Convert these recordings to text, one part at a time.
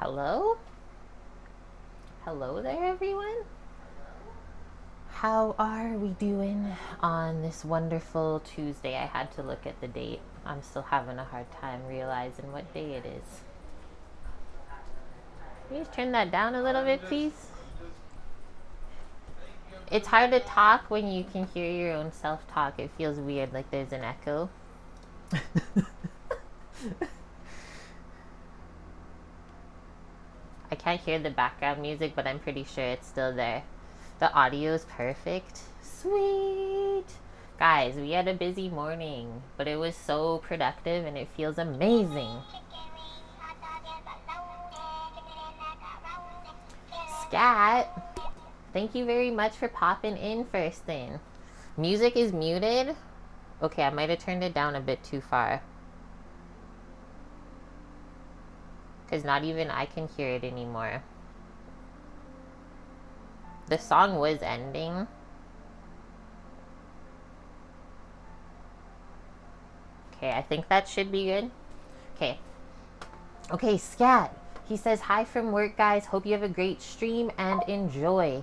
Hello? Hello there, everyone. How are we doing on this wonderful Tuesday? I had to look at the date. I'm still having a hard time realizing what day it is. Can you just turn that down a little bit, please? It's hard to talk when you can hear your own self talk. It feels weird, like there's an echo. I can't hear the background music, but I'm pretty sure it's still there. The audio is perfect. Sweet! Guys, we had a busy morning, but it was so productive and it feels amazing. Scat, thank you very much for popping in first thing. Music is muted. Okay, I might have turned it down a bit too far. Because not even I can hear it anymore. The song was ending. Okay, I think that should be good. Okay. Okay, Scat. He says, hi from work, guys. Hope you have a great stream and enjoy.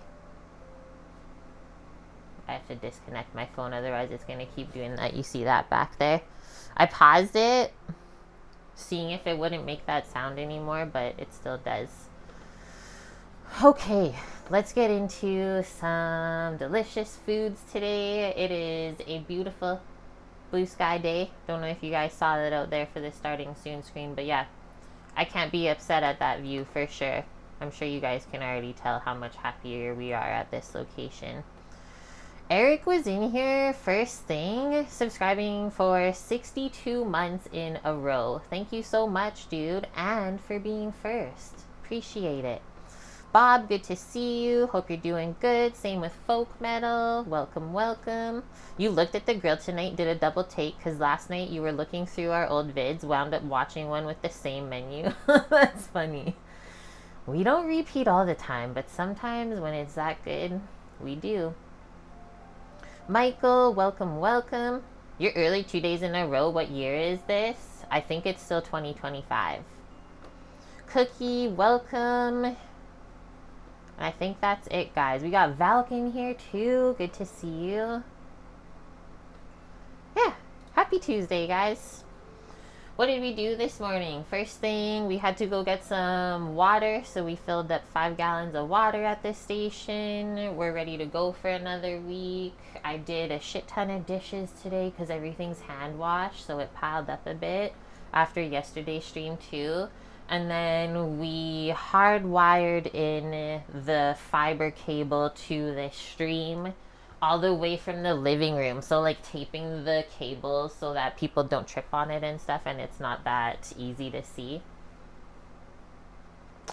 I have to disconnect my phone, otherwise it's going to keep doing that. You see that back there? I paused it, seeing if it wouldn't make that sound anymore, but it still does. Okay, let's get into some delicious foods today. It is a beautiful blue sky day. Don't know if you guys saw that out there for the starting soon screen, but yeah, I can't be upset at that view for sure. I'm sure you guys can already tell how much happier we are at this location. Eric was in here first thing, subscribing for 62 months in a row. Thank you so much, dude, and for being first. Appreciate it. Bob, good to see you. Hope you're doing good. Same with Folk Metal. Welcome, welcome. You looked at the grill tonight, did a double take, because last night you were looking through our old vids, wound up watching one with the same menu. That's funny. We don't repeat all the time, but sometimes when it's that good, we do. Michael, welcome, welcome. You're early 2 days in a row. What year is this? I think it's still 2025. Cookie, welcome. I think that's it, guys. We got Valk in here too. Good to see you. Yeah, happy Tuesday, guys. What did we do this morning? First thing, we had to go get some water, so we filled up 5 gallons of water at this station. We're ready to go for another week. I did a shit ton of dishes today because everything's hand washed, so it piled up a bit after yesterday's stream too. And then we hardwired in the fiber cable to the stream all the way from the living room. So like taping the cable so that people don't trip on it and stuff, and it's not that easy to see.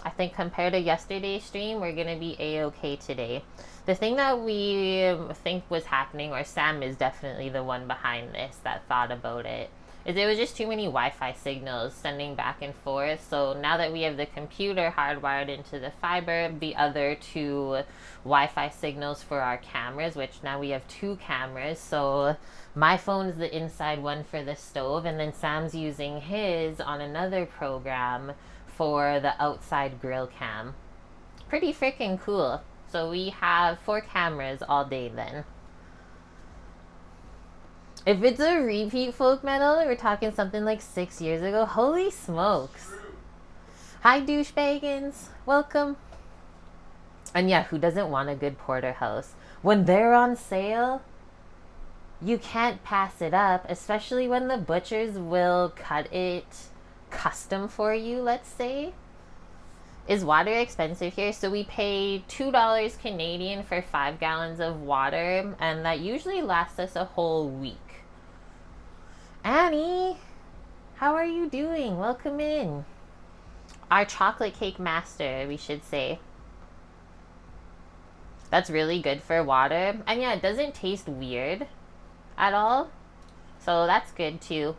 I think compared to yesterday's stream, we're going to be a-okay today. The thing that we think was happening, or Sam is definitely the one behind this that thought about it, is there was just too many Wi-Fi signals sending back and forth. So now that we have the computer hardwired into the fiber, the other 2 Wi-Fi signals for our cameras, which now we have 2 cameras. So my phone's the inside one for the stove, and then Sam's using his on another program for the outside grill cam. Pretty freaking cool. So we have 4 cameras all day then. If it's a repeat Folk Metal, we're talking something like 6 years ago. Holy smokes. Hi, douchebagans. Welcome. And yeah, who doesn't want a good Porterhouse? When they're on sale, you can't pass it up, especially when the butchers will cut it custom for you, let's say. Is water expensive here? So we pay $2 Canadian for 5 gallons of water, and that usually lasts us a whole week. Annie, how are you doing? Welcome in. Our chocolate cake master, we should say. That's really good for water. And yeah, it doesn't taste weird at all. So that's good too.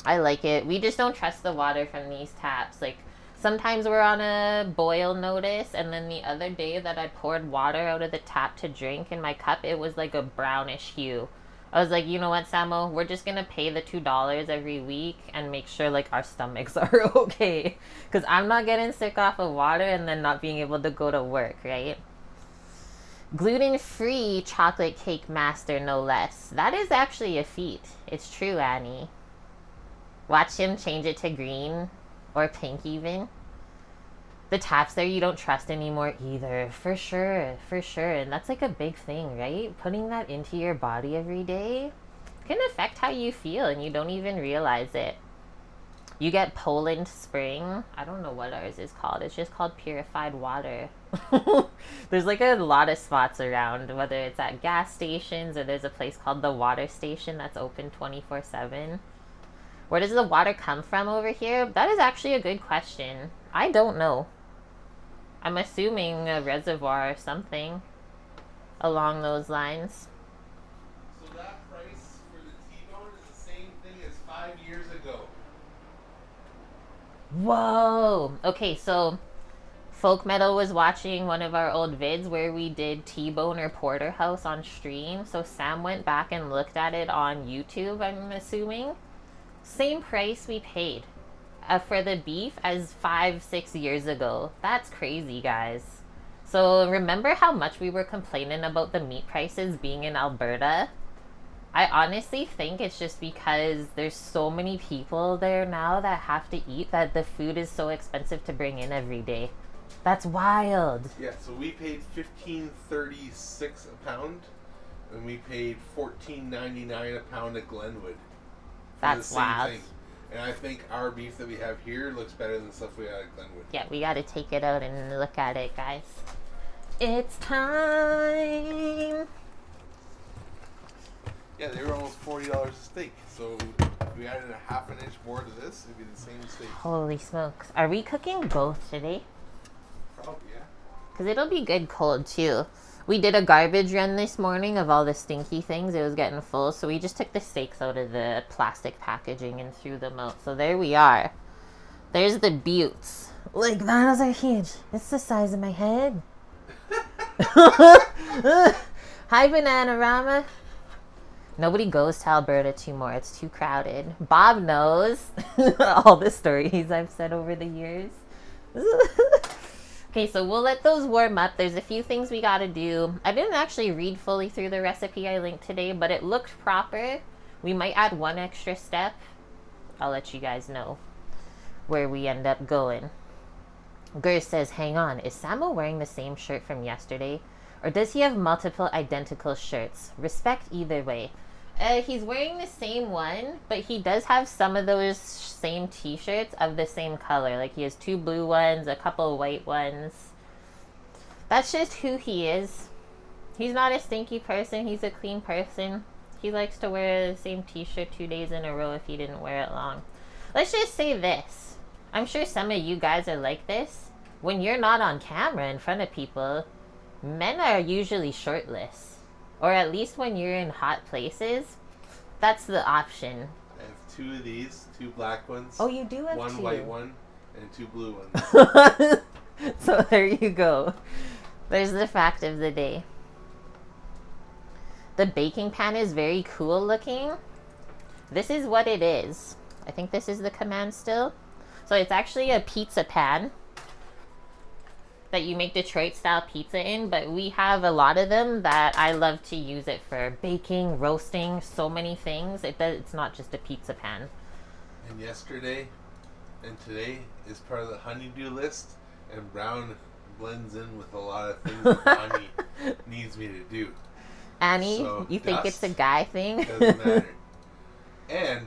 I like it. We just don't trust the water from these taps. Like, sometimes we're on a boil notice, and then the other day that I poured water out of the tap to drink in my cup, it was like a brownish hue. I was like, you know what, Samo? We're just gonna pay the $2 every week and make sure like our stomachs are okay. Cause I'm not getting sick off of water and then not being able to go to work, right? Gluten-free chocolate cake master, no less. That is actually a feat. It's true, Annie. Watch him change it to green or pink even. The taps there you don't trust anymore either. For sure, for sure. And that's like a big thing, right? Putting that into your body every day can affect how you feel and you don't even realize it. You get Poland Spring. I don't know what ours is called. It's just called purified water. There's like a lot of spots around, whether it's at gas stations or there's a place called the Water Station that's open 24/7. Where does the water come from over here? That is actually a good question. I don't know. I'm assuming a reservoir or something along those lines. So that price for the T-bone is the same thing as 5 years ago. Whoa! Okay, so Folk Metal was watching one of our old vids where we did T-bone or Porterhouse on stream. So Sam went back and looked at it on YouTube, I'm assuming. Same price we paid for the beef as 5-6 years ago. That's crazy, guys. So remember how much we were complaining about the meat prices being in Alberta? I honestly think it's just because there's so many people there now that have to eat that the food is so expensive to bring in every day. That's wild. Yeah, so we paid $15.36 a pound, and we paid $14.99 a pound at Glenwood. That's wild. Thing. And I think our beef that we have here looks better than the stuff we had at Glenwood. Yeah, we got to take it out and look at it, guys. It's time. Yeah, they were almost $40 a steak. So if we added a half an inch more to this, it'd be the same steak. Holy smokes. Are we cooking both today? Probably, yeah. Because it'll be good cold, too. We did a garbage run this morning of all the stinky things. It was getting full, so we just took the steaks out of the plastic packaging and threw them out. So there we are. There's the buttes. Like, those are huge. It's the size of my head. Hi, Bananarama. Nobody goes to Alberta too more. It's too crowded. Bob knows all the stories I've said over the years. Okay, so we'll let those warm up. There's a few things we gotta do. I didn't actually read fully through the recipe I linked today, but it looked proper. We might add one extra step. I'll let you guys know where we end up going. Gur says, hang on, is Samo wearing the same shirt from yesterday? Or does he have multiple identical shirts? Respect either way. He's wearing the same one, but he does have some of those same t-shirts of the same color. Like he has 2 blue ones, a couple white ones. That's just who he is. He's not a stinky person. He's a clean person. He likes to wear the same t-shirt 2 days in a row if he didn't wear it long. Let's just say this. I'm sure some of you guys are like this. When you're not on camera in front of people, men are usually shirtless. Or at least when you're in hot places, that's the option. I have 2 of these, 2 black ones. Oh, you do have 2. 1 white one and 2 blue ones. So there you go. There's the fact of the day. The baking pan is very cool looking. This is what it is. I think this is the command still. So it's actually a pizza pan that you make Detroit style pizza in, but we have a lot of them that I love to use it for baking, roasting, so many things. It's not just a pizza pan. And yesterday and today is part of the honeydew list, and brown blends in with a lot of things that Annie needs me to do. Annie, so you think it's a guy thing? Doesn't matter. And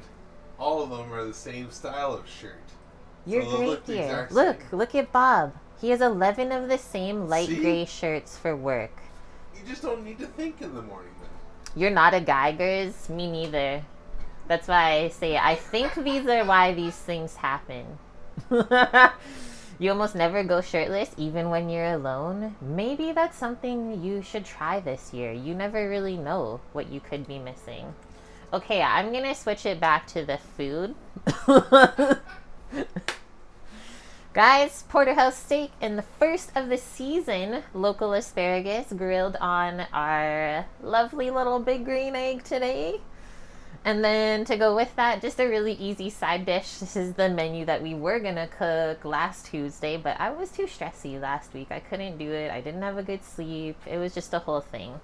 all of them are the same style of shirt. You're so great here. Look at Bob. He has 11 of the same light gray shirts for work. You just don't need to think in the morning then. You're not a Geiger's? Me neither. That's why I say I think these are why these things happen. You almost never go shirtless even when you're alone. Maybe that's something you should try this year. You never really know what you could be missing. Okay, I'm gonna switch it back to the food. Guys, Porterhouse steak and the first of the season, local asparagus grilled on our lovely little big green egg today. And then to go with that, just a really easy side dish. This is the menu that we were gonna cook last Tuesday, but I was too stressy last week. I couldn't do it. I didn't have a good sleep. It was just a whole thing.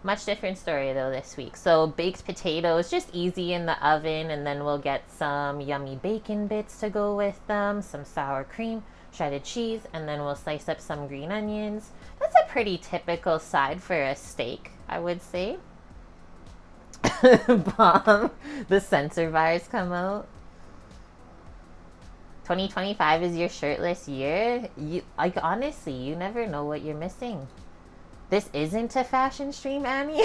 Much different story though this week. So baked potatoes, just easy in the oven, and then we'll get some yummy bacon bits to go with them, some sour cream, shredded cheese, and then we'll slice up some green onions. That's a pretty typical side for a steak, I would say. Bomb. The censor bars come out. 2025 is your shirtless year. You honestly, you never know what you're missing. This isn't a fashion stream, Annie.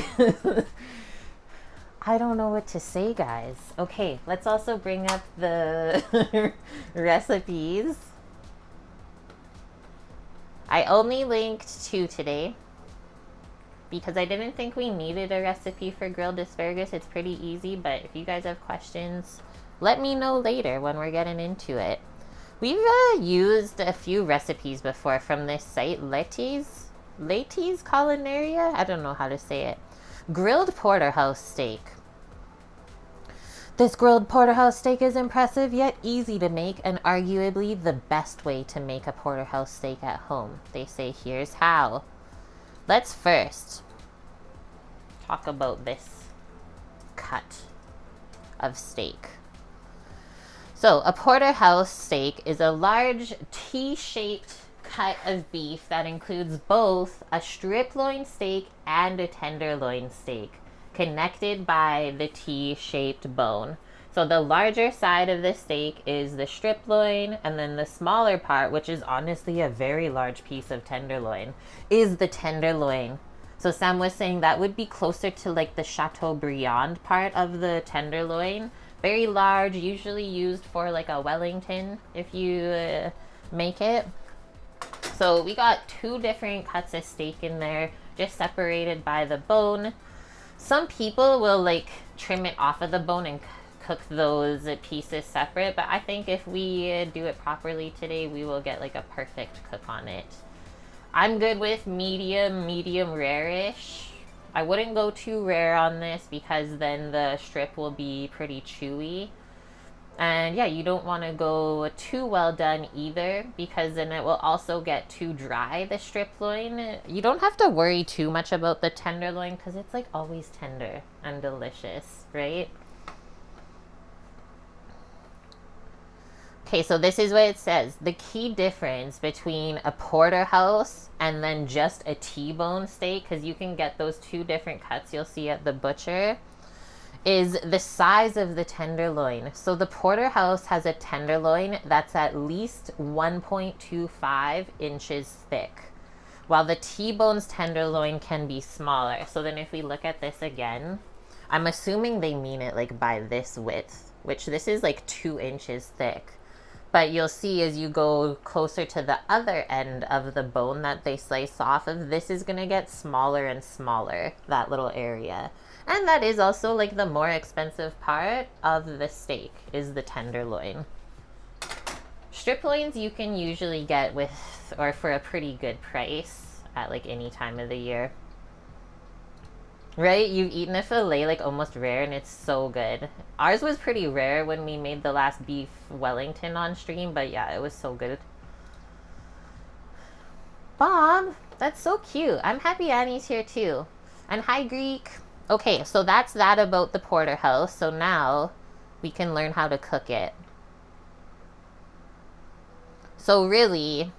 I don't know what to say, guys. Okay, let's also bring up the recipes. I only linked 2 today because I didn't think we needed a recipe for grilled asparagus. It's pretty easy, but if you guys have questions, let me know later when we're getting into it. We've used a few recipes before from this site, Letty's Culinaria? I don't know how to say it. Grilled porterhouse steak. This grilled porterhouse steak is impressive yet easy to make and arguably the best way to make a porterhouse steak at home. They say here's how. Let's first talk about this cut of steak. So a porterhouse steak is a large T-shaped cut of beef that includes both a strip loin steak and a tenderloin steak, connected by the T-shaped bone. So the larger side of the steak is the strip loin, and then the smaller part, which is honestly a very large piece of tenderloin, is the tenderloin. So Sam was saying that would be closer to like the Chateaubriand part of the tenderloin. Very large, usually used for like a Wellington if you make it. So we got 2 different cuts of steak in there, just separated by the bone. Some people will like trim it off of the bone and cook those pieces separate, but I think if we do it properly today, we will get like a perfect cook on it. I'm good with medium rare-ish. I wouldn't go too rare on this because then the strip will be pretty chewy. And yeah, you don't want to go too well done either because then it will also get too dry, the strip loin. You don't have to worry too much about the tenderloin because it's like always tender and delicious, right? Okay, so this is what it says. The key difference between a porterhouse and then just a T-bone steak, because you can get those 2 different cuts you'll see at the butcher, is the size of the tenderloin. So the porterhouse has a tenderloin that's at least 1.25 inches thick, while the T-bone's tenderloin can be smaller. So then if we look at this again, I'm assuming they mean it like by this width, which this is like 2 inches thick. But you'll see as you go closer to the other end of the bone that they slice off of, this is going to get smaller and smaller, that little area. And that is also like the more expensive part of the steak is the tenderloin. Strip loins you can usually get with or for a pretty good price at like any time of the year. Right? You've eaten a filet like almost rare and it's so good. Ours was pretty rare when we made the last beef Wellington on stream, but yeah, it was so good. Bob, that's so cute. I'm happy Annie's here too. And hi Greek. Okay, so that's that about the porterhouse. So now we can learn how to cook it. So really,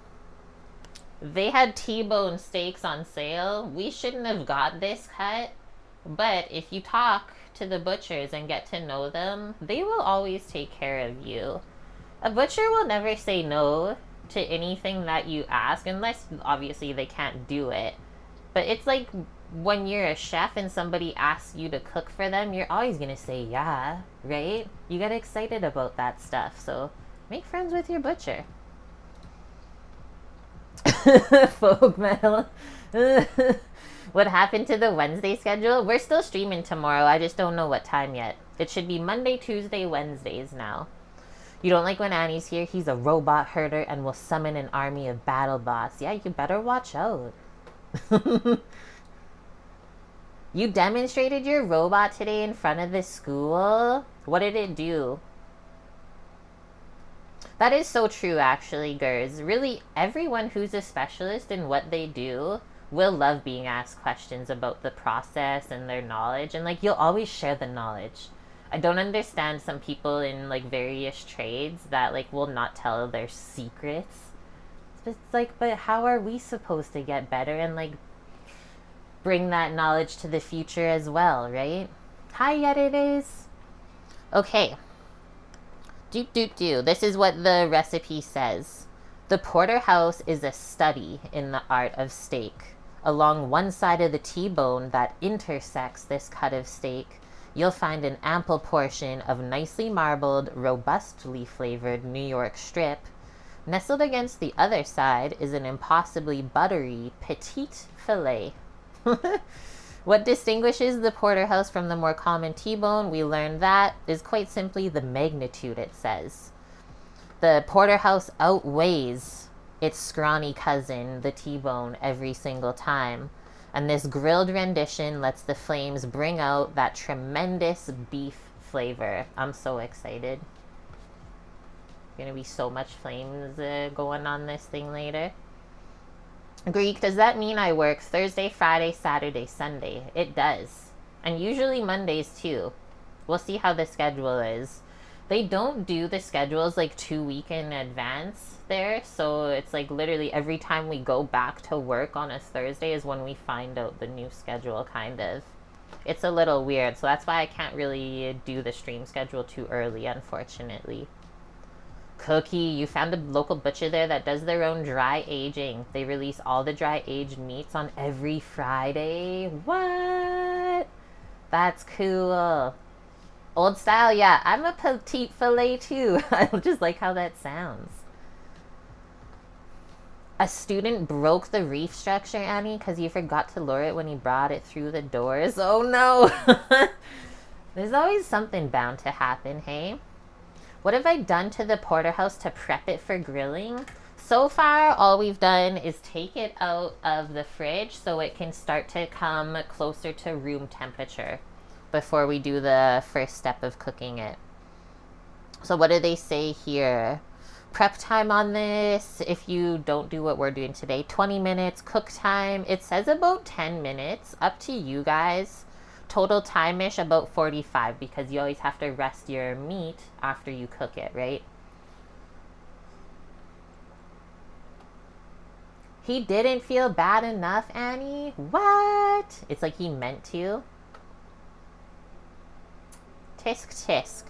they had T-bone steaks on sale. We shouldn't have got this cut. But if you talk to the butchers and get to know them, they will always take care of you. A butcher will never say no to anything that you ask, unless obviously they can't do it. But it's like when you're a chef and somebody asks you to cook for them, you're always going to say yeah, right? You get excited about that stuff. So make friends with your butcher. Folk metal. What happened to the Wednesday schedule? We're still streaming tomorrow. I just don't know what time yet. It should be Monday, Tuesday, Wednesdays now. You don't like when Annie's here? He's a robot herder and will summon an army of battle bots. Yeah, you better watch out. You demonstrated your robot today in front of the school? What did it do? That is so true, actually, Gers. Really, everyone who's a specialist in what they do will love being asked questions about the process and their knowledge. And, like, you'll always share the knowledge. I don't understand some people in, like, various trades that, like, will not tell their secrets. It's like, but how are we supposed to get better and, like, bring that knowledge to the future as well, right? Hi, yet it is. Okay. This is what the recipe says. The Porterhouse is a study in the art of steak. Along one side of the T-bone that intersects this cut of steak, you'll find an ample portion of nicely marbled, robustly flavored New York strip. Nestled against the other side is an impossibly buttery petite fillet. What distinguishes the Porterhouse from the more common T-bone, we learned that, is quite simply the magnitude, it says. The Porterhouse outweighs its scrawny cousin, the T-bone, every single time. And this grilled rendition lets the flames bring out that tremendous beef flavor. I'm so excited. Gonna be so much flames going on this thing later. Greek, does that mean I work Thursday, Friday, Saturday, Sunday? It does. And usually Mondays too. We'll see how the schedule is. They don't do the schedules like 2 weeks in advance there. So it's like literally every time we go back to work on a Thursday is when we find out the new schedule, kind of. It's a little weird. So that's why I can't really do the stream schedule too early, unfortunately. Cookie, you found a local butcher there that does their own dry aging. They release all the dry aged meats on every Friday. What? That's cool. Old style, yeah. I'm a petite fillet too. I just like how that sounds. A student broke the reef structure, Annie, because you forgot to lower it when he brought it through the doors. Oh no. There's always something bound to happen, hey? What have I done to the Porterhouse to prep it for grilling? So far, all we've done is take it out of the fridge so it can start to come closer to room temperature before we do the first step of cooking it. So what do they say here? Prep time on this, if you don't do what we're doing today, 20 minutes. Cook time, it says about 10 minutes. Up to you guys. Total time-ish about 45 because you always have to rest your meat after you cook it, right? He didn't feel bad enough, Annie? What? It's like he meant to. Tisk tisk.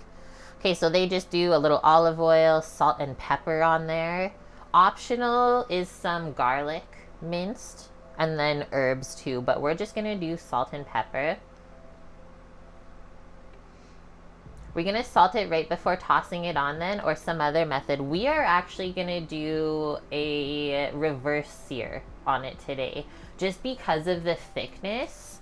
Okay, so they just do a little olive oil, salt, and pepper on there. Optional is some garlic minced and then herbs too, but we're just gonna do salt and pepper. We're going to salt it right before tossing it on then, or some other method. We are actually going to do a reverse sear on it today, just because of the thickness.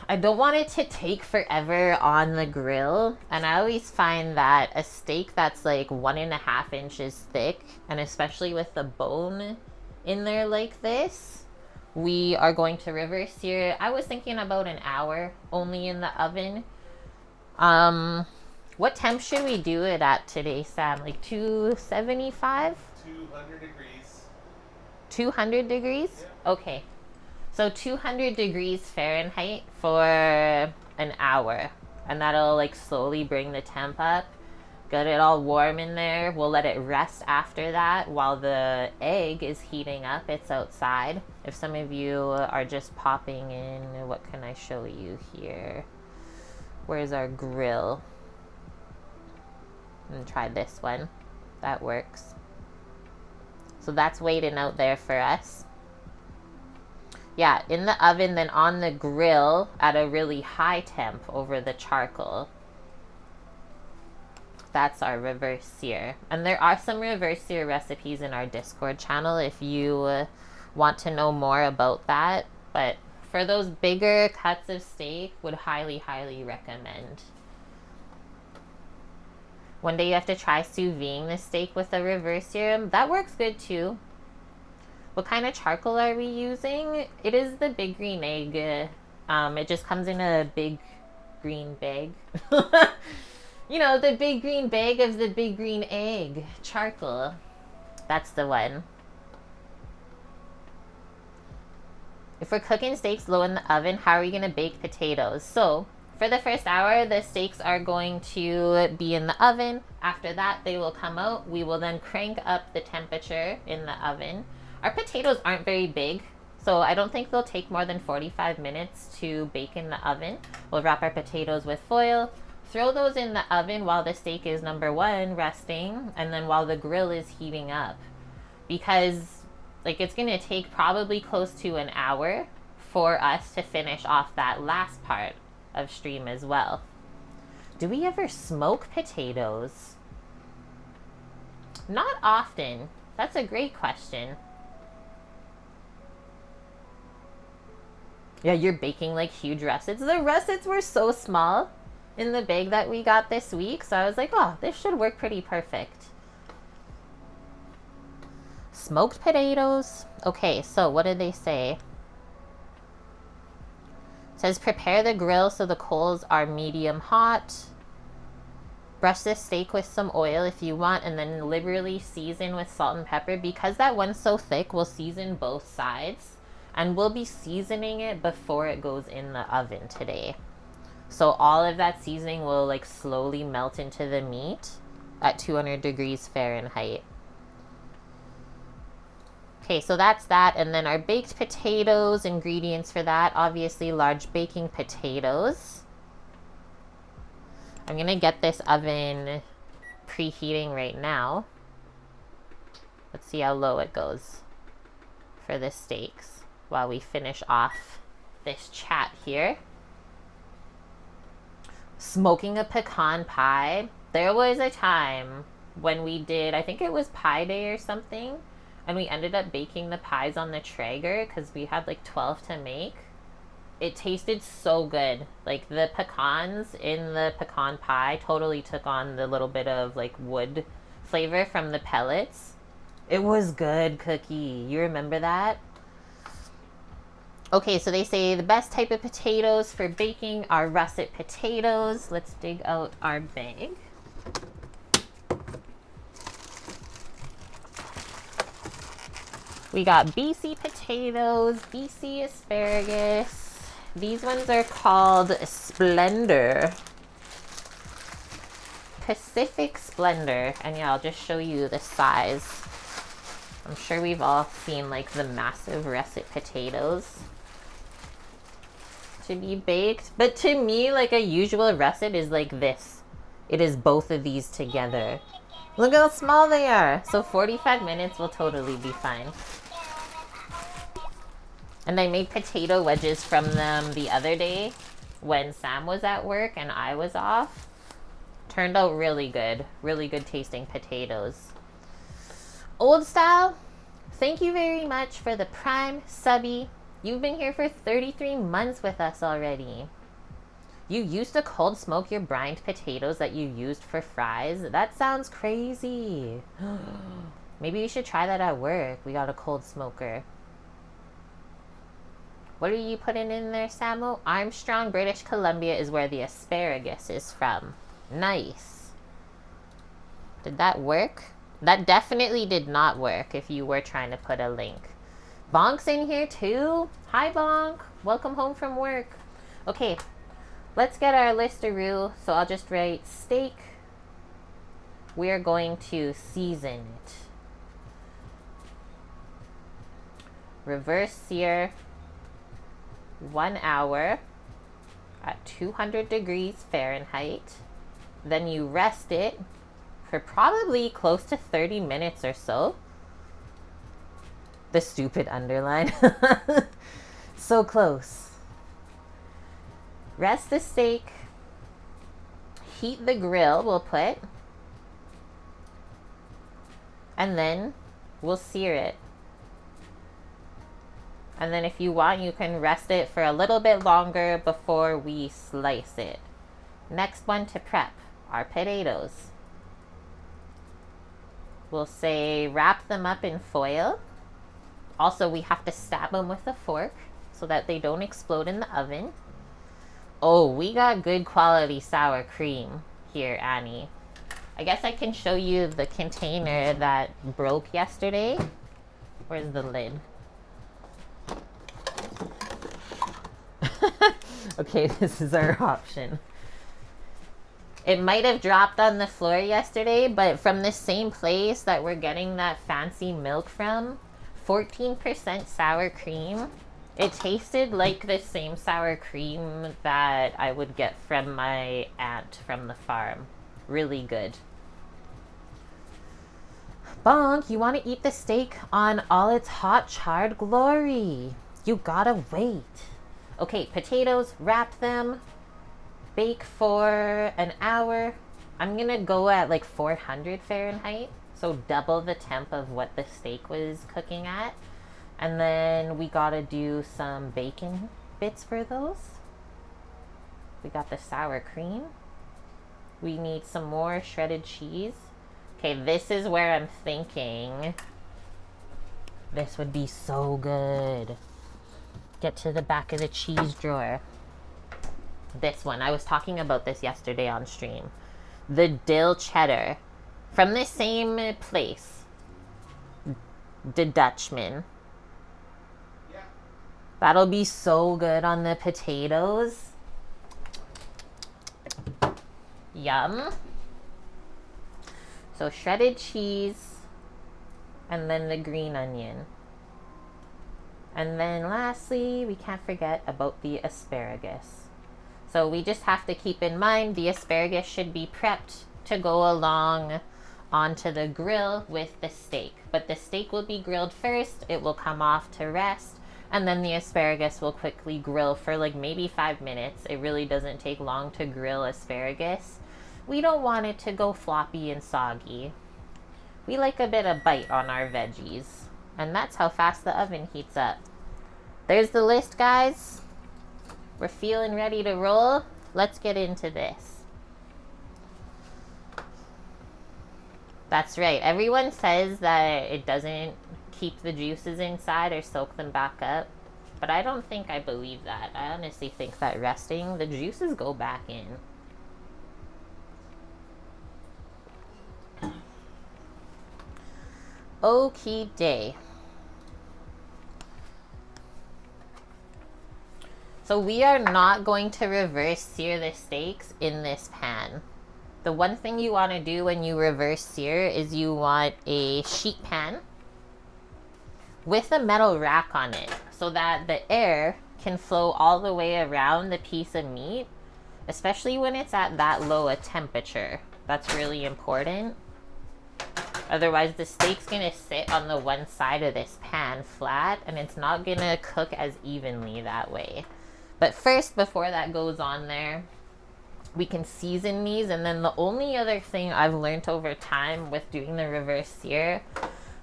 I don't want it to take forever on the grill, and I always find that a steak that's like 1.5 inches thick, and especially with the bone in there like this, we are going to reverse sear. I was thinking about an hour only in the oven. What temp should we do it at today, Sam? Like 275? 200 degrees. 200 degrees? Yeah. Okay. So 200 degrees Fahrenheit for an hour. And that'll like slowly bring the temp up. Get it all warm in there. We'll let it rest after that while the egg is heating up. It's outside. If some of you are just popping in, what can I show you here? Where's our grill? And try this one. That works. So that's waiting out there for us. Yeah, in the oven, then on the grill at a really high temp over the charcoal. That's our reverse sear. And there are some reverse sear recipes in our Discord channel if you want to know more about that. But for those bigger cuts of steak, would highly, highly recommend. One day you have to try sous videing the steak with a reverse serum. That works good too. What kind of charcoal are we using? It is the big green egg. It just comes in a big green bag. You know, the big green bag of the big green egg charcoal. That's the one. If we're cooking steaks low in the oven, how are we going to bake potatoes? So, for the first hour, the steaks are going to be in the oven. After that, they will come out. We will then crank up the temperature in the oven. Our potatoes aren't very big, so I don't think they'll take more than 45 minutes to bake in the oven. We'll wrap our potatoes with foil, throw those in the oven while the steak is number one, resting, and then while the grill is heating up. Because like it's gonna take probably close to an hour for us to finish off that last part of stream as well. Do we ever smoke potatoes? Not often. That's a great question. Yeah, you're baking like huge russets. The russets were so small in the bag that we got this week, so I was like, oh, this should work pretty perfect. Smoked potatoes. Okay, so what did they say? It says prepare the grill so the coals are medium hot. Brush the steak with some oil if you want, and then liberally season with salt and pepper. Because that one's so thick, we'll season both sides. And we'll be seasoning it before it goes in the oven today. So all of that seasoning will like slowly melt into the meat at 200 degrees Fahrenheit. Okay, so that's that. And then our baked potatoes, ingredients for that, obviously large baking potatoes. I'm gonna get this oven preheating right now. Let's see how low it goes for the steaks while we finish off this chat here. Smoking a pecan pie. There was a time when we did, I think it was Pie Day or something, and we ended up baking the pies on the Traeger because we had like 12 to make. It tasted so good. Like the pecans in the pecan pie totally took on the little bit of like wood flavor from the pellets. It was good, Cookie. You remember that? Okay, so they say the best type of potatoes for baking are russet potatoes. Let's dig out our bag. We got BC potatoes, BC asparagus. These ones are called Splendor. Pacific Splendor. And yeah, I'll just show you the size. I'm sure we've all seen like the massive russet potatoes to be baked, but to me like a usual russet is like this. It is both of these together. Look how small they are. So 45 minutes will totally be fine. And I made potato wedges from them the other day when Sam was at work and I was off. Turned out really good tasting potatoes. Old Style, thank you very much for the Prime subby. You've been here for 33 months with us already. You used to cold smoke your brined potatoes that you used for fries? That sounds crazy. Maybe you should try that at work. We got a cold smoker. What are you putting in there, Samo? Armstrong, British Columbia is where the asparagus is from. Nice. Did that work? That definitely did not work if you were trying to put a link. Bonk's in here too. Hi, Bonk. Welcome home from work. Okay, let's get our listeroo. So I'll just write steak. We're going to season it. Reverse sear. 1 hour at 200 degrees Fahrenheit. Then you rest it for probably close to 30 minutes or so. The stupid underline. So close. Rest the steak. Heat the grill, we'll put. And then we'll sear it. And then if you want, you can rest it for a little bit longer before we slice it. Next one to prep, our potatoes. we'll say wrap them up in foil. Also, we have to stab them with a fork so that they don't explode in the oven. Oh, we got good quality sour cream here, Annie. I guess I can show you the container that broke yesterday. Where's the lid? Okay, this is our option. It might have dropped on the floor yesterday, but from the same place that we're getting that fancy milk from, 14% sour cream. It tasted like the same sour cream that I would get from my aunt from the farm. Really good. Bonk, you want to eat the steak on all its hot charred glory. You gotta wait. Okay, potatoes, wrap them, bake for an hour. I'm gonna go at like 400 Fahrenheit, so double the temp of what the steak was cooking at. And then we gotta do some bacon bits for those. We got the sour cream. We need some more shredded cheese. Okay, this is where I'm thinking this would be so good. Get to the back of the cheese drawer. This one, I was talking about this yesterday on stream. The dill cheddar from the same place, the Dutchman. Yeah. That'll be so good on the potatoes. Yum. So shredded cheese and then the green onion. And then lastly, we can't forget about the asparagus. So we just have to keep in mind the asparagus should be prepped to go along onto the grill with the steak. But the steak will be grilled first, it will come off to rest, and then the asparagus will quickly grill for like maybe 5 minutes. It really doesn't take long to grill asparagus. We don't want it to go floppy and soggy. We like a bit of bite on our veggies. And that's how fast the oven heats up. There's the list, guys. We're feeling ready to roll. Let's get into this. That's right. Everyone says that it doesn't keep the juices inside or soak them back up. But I don't think I believe that. I honestly think that resting, the juices go back in. Okie day. So we are not going to reverse sear the steaks in this pan. The one thing you want to do when you reverse sear is you want a sheet pan with a metal rack on it so that the air can flow all the way around the piece of meat, especially when it's at that low a temperature. That's really important. Otherwise, the steak's gonna sit on the one side of this pan flat and it's not gonna cook as evenly that way. But first, before that goes on there, we can season these. And then the only other thing I've learned over time with doing the reverse sear,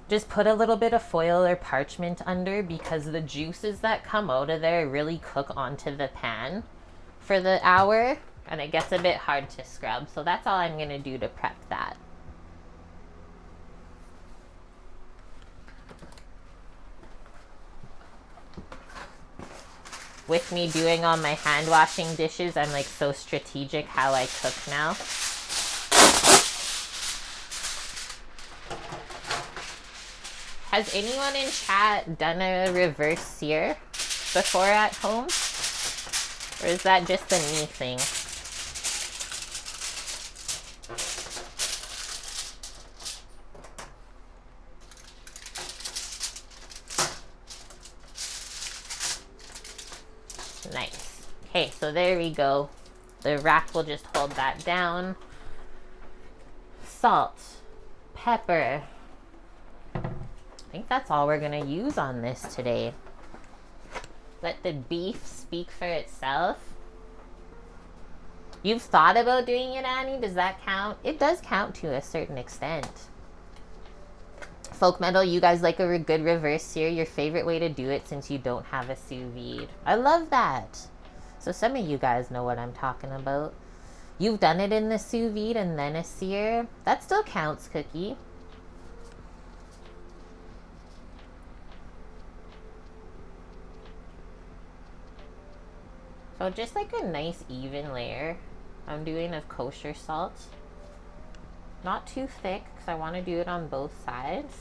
just put a little bit of foil or parchment under, because the juices that come out of there really cook onto the pan for the hour and it gets a bit hard to scrub. So that's all I'm gonna do to prep that. With me doing all my hand washing dishes, I'm like so strategic how I cook now. Has anyone in chat done a reverse sear before at home? Or is that just a me thing? Nice. Okay, so there we go. The rack will just hold that down. Salt, pepper. I think that's all we're gonna use on this today. Let the beef speak for itself. You've thought about doing it, Annie? Does that count? It does count to a certain extent. Folk Metal, you guys like a good reverse sear? Your favorite way to do it since you don't have a sous vide. I love that. So some of you guys know what I'm talking about. You've done it in the sous vide and then a sear. That still counts, Cookie. So just like a nice even layer I'm doing of kosher salt. Not too thick because I want to do it on both sides.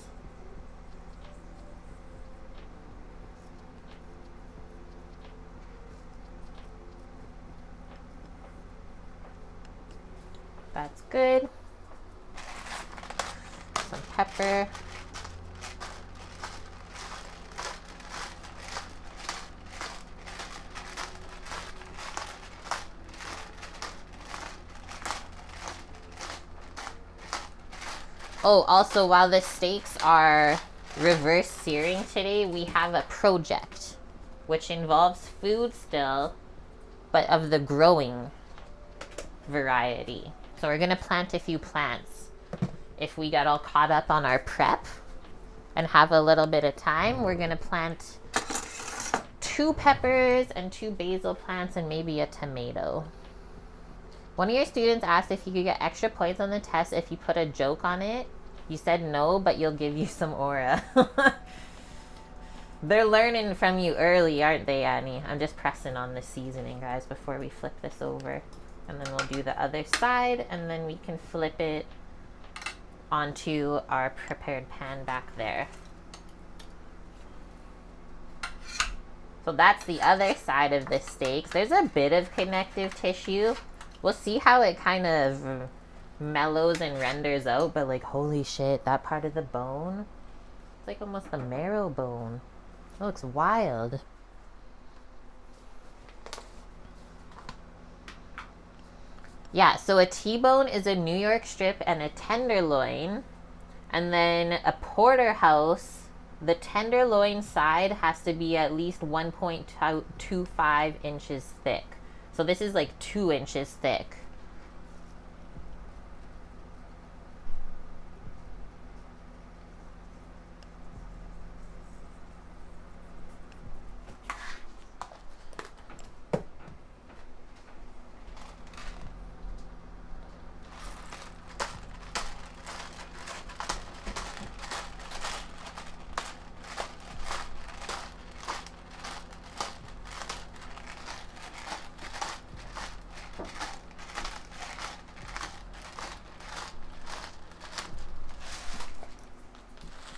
That's good. Some pepper. Oh, also, while the steaks are reverse searing today, we have a project which involves food still, but of the growing variety. So we're gonna plant a few plants. If we get all caught up on our prep and have a little bit of time, we're gonna plant 2 peppers and 2 basil plants and maybe a tomato. One of your students asked if you could get extra points on the test if you put a joke on it. You said no, but you'll give you some aura. They're learning from you early, aren't they, Annie? I'm just pressing on the seasoning, guys, before we flip this over. And then we'll do the other side, and then we can flip it onto our prepared pan back there. So that's the other side of the steaks. There's a bit of connective tissue. We'll see how it kind of mellows and renders out, but like, holy shit, that part of the bone, it's like almost the marrow bone. It looks wild. Yeah, so a T-bone is a New York strip and a tenderloin, and then a porterhouse, the tenderloin side has to be at least 1.25 inches thick. So this is like 2 inches thick.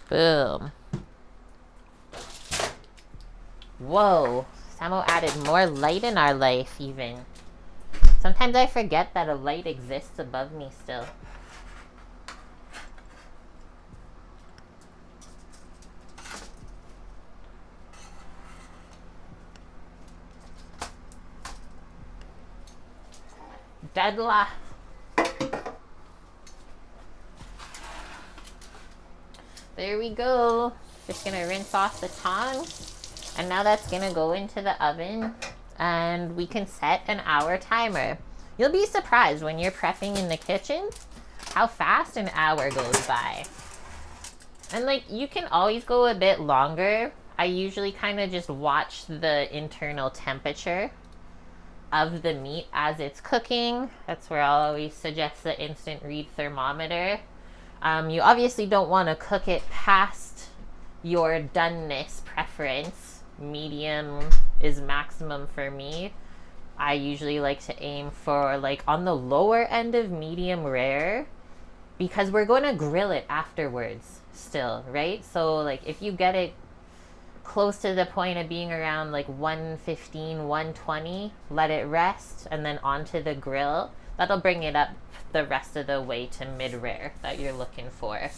Boom. Whoa. Samo added more light in our life, even. Sometimes I forget that a light exists above me still. Deadla. There we go. Just gonna rinse off the tongs. And now that's gonna go into the oven and we can set an hour timer. You'll be surprised when you're prepping in the kitchen how fast an hour goes by. And like, you can always go a bit longer. I usually kind of just watch the internal temperature of the meat as it's cooking. That's where I'll always suggest the instant read thermometer. You obviously don't want to cook it past your doneness preference. Medium is maximum for me. I usually like to aim for like on the lower end of medium rare because we're going to grill it afterwards still, right? So like if you get it close to the point of being around like 115, 120, let it rest and then onto the grill. That'll bring it up the rest of the way to mid-rare that you're looking for.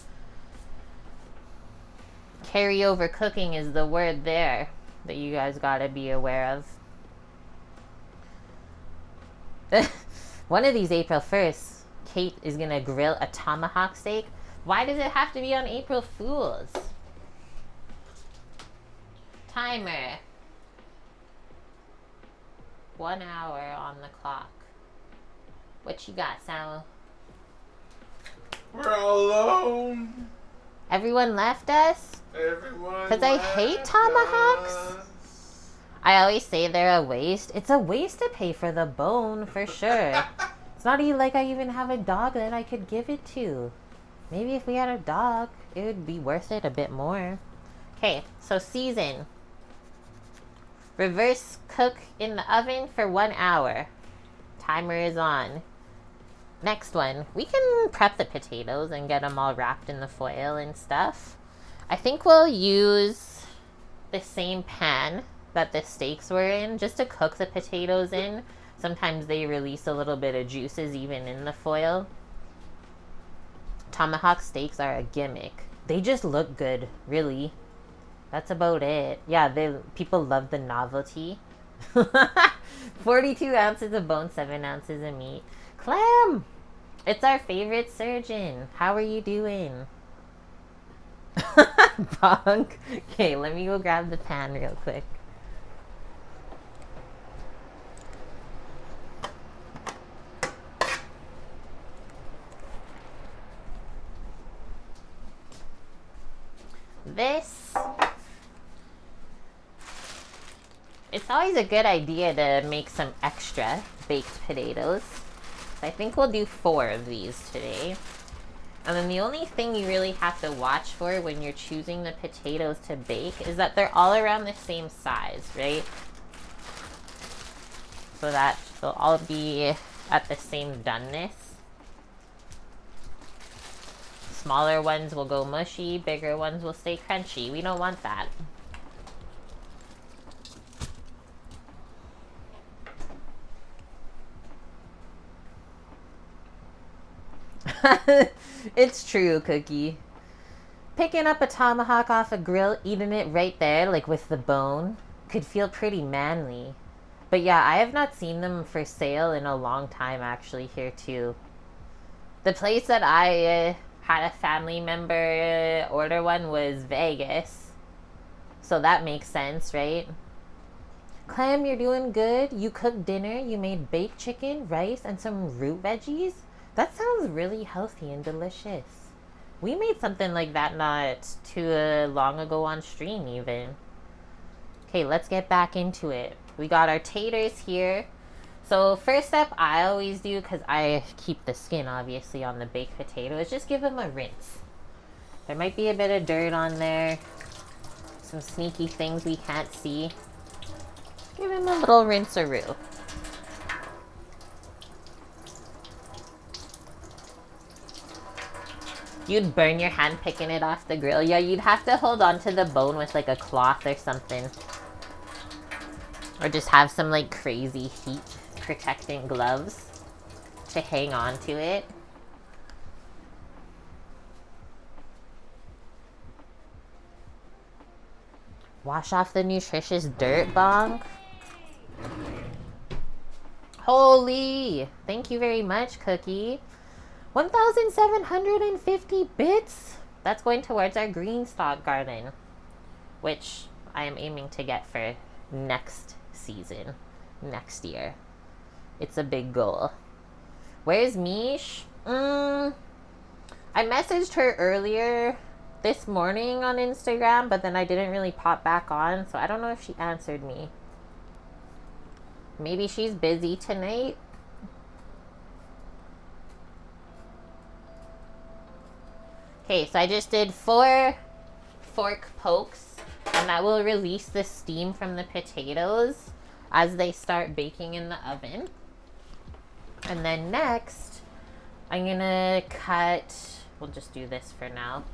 Carryover cooking is the word there that you guys gotta be aware of. One of these April 1st, Kate is gonna grill a tomahawk steak. Why does it have to be on April Fools? Timer. 1 hour on the clock. What you got, Sal? We're all alone. Everyone left us? Everyone. Because I hate tomahawks. I always say they're a waste. It's a waste to pay for the bone, for sure. It's not even like I even have a dog that I could give it to. Maybe if we had a dog, it would be worth it a bit more. Okay, so season. Reverse cook in the oven for 1 hour. Timer is on. Next one, we can prep the potatoes and get them all wrapped in the foil and stuff. I think we'll use the same pan that the steaks were in just to cook the potatoes in. Sometimes they release a little bit of juices even in the foil. Tomahawk steaks are a gimmick. They just look good, really. That's about it. Yeah, people love the novelty. 42 ounces of bone, 7 ounces of meat. Clem! It's our favorite surgeon. How are you doing? Bonk. Okay, let me go grab the pan real quick. It's always a good idea to make some extra baked potatoes. So I think we'll do 4 of these today. And then the only thing you really have to watch for when you're choosing the potatoes to bake is that they're all around the same size, right? So that they'll all be at the same doneness. Smaller ones will go mushy, bigger ones will stay crunchy. We don't want that. It's true, Cookie. Picking up a tomahawk off a grill, eating it right there, like with the bone, could feel pretty manly. But yeah, I have not seen them for sale in a long time actually here too. The place that I had a family member order one was Vegas. So that makes sense, right? Clem, you're doing good. You cooked dinner, you made baked chicken, rice, and some root veggies. That sounds really healthy and delicious. We made something like that not too long ago on stream even. Okay, let's get back into it. We got our taters here. So first step I always do, because I keep the skin obviously on the baked potato, is just give them a rinse. There might be a bit of dirt on there. Some sneaky things we can't see. Give them a little rinse-a-roo. You'd burn your hand picking it off the grill. Yeah, you'd have to hold on to the bone with like a cloth or something. Or just have some like crazy heat protecting gloves to hang on to it. Wash off the nutritious dirt, Bonk. Holy! Thank you very much, Cookie. 1,750 bits? That's going towards our green stock garden, which I am aiming to get for next season, next year. It's a big goal. Where's Mish? I messaged her earlier this morning on Instagram, but then I didn't really pop back on, so I don't know if she answered me. Maybe she's busy tonight. Okay, so I just did 4 fork pokes, and that will release the steam from the potatoes as they start baking in the oven. And then next, I'm gonna cut, we'll just do this for now,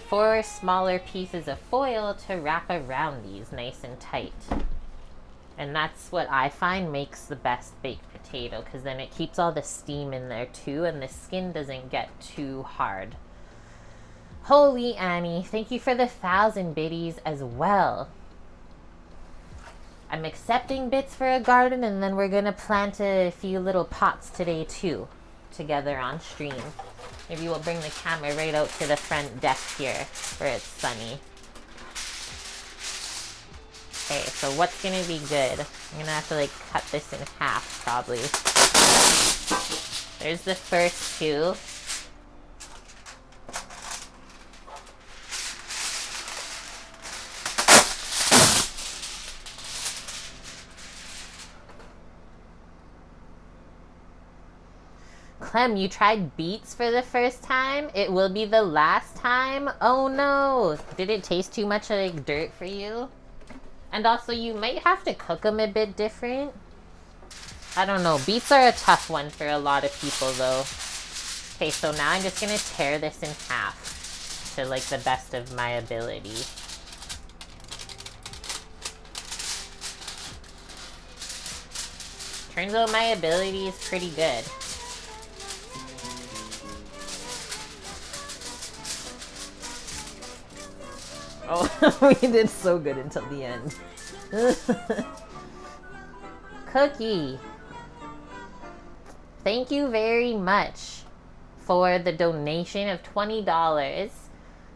4 smaller pieces of foil to wrap around these nice and tight. And that's what I find makes the best baked potato, because then it keeps all the steam in there too, and the skin doesn't get too hard. Holy Annie, thank you for the 1,000 biddies as well. I'm accepting bits for a garden, and then we're gonna plant a few little pots today too, together on stream. Maybe we'll bring the camera right out to the front deck here where it's sunny. Okay, so what's gonna be good? I'm gonna have to like cut this in half probably. There's the first 2. Clem, you tried beets for the first time? It will be the last time? Oh no! Did it taste too much like dirt for you? And also, you might have to cook them a bit different. I don't know. Beets are a tough one for a lot of people, though. Okay, so now I'm just going to tear this in half to, like, the best of my ability. Turns out my ability is pretty good. Oh, we did so good until the end. Cookie. Thank you very much for the donation of $20.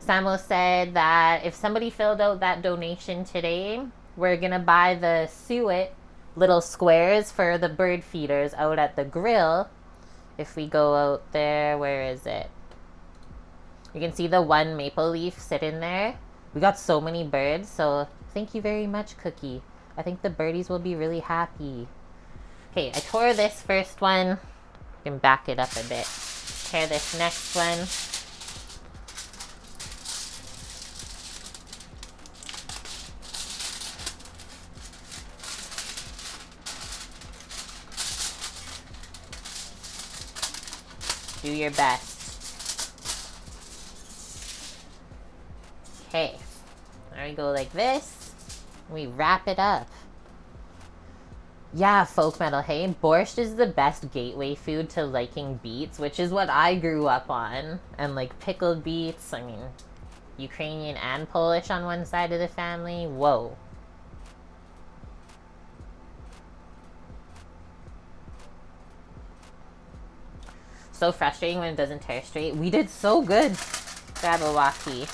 Samo said that if somebody filled out that donation today, we're going to buy the suet little squares for the bird feeders out at the grill. If we go out there, where is it? You can see the one maple leaf sitting there. We got so many birds, so thank you very much, Cookie. I think the birdies will be really happy. Okay, I tore this first one. You can back it up a bit. Tear this next one. Do your best. Okay, there we go like this. We wrap it up. Yeah, folk metal, hey? Borscht is the best gateway food to liking beets, which is what I grew up on. And like pickled beets, I mean, Ukrainian and Polish on one side of the family. Whoa. So frustrating when it doesn't tear straight. We did so good, Jabberwocky.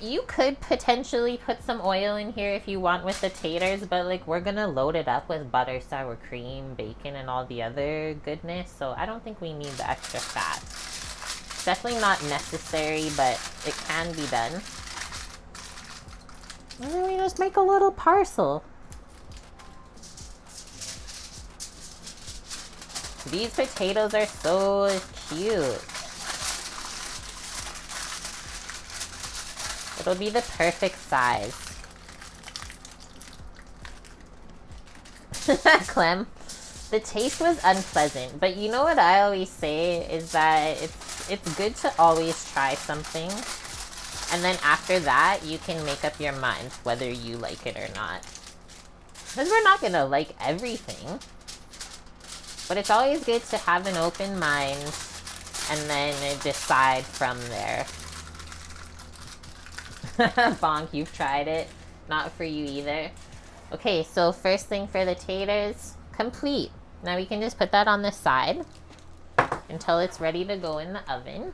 You could potentially put some oil in here if you want with the taters, but like we're gonna load it up with butter, sour cream, bacon, and all the other goodness, so I don't think we need the extra fat. It's definitely not necessary, but it can be done. And then we just make a little parcel. These potatoes are so cute. It'll be the perfect size. Clem, the taste was unpleasant, but you know what I always say is that it's good to always try something, and then after that you can make up your mind whether you like it or not. Because we're not gonna like everything, but it's always good to have an open mind and then decide from there. Bonk, you've tried it. Not for you either. Okay, so first thing for the taters, complete. Now we can just put that on the side until it's ready to go in the oven.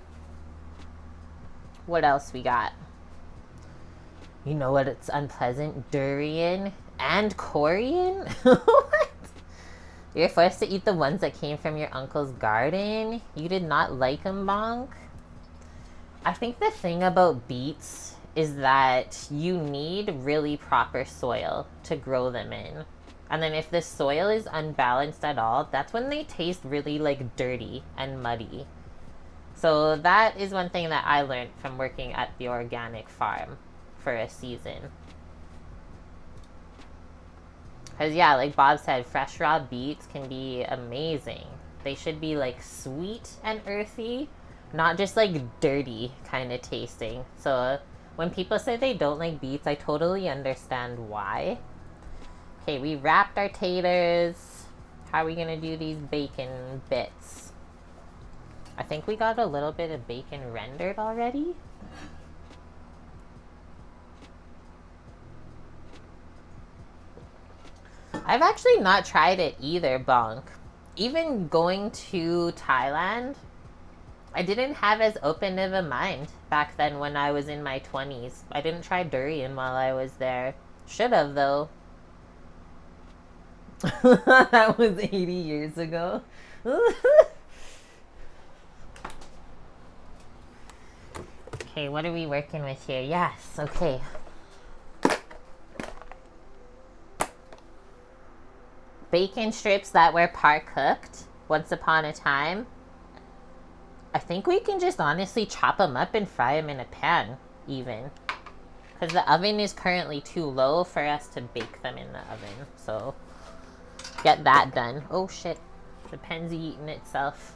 What else we got? You know what? It's unpleasant. Durian and corian? What? You're forced to eat the ones that came from your uncle's garden? You did not like them, Bonk? I think the thing about beets is that you need really proper soil to grow them in. And then if the soil is unbalanced at all, that's when they taste really like dirty and muddy. So that is one thing that I learned from working at the organic farm for a season. Because yeah, like Bob said, fresh raw beets can be amazing. They should be like sweet and earthy, not just like dirty kind of tasting. So when people say they don't like beets, I totally understand why. Okay, we wrapped our taters. How are we gonna do these bacon bits? I think we got a little bit of bacon rendered already. I've actually not tried it either, Bonk. Even going to Thailand, I didn't have as open of a mind back then when I was in my 20s. I didn't try durian while I was there. Should have, though. That was 80 years ago. Okay, what are we working with here? Yes, okay. Bacon strips that were par cooked once upon a time. I think we can just honestly chop them up and fry them in a pan, even. Because the oven is currently too low for us to bake them in the oven. So get that done. Oh shit. The pen's eating itself.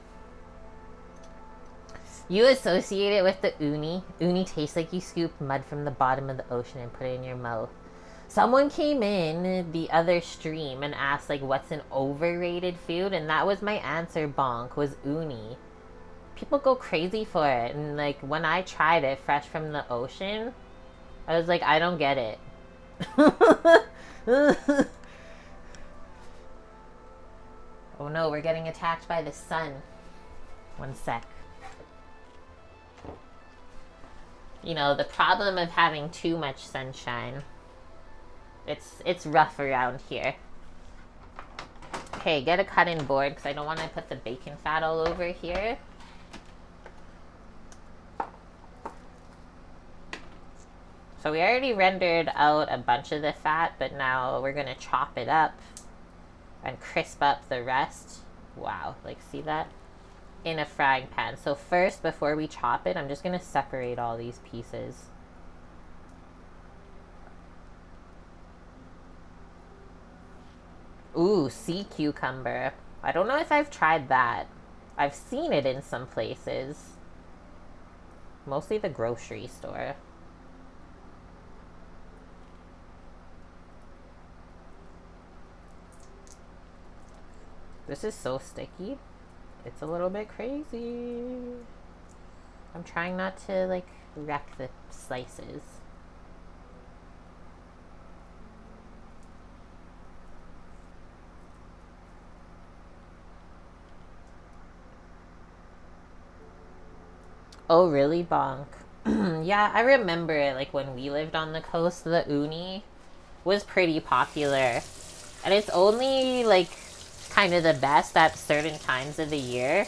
You associate it with the uni. Uni tastes like you scooped mud from the bottom of the ocean and put it in your mouth. Someone came in the other stream and asked, like, what's an overrated food? And that was my answer, bonk, was uni. People go crazy for it. And, like, when I tried it fresh from the ocean, I was like, I don't get it. Oh no, we're getting attacked by the sun. One sec. You know, the problem of having too much sunshine. It's rough around here. Okay, get a cutting board because I don't want to put the bacon fat all over here. So we already rendered out a bunch of the fat, but now we're going to chop it up and crisp up the rest. Wow, like see that? In a frying pan. So first, before we chop it, I'm just going to separate all these pieces. Ooh, sea cucumber. I don't know if I've tried that. I've seen it in some places. Mostly the grocery store. This is so sticky. It's a little bit crazy. I'm trying not to, like, wreck the slices. Oh, really, bonk? Yeah, I remember it. Like, when we lived on the coast, the uni was pretty popular. And it's only, like, kind of the best at certain times of the year.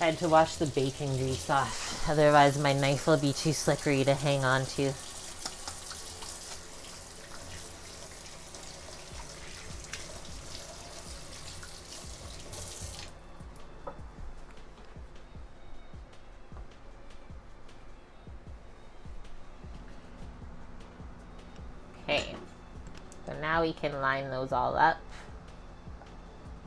I had to wash the bacon grease off. Otherwise, my knife will be too slippery to hang on to. Okay, so now we can line those all up.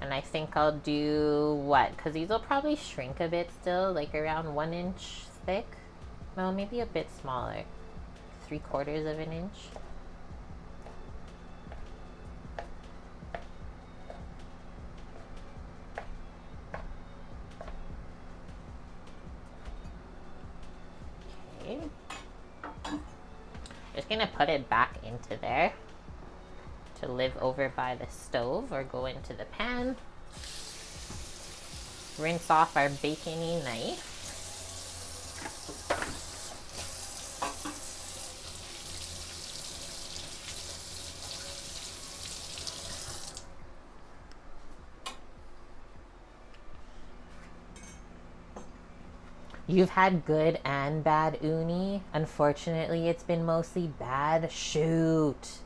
And I think I'll do what? Because these will probably shrink a bit still, like around 1 inch thick. No, maybe a bit smaller. 3/4 of an inch. Okay. Just gonna put it back into there to live over by the stove or go into the pan. Rinse off our bacony knife. You've had good and bad uni. Unfortunately, it's been mostly bad. Shoot.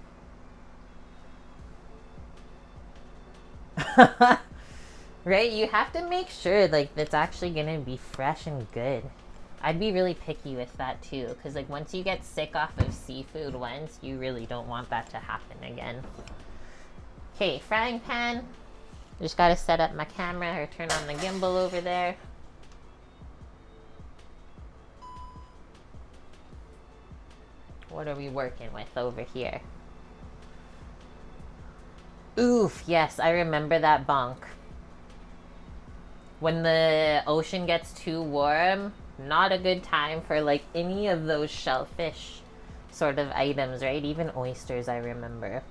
Right? You have to make sure, like, it's actually gonna be fresh and good. I'd be really picky with that, too. Because, like, once you get sick off of seafood once, you really don't want that to happen again. Okay, frying pan. Just gotta set up my camera or turn on the gimbal over there. What are we working with over here? Oof, yes, I remember that bonk. When the ocean gets too warm, not a good time for, like, any of those shellfish sort of items, right? Even oysters, I remember.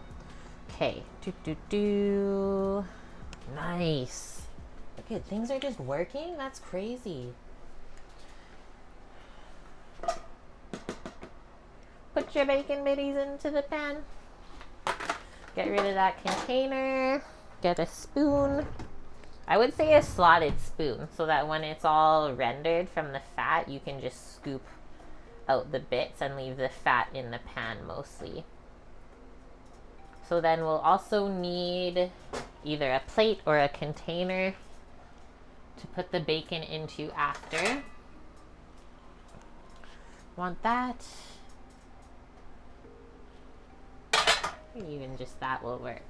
Okay. Nice. Look at, things are just working? That's crazy. Put your bacon bitties into the pan. Get rid of that container. Get a spoon. I would say a slotted spoon so that when it's all rendered from the fat, you can just scoop out the bits and leave the fat in the pan mostly. So then we'll also need either a plate or a container to put the bacon into after. Want that? Even just that will work.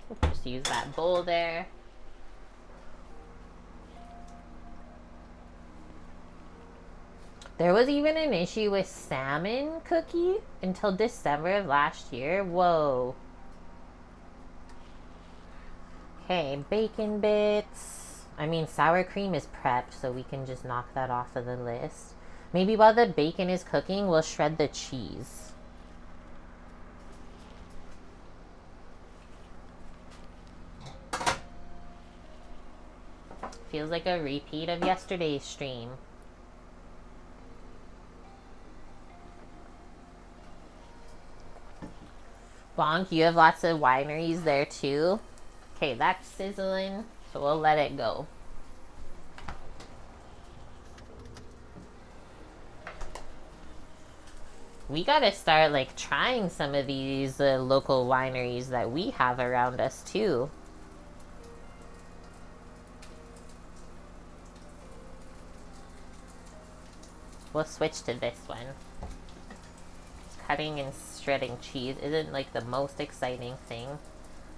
We'll just use that bowl there. There was even an issue with salmon cookie until December of last year. Whoa. Okay, bacon bits. I mean, sour cream is prepped, so we can just knock that off of the list. Maybe while the bacon is cooking, we'll shred the cheese. Feels like a repeat of yesterday's stream. Bonk, you have lots of wineries there too. Okay, that's sizzling, so we'll let it go. We gotta start like trying some of these local wineries that we have around us too. We'll switch to this one. Cutting and shredding cheese isn't like the most exciting thing.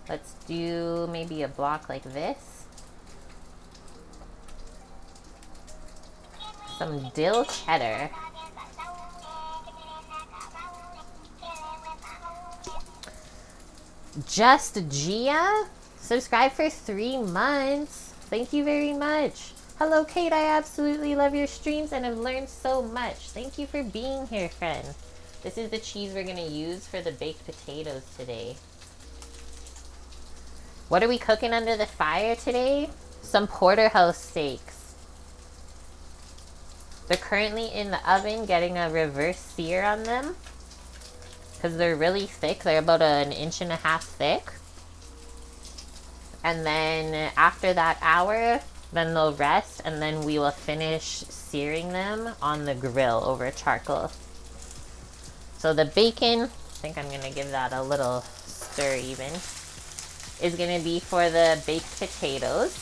Let's do maybe a block like this. Some dill cheddar. Just Gia? Subscribe for 3 months. Thank you very much. Hello, Kate. I absolutely love your streams and have learned so much. Thank you for being here, friend. This is the cheese we're going to use for the baked potatoes today. What are we cooking under the fire today? Some Porterhouse steaks. They're currently in the oven getting a reverse sear on them. Because they're really thick. They're about 1.5 inches thick. And then after that hour, then they'll rest. And then we will finish searing them on the grill over charcoal. So the bacon, I think I'm going to give that a little stir even, is going to be for the baked potatoes.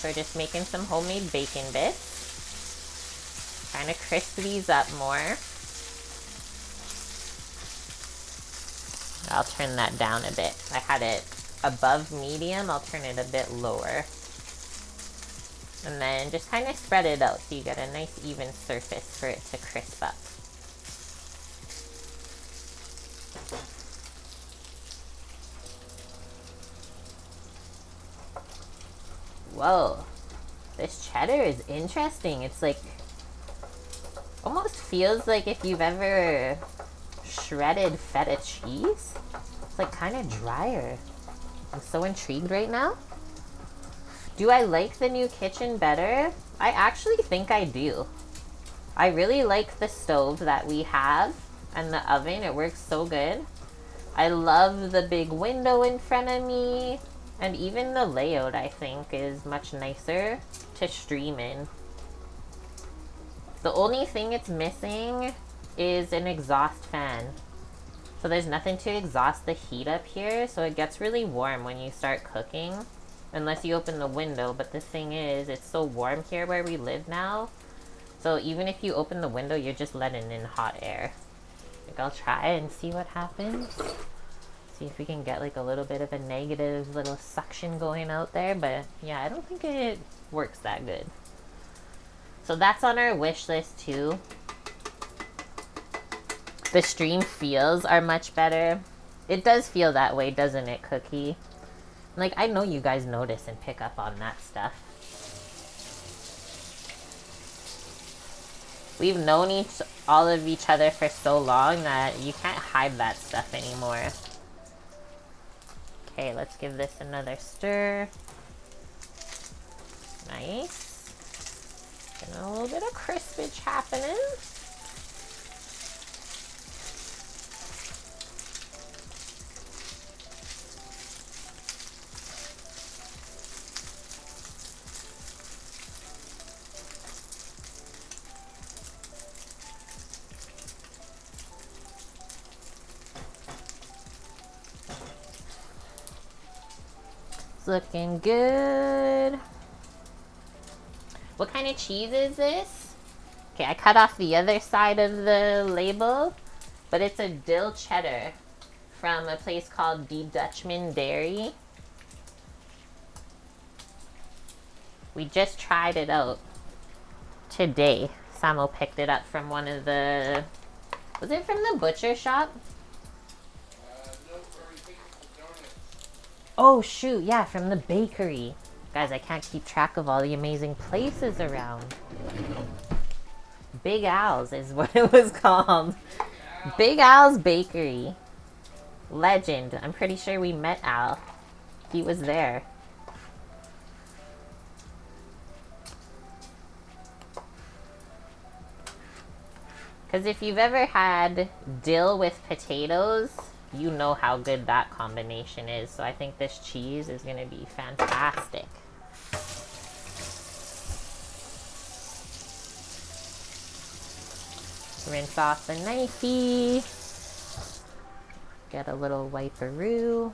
We're just making some homemade bacon bits. Trying to crisp these up more. I'll turn that down a bit. I had it above medium. I'll turn it a bit lower. And then just kind of spread it out so you get a nice even surface for it to crisp up. Whoa, this cheddar is interesting. It's like, almost feels like if you've ever shredded feta cheese. It's like kind of drier. I'm so intrigued right now. Do I like the new kitchen better? I actually think I do. I really like the stove that we have and the oven. It works so good. I love the big window in front of me. And even the layout, I think, is much nicer to stream in. The only thing it's missing is an exhaust fan. So there's nothing to exhaust the heat up here, so it gets really warm when you start cooking. Unless you open the window, but the thing is, it's so warm here where we live now. So even if you open the window, you're just letting in hot air. I think I'll try and see what happens. See if we can get like a little bit of a negative little suction going out there, but yeah, I don't think it works that good. So that's on our wish list too. The stream feels are much better. It does feel that way, doesn't it, Cookie? Like, I know you guys notice and pick up on that stuff. We've known all of each other for so long that you can't hide that stuff anymore. Okay, let's give this another stir. Nice. And a little bit of crispage happening. It's looking good. What kind of cheese is this? Okay, I cut off the other side of the label, but it's a dill cheddar from a place called The Dutchman Dairy. We just tried it out today. Samo picked it up from one of the... Was it from the butcher shop? No, or we think it's the donuts. Oh, shoot. Yeah, from the bakery. Guys, I can't keep track of all the amazing places around. Big Al's is what it was called. Big Al's Bakery. Legend. I'm pretty sure we met Al. He was there. Because if you've ever had dill with potatoes, you know how good that combination is. So I think this cheese is going to be fantastic. Rinse off the knifey. Get a little wiperoo.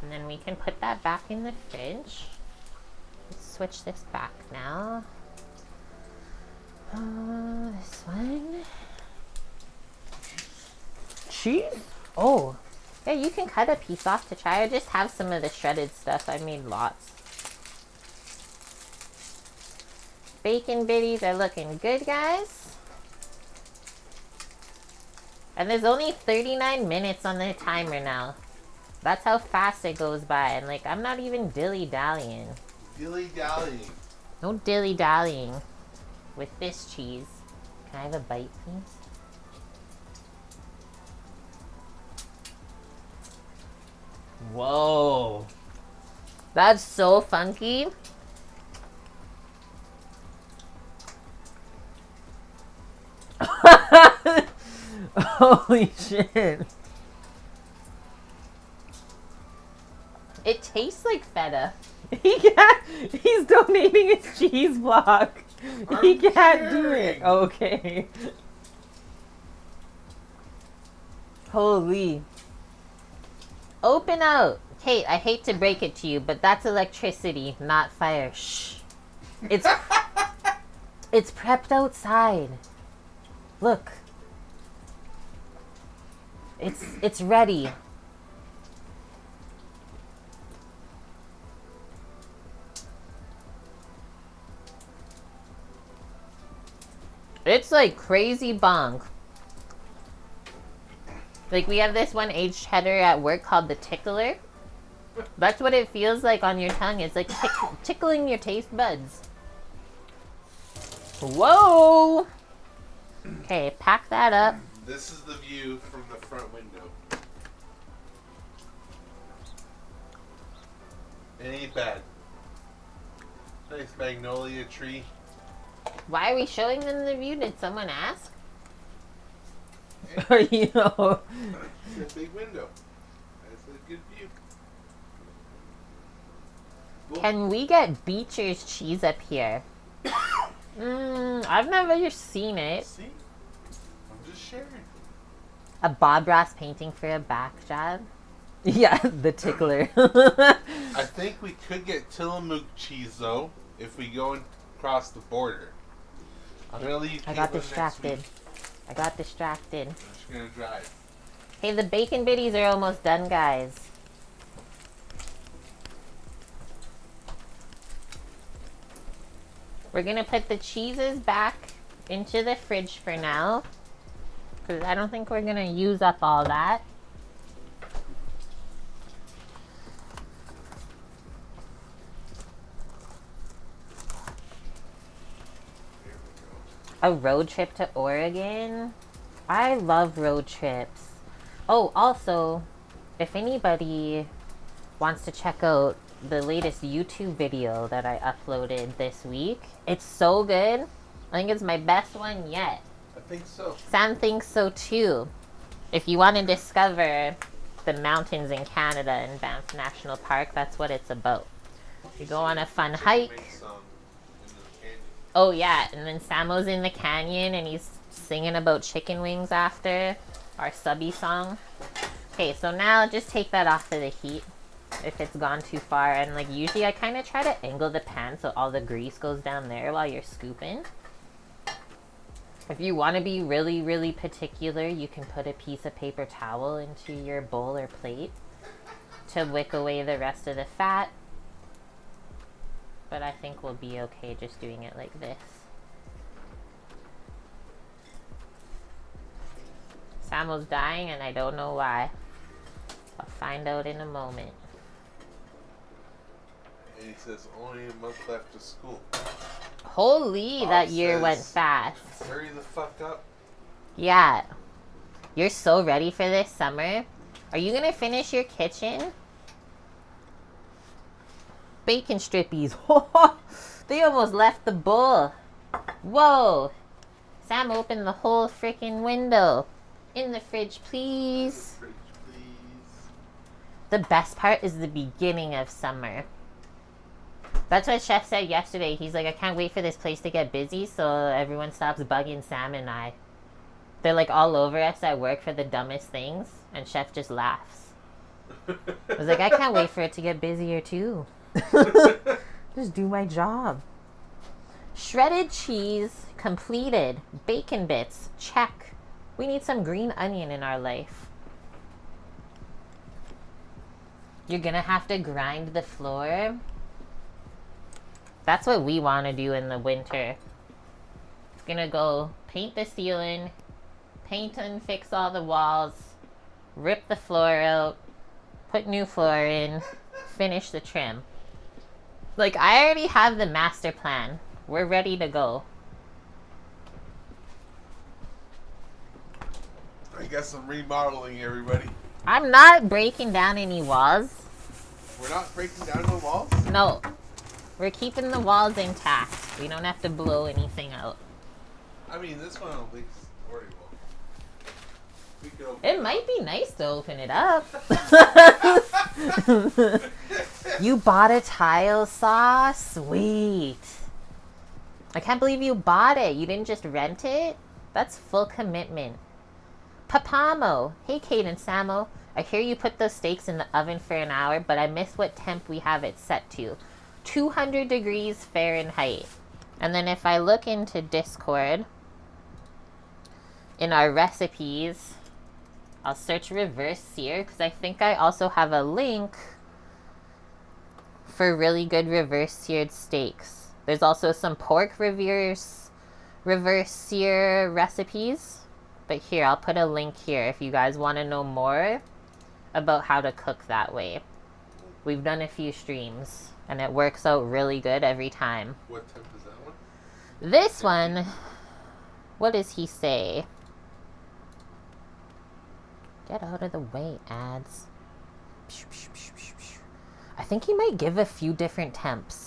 And then we can put that back in the fridge. Let's switch this back now. This one. Cheese? Oh. Yeah, you can cut a piece off to try, or just have some of the shredded stuff. I made lots. Bacon bitties are looking good, guys. And there's only 39 minutes on the timer now. That's how fast it goes by. And like, I'm not even dilly-dallying. Dilly-dallying. No dilly-dallying with this cheese. Can I have a bite, please? Whoa. That's so funky. Holy shit. It tastes like feta. He's donating his cheese block. He can't do it. Okay. Holy. Open out. Kate, I hate to break it to you, but that's electricity, not fire. Shh. It's prepped outside. Look. It's ready. It's like crazy bong. Like, we have this one aged cheddar at work called the Tickler. That's what it feels like on your tongue. It's like tickling your taste buds. Whoa! Okay, pack that up. This is the view from the front window. It ain't bad. Nice magnolia tree. Why are we showing them the view? Did someone ask? Or, you know... It's a big window. That's a good view. Cool. Can we get Beecher's cheese up here? I've never seen it. See? I'm just sharing. A Bob Ross painting for a back job? Yeah, the Tickler. I think we could get Tillamook cheese, though, if we go across the border. I'm going to leave I got Caitlin distracted. next week. I got distracted. I'm just going to drive. Hey, the bacon bitties are almost done, guys. We're going to put the cheeses back into the fridge for now, because I don't think we're going to use up all that. A road trip to Oregon? I love road trips. Oh, also, if anybody wants to check out the latest YouTube video that I uploaded this week, it's so good. I think it's my best one yet. I think so. Sam thinks so too. If you want to discover the mountains in Canada and Banff National Park, that's what it's about. You go on a fun hike. Oh yeah, and then Samo's in the canyon and he's singing about chicken wings after our subby song. Okay, so now just take that off of the heat. if it's gone too far. And like usually I kind of try to angle the pan so all the grease goes down there while you're scooping. If you want to be really, really particular, you can put a piece of paper towel into your bowl or plate to wick away the rest of the fat. But I think we'll be okay just doing it like this. Samuel's dying and I don't know why. I'll find out in a moment. And he says only a month left of school. Holy, Bob that year says, went fast. Hurry the fuck up. Yeah. You're so ready for this summer. Are you gonna finish your kitchen? Bacon strippies. They almost left the bowl. Whoa. Sam opened the whole freaking window. In the fridge, please. Fridge, please. The best part is the beginning of summer. That's what Chef said yesterday. He's like, I can't wait for this place to get busy so everyone stops bugging Sam and I. They're like all over us at work for the dumbest things, and Chef just laughs. I was like, I can't wait for it to get busier too. Just do my job. Shredded cheese completed. Bacon bits, check. We need some green onion in our life. You're gonna have to grind the floor. That's what we want to do in the winter. Gonna go paint the ceiling, paint and fix all the walls, rip the floor out, put new floor in, finish the trim. Like, I already have the master plan. We're ready to go. I got some remodeling, everybody. I'm not breaking down any walls. We're not breaking down the walls? No. We're keeping the walls intact. We don't have to blow anything out. I mean, this one at least already will. We could open It might be nice to open it up. You bought a tile saw? Sweet. I can't believe you bought it. You didn't just rent it? That's full commitment. Papamo. Hey, Kate and Samo. I hear you put those steaks in the oven for an hour, but I missed what temp we have it set to. 200 degrees Fahrenheit. And then if I look into Discord, in our recipes, I'll search reverse sear because I think I also have a link for really good reverse seared steaks. There's also some pork reverse sear recipes. But here, I'll put a link here if you guys want to know more about how to cook that way. We've done a few streams, and it works out really good every time. What temp is that one? This one, what does he say? Get out of the way, ads. I think he might give a few different temps.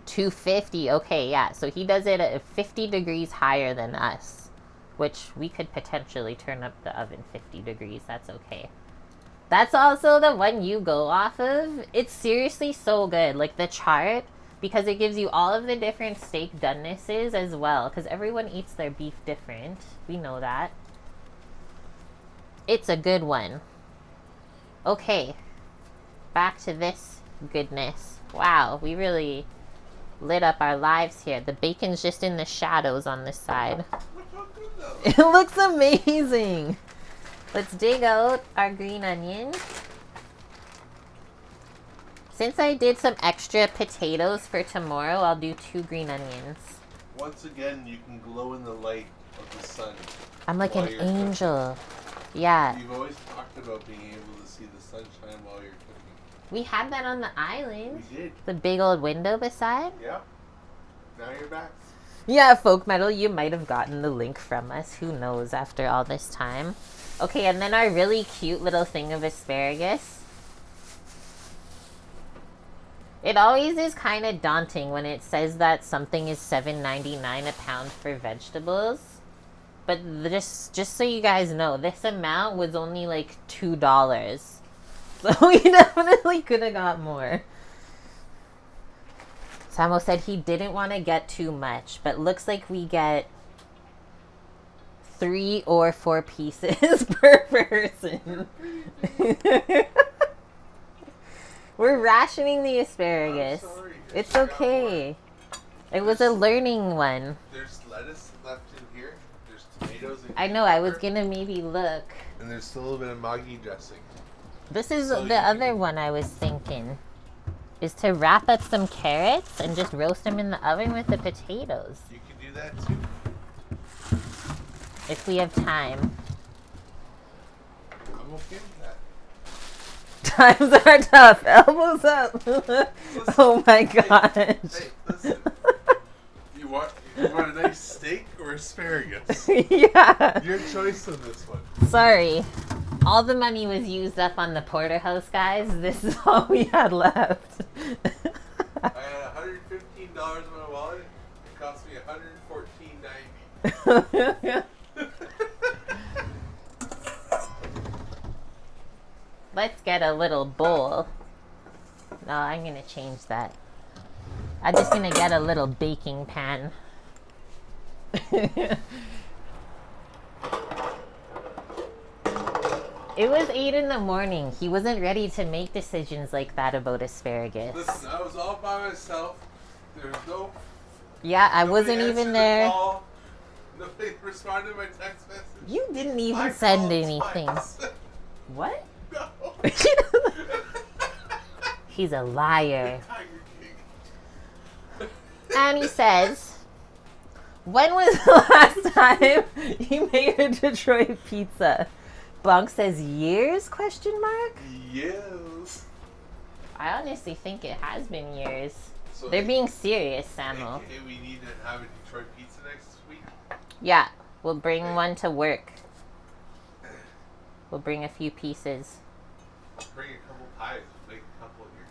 250. Okay, yeah. So he does it at 50 degrees higher than us, which we could potentially turn up the oven 50 degrees. That's okay. That's also the one you go off of. It's seriously so good. Like the chart, because it gives you all of the different steak donenesses as well, because everyone eats their beef different. We know that. It's a good one. Okay. Back to this goodness. Wow, we really lit up our lives here. The bacon's just in the shadows on this side. It looks amazing. Let's dig out our green onion. Since I did some extra potatoes for tomorrow, I'll do 2 green onions. Once again, you can glow in the light of the sun. I'm like an angel. Yeah. You've always talked about being able to see the sunshine while you're cooking. We had that on the island. We did. The big old window beside. Yeah. Now you're back. Yeah, Folk Metal, you might have gotten the link from us. Who knows after all this time. Okay, and then our really cute little thing of asparagus. It always is kind of daunting when it says that something is $7.99 a pound for vegetables. But just so you guys know, this amount was only like $2. So we definitely could have got more. Samo said he didn't want to get too much, but looks like we get 3 or 4 pieces per person. We're rationing the asparagus. I'm sorry. It's okay. It was a learning one. There's lettuce left in here. There's tomatoes and I know, I was gonna maybe look. And there's still a little bit of Maggi dressing. This is the other one I was thinking. Is to wrap up some carrots and just roast them in the oven with the potatoes. You can do that too. If we have time. I'm okay with that. Times are tough. Elbows up. Listen, Oh my gosh. Hey, listen. You want a nice steak or asparagus? Yeah. Your choice on this one. Sorry. All the money was used up on the Porterhouse, guys. This is all we had left. I had $115 in my wallet. It cost me $114.90. Let's get a little bowl. No, I'm going to change that. I'm just going to get a little baking pan. It was 8 in the morning. He wasn't ready to make decisions like that about asparagus. Listen, I was all by myself. There was no... Yeah, I nobody wasn't even answered the there. call. Nobody responded to my text message. You didn't even I send called anything. twice. What? No. He's a liar. Tiger King. And he says, when was the last time you made a Detroit pizza? Bonk says years, question mark? Yes. I honestly think it has been years. So They're being serious, Samuel. AKA we need to have a Detroit pizza next week. Yeah, we'll bring one to work. We'll bring a few pieces. Bring a couple pies. Make a couple here.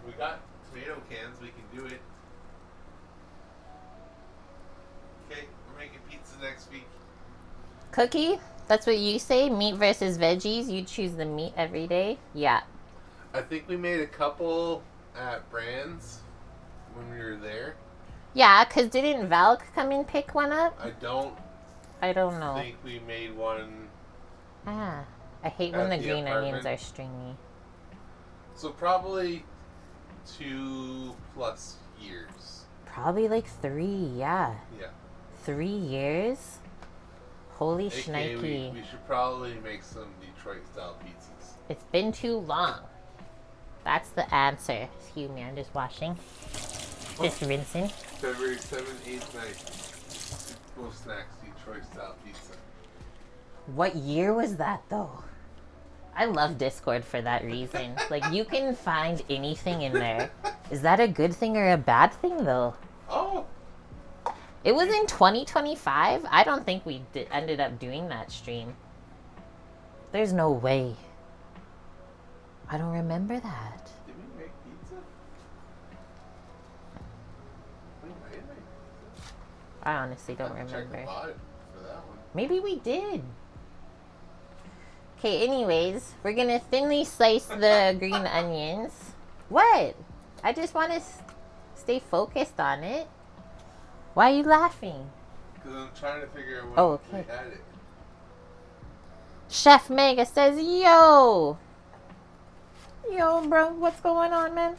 We got tomato cans. We can do it. Okay, we're making pizza next week. Cookie, that's what you say? Meat versus veggies? You choose the meat every day? Yeah. I think we made a couple at Brands when we were there. Yeah, because didn't Valk come and pick one up? I don't know. think we made one. Ah, I hate when At the the green onions apartment. are stringy. So probably 2+ years. Probably like 3, yeah. Yeah. 3 years? Holy AKA shnikey. we should probably make some Detroit style pizzas. It's been too long. That's the answer. Excuse me, I'm just washing. Just rinsing. February 7th, 8th, 9th. Go Snacks Detroit style pizza. What year was that though? I love Discord for that reason. Like, you can find anything in there. Is that a good thing or a bad thing though? Oh! It was in 2025? I don't think we ended up doing that stream. There's no way. I don't remember that. Did we make pizza? We might have made pizza. I honestly don't Check the remember. pod for that one. Maybe we did. Okay, anyways, we're gonna thinly slice the green onions. What? I just want to stay focused on it. Why are you laughing? Because I'm trying to figure out when Oh, okay. we had it. Chef Mega says, yo! Yo, bro, what's going on, man?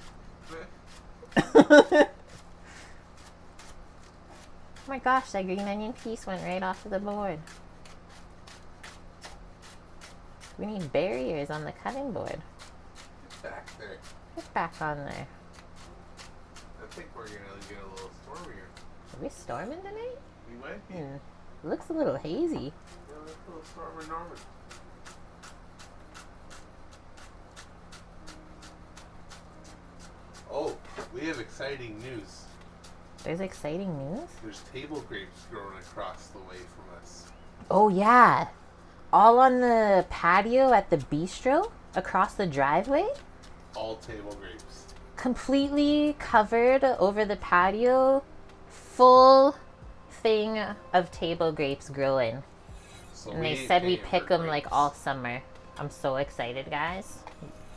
Oh my gosh, that green onion piece went right off of the board. We need barriers on the cutting board. It's back there. Get back on there. I think we're going to get a little stormier. Are we storming tonight? We might be. It looks a little hazy. Yeah, let's go stormer Norman. Oh, we have exciting news. There's exciting news? There's table grapes growing across the way from us. Oh, yeah. All on the patio at the bistro across the driveway. All table grapes. Completely covered over the patio. Full thing of table grapes growing. So And they ain't said we paying pick for them like grapes. all summer. I'm so excited, guys.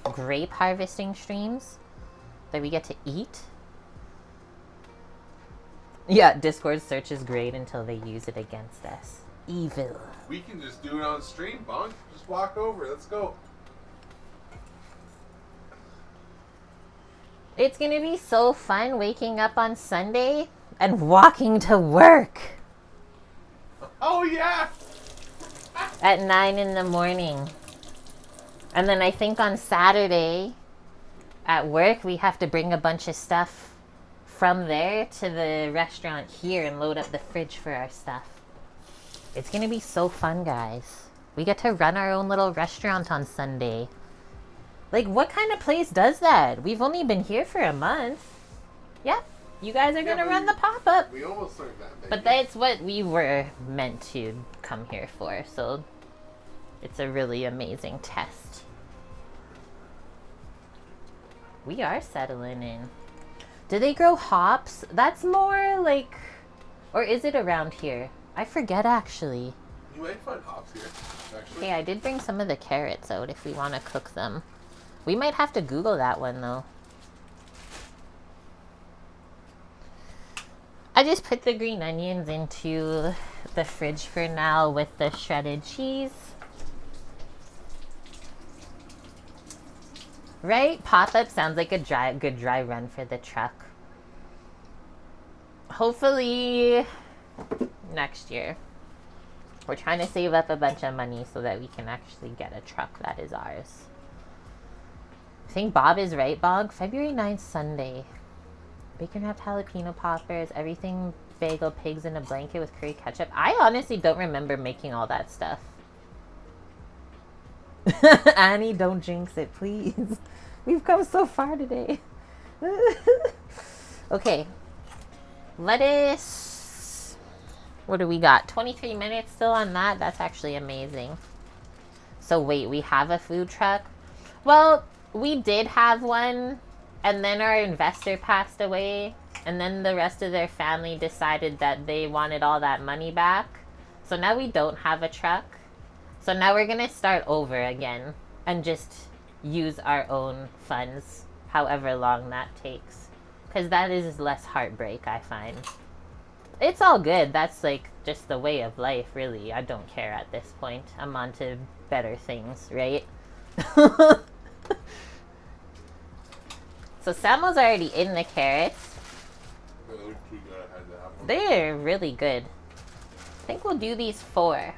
Grape harvesting streams that we get to eat. Yeah, Discord search is great until they use it against us. evil. We can just do it on stream, Bonk. Just walk over. Let's go. It's gonna be so fun waking up on Sunday and walking to work Oh, yeah. at 9 in the morning. And then I think on Saturday at work, we have to bring a bunch of stuff from there to the restaurant here and load up the fridge for our stuff. It's gonna be so fun, guys. We get to run our own little restaurant on Sunday. Like, what kind of place does that? We've only been here for a month. Yeah, you guys are gonna run the pop-up. We almost learned that, baby. But that's what we were meant to come here for, so it's a really amazing test. We are settling in. Do they grow hops? That's more like... Or is it around here? I forget, actually. You might find hops here, actually. Hey, I did bring some of the carrots out if we want to cook them. We might have to Google that one, though. I just put the green onions into the fridge for now with the shredded cheese. Right? Pop-up sounds like a good dry run for the truck. Hopefully next year. We're trying to save up a bunch of money so that we can actually get a truck that is ours. I think Bob is right, Bog. February 9th, Sunday. Bacon wrapped jalapeno poppers, everything bagel, pigs in a blanket with curry ketchup. I honestly don't remember making all that stuff. Annie, don't jinx it, please. We've come so far today. Okay. Lettuce. What do we got? 23 minutes still on that? That's actually amazing. So wait, we have a food truck? Well, we did have one, and then our investor passed away, and then the rest of their family decided that they wanted all that money back. So now we don't have a truck. So now we're going to start over again and just use our own funds, however long that takes. Because that is less heartbreak, I find. It's all good. That's like just the way of life, really. I don't care at this point. I'm on to better things, right? So Samuel's already in the carrots. They're really good. I think we'll do these 4.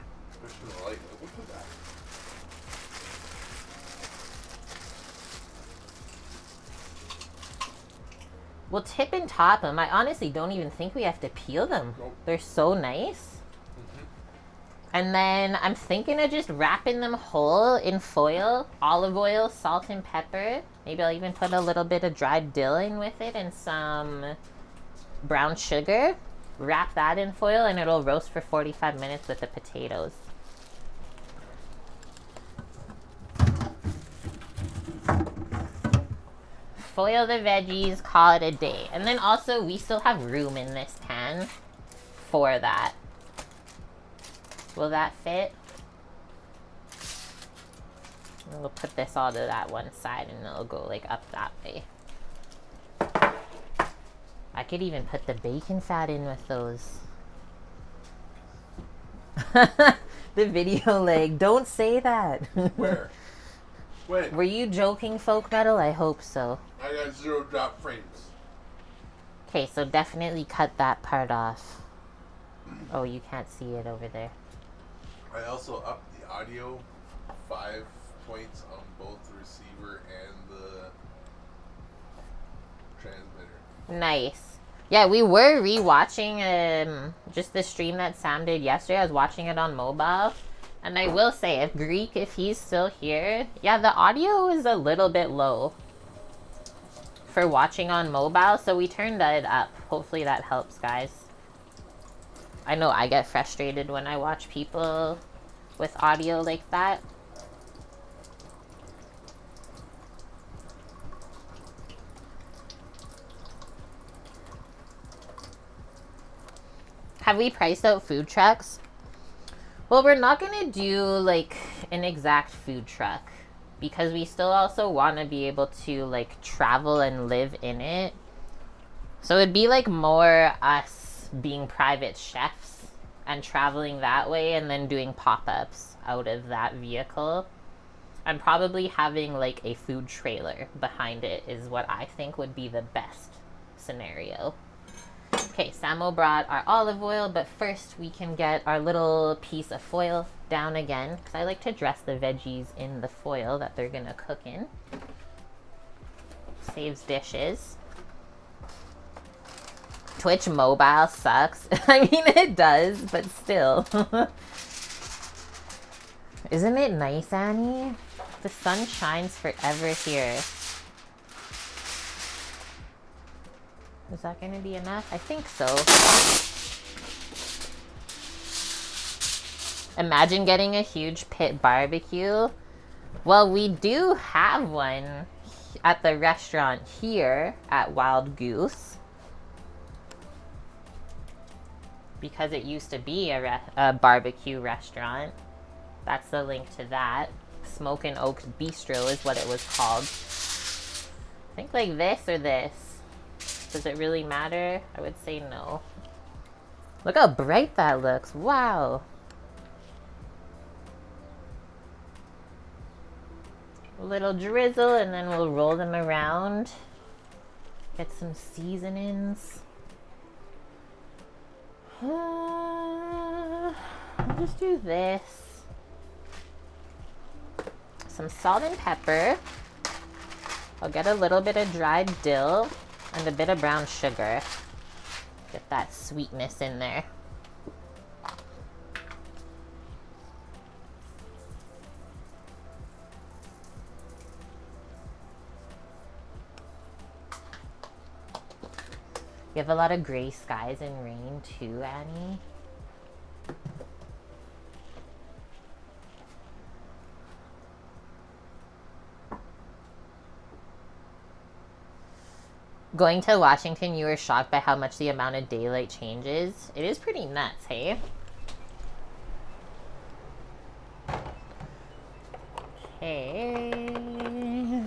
We'll tip and top them. I honestly don't even think we have to peel them. Nope. They're so nice. And then I'm thinking of just wrapping them whole in foil, olive oil, salt and pepper. Maybe I'll even put a little bit of dried dill in with it and some brown sugar. Wrap that in foil and it'll roast for 45 minutes with the potatoes. Foil the veggies, call it a day. And then also we still have room in this pan for that. Will that fit? And we'll put this all to that one side and it'll go like up that way. I could even put the bacon fat in with those. The video leg. Don't say that. Where? When? Were you joking, folk metal? I hope so. I got 0 drop frames. Okay, so definitely cut that part off. Oh, you can't see it over there. I also upped the audio 5 points on both the receiver and the transmitter. Nice. Yeah, we were re-watching just the stream that Sam did yesterday. I was watching it on mobile. And I will say, if Greek, if he's still here, yeah, the audio is a little bit low for watching on mobile. So we turned it up. Hopefully that helps, guys. I know I get frustrated when I watch people with audio like that. Have we priced out food trucks? Well, we're not going to do like an exact food truck because we still also want to be able to like travel and live in it. So it'd be like more us being private chefs and traveling that way and then doing pop-ups out of that vehicle. And probably having like a food trailer behind it is what I think would be the best scenario. Okay, Samo brought our olive oil, but first we can get our little piece of foil down again, because I like to dress the veggies in the foil that they're gonna cook in. Saves dishes. Twitch mobile sucks. I mean, it does, but still. Isn't it nice, Annie? The sun shines forever here. Is that going to be enough? I think so. Imagine getting a huge pit barbecue. Well, we do have one at the restaurant here at Wild Goose. Because it used to be a barbecue restaurant. That's the link to that. Smoke and Oaks Bistro is what it was called. I think like this or this. Does it really matter? I would say no. Look how bright that looks. Wow. A little drizzle and then we'll roll them around. Get some seasonings. I'll just do this. Some salt and pepper. I'll get a little bit of dried dill and a bit of brown sugar. Get that sweetness in there. You have a lot of gray skies and rain too, Annie. Going to Washington, you were shocked by how much the amount of daylight changes. It is pretty nuts, hey? Okay.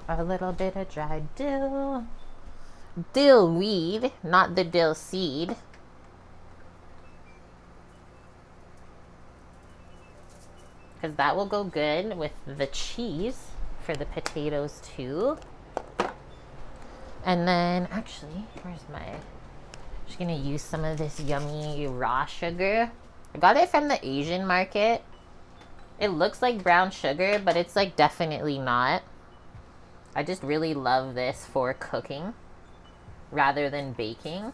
A little bit of dried dill. Dill weed, not the dill seed. Because that will go good with the cheese for the potatoes too. And then, actually, where's my... I'm just gonna use some of this yummy raw sugar. I got it from the Asian market. It looks like brown sugar, but it's like definitely not. I just really love this for cooking rather than baking.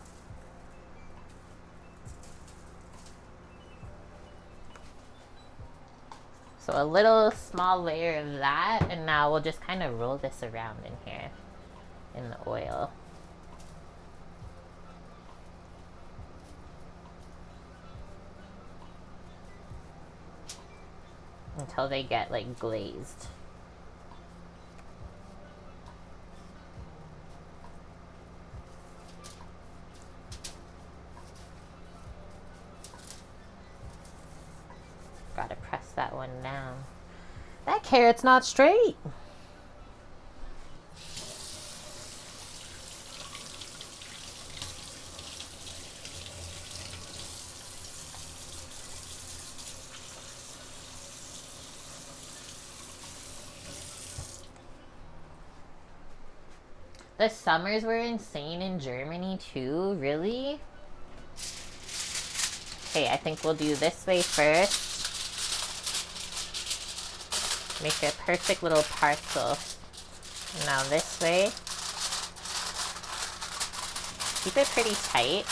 So a little small layer of that, and now we'll just kind of roll this around in here in the oil. Until they get like glazed. Gotta press that one down. That carrot's not straight. The summers were insane in Germany too, really? Okay, I think we'll do this way first. Make a perfect little parcel. Now this way. Keep it pretty tight.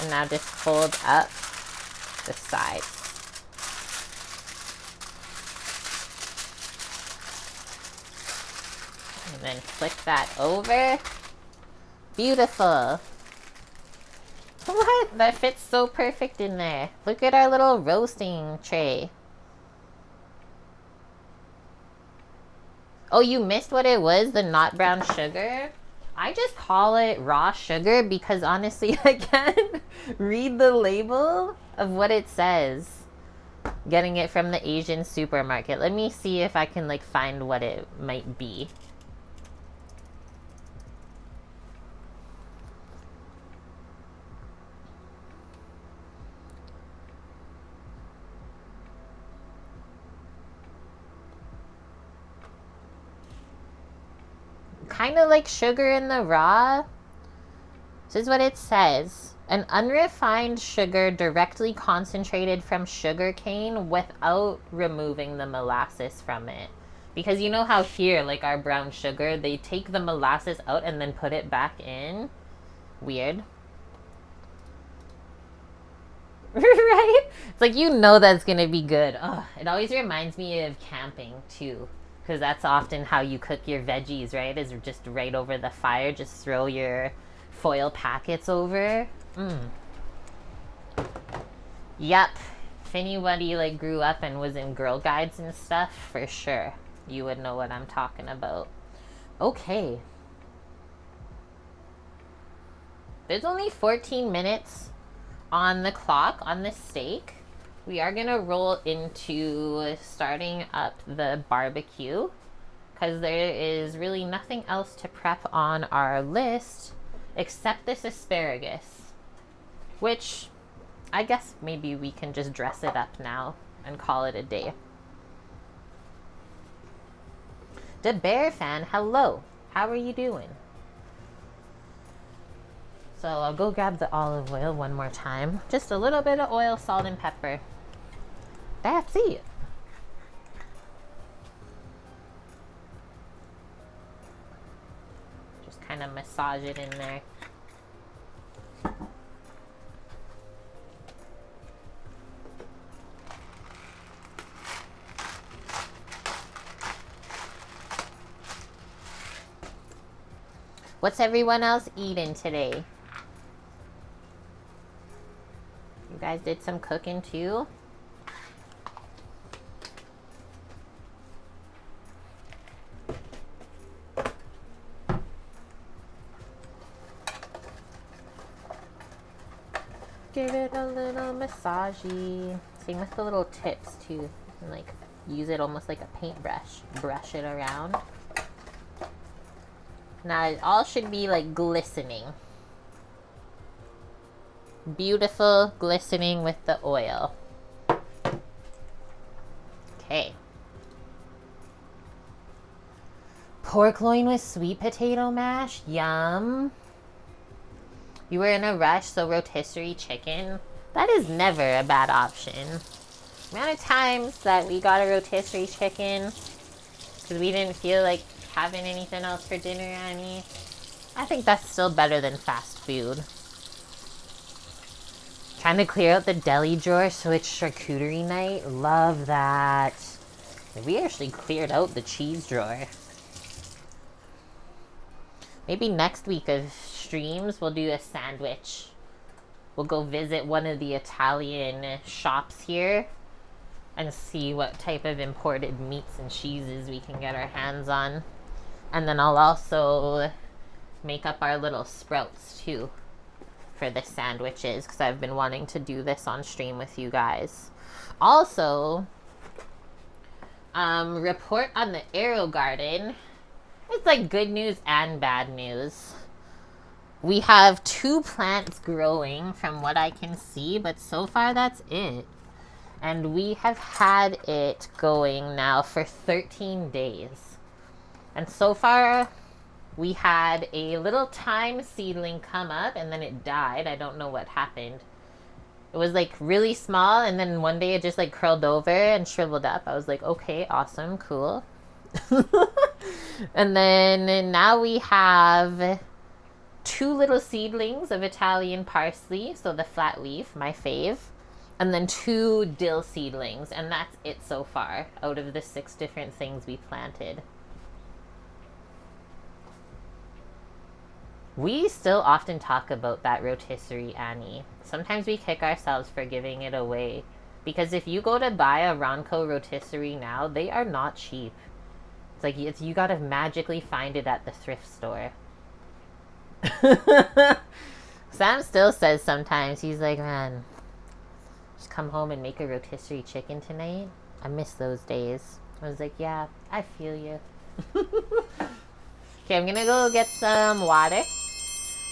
And now just fold up the sides. And then flick that over. Beautiful. What? That fits so perfect in there. Look at our little roasting tray. Oh, you missed what it was? The not brown sugar? I just call it raw sugar because honestly I can't read the label of what it says. Getting it from the Asian supermarket. Let me see if I can like find what it might be. kind of like sugar in the raw. This is what it says. An unrefined sugar directly concentrated from sugar cane without removing the molasses from it. Because you know how here, like our brown sugar, they take the molasses out and then put it back in? Weird. Right? It's like, you know that's gonna be good. Ugh, it always reminds me of camping too. Because that's often how you cook your veggies, right? Is just right over the fire. Just throw your foil packets over. Yep. If anybody like grew up and was in Girl Guides and stuff, for sure you would know what I'm talking about. Okay. There's only 14 minutes on the clock on this steak. We are gonna roll into starting up the barbecue because there is really nothing else to prep on our list except this asparagus, which I guess maybe we can just dress it up now and call it a day. The Bear fan, hello. How are you doing? So I'll go grab the olive oil one more time. Just a little bit of oil, salt, and pepper. That's it. Just kind of massage it in there. What's everyone else eating today? You guys did some cooking too? Give it a little massagey. Same with the little tips too. And like use it almost like a paintbrush. Brush it around. Now it all should be like glistening. Beautiful, glistening with the oil. Okay. Pork loin with sweet potato mash. Yum. You were in a rush, so rotisserie chicken. That is never a bad option. The amount of times that we got a rotisserie chicken because we didn't feel like having anything else for dinner, Annie. I think that's still better than fast food. Trying to clear out the deli drawer so it's charcuterie night. Love that. We actually cleared out the cheese drawer. Maybe next week of streams we'll do a sandwich. We'll go visit one of the Italian shops here and see what type of imported meats and cheeses we can get our hands on. And then I'll also make up our little sprouts too for the sandwiches because I've been wanting to do this on stream with you guys. Also, report on the Arrow Garden. It's like good news and bad news. We have 2 plants growing from what I can see, but so far that's it. And we have had it going now for 13 days. And so far, we had a little thyme seedling come up and then it died. I don't know what happened. It was like really small and then one day it just like curled over and shriveled up. I was like, okay, awesome, cool. And then now we have 2 little seedlings of Italian parsley. So the flat leaf, my fave. And then 2 dill seedlings. And that's it so far out of the 6 different things we planted. We still often talk about that rotisserie, Annie. Sometimes we kick ourselves for giving it away. Because if you go to buy a Ronco rotisserie now, they are not cheap. It's like you gotta magically find it at the thrift store. Sam still says sometimes, he's like, man, just come home and make a rotisserie chicken tonight. I miss those days. I was like, yeah, I feel you. Okay, I'm gonna go get some water.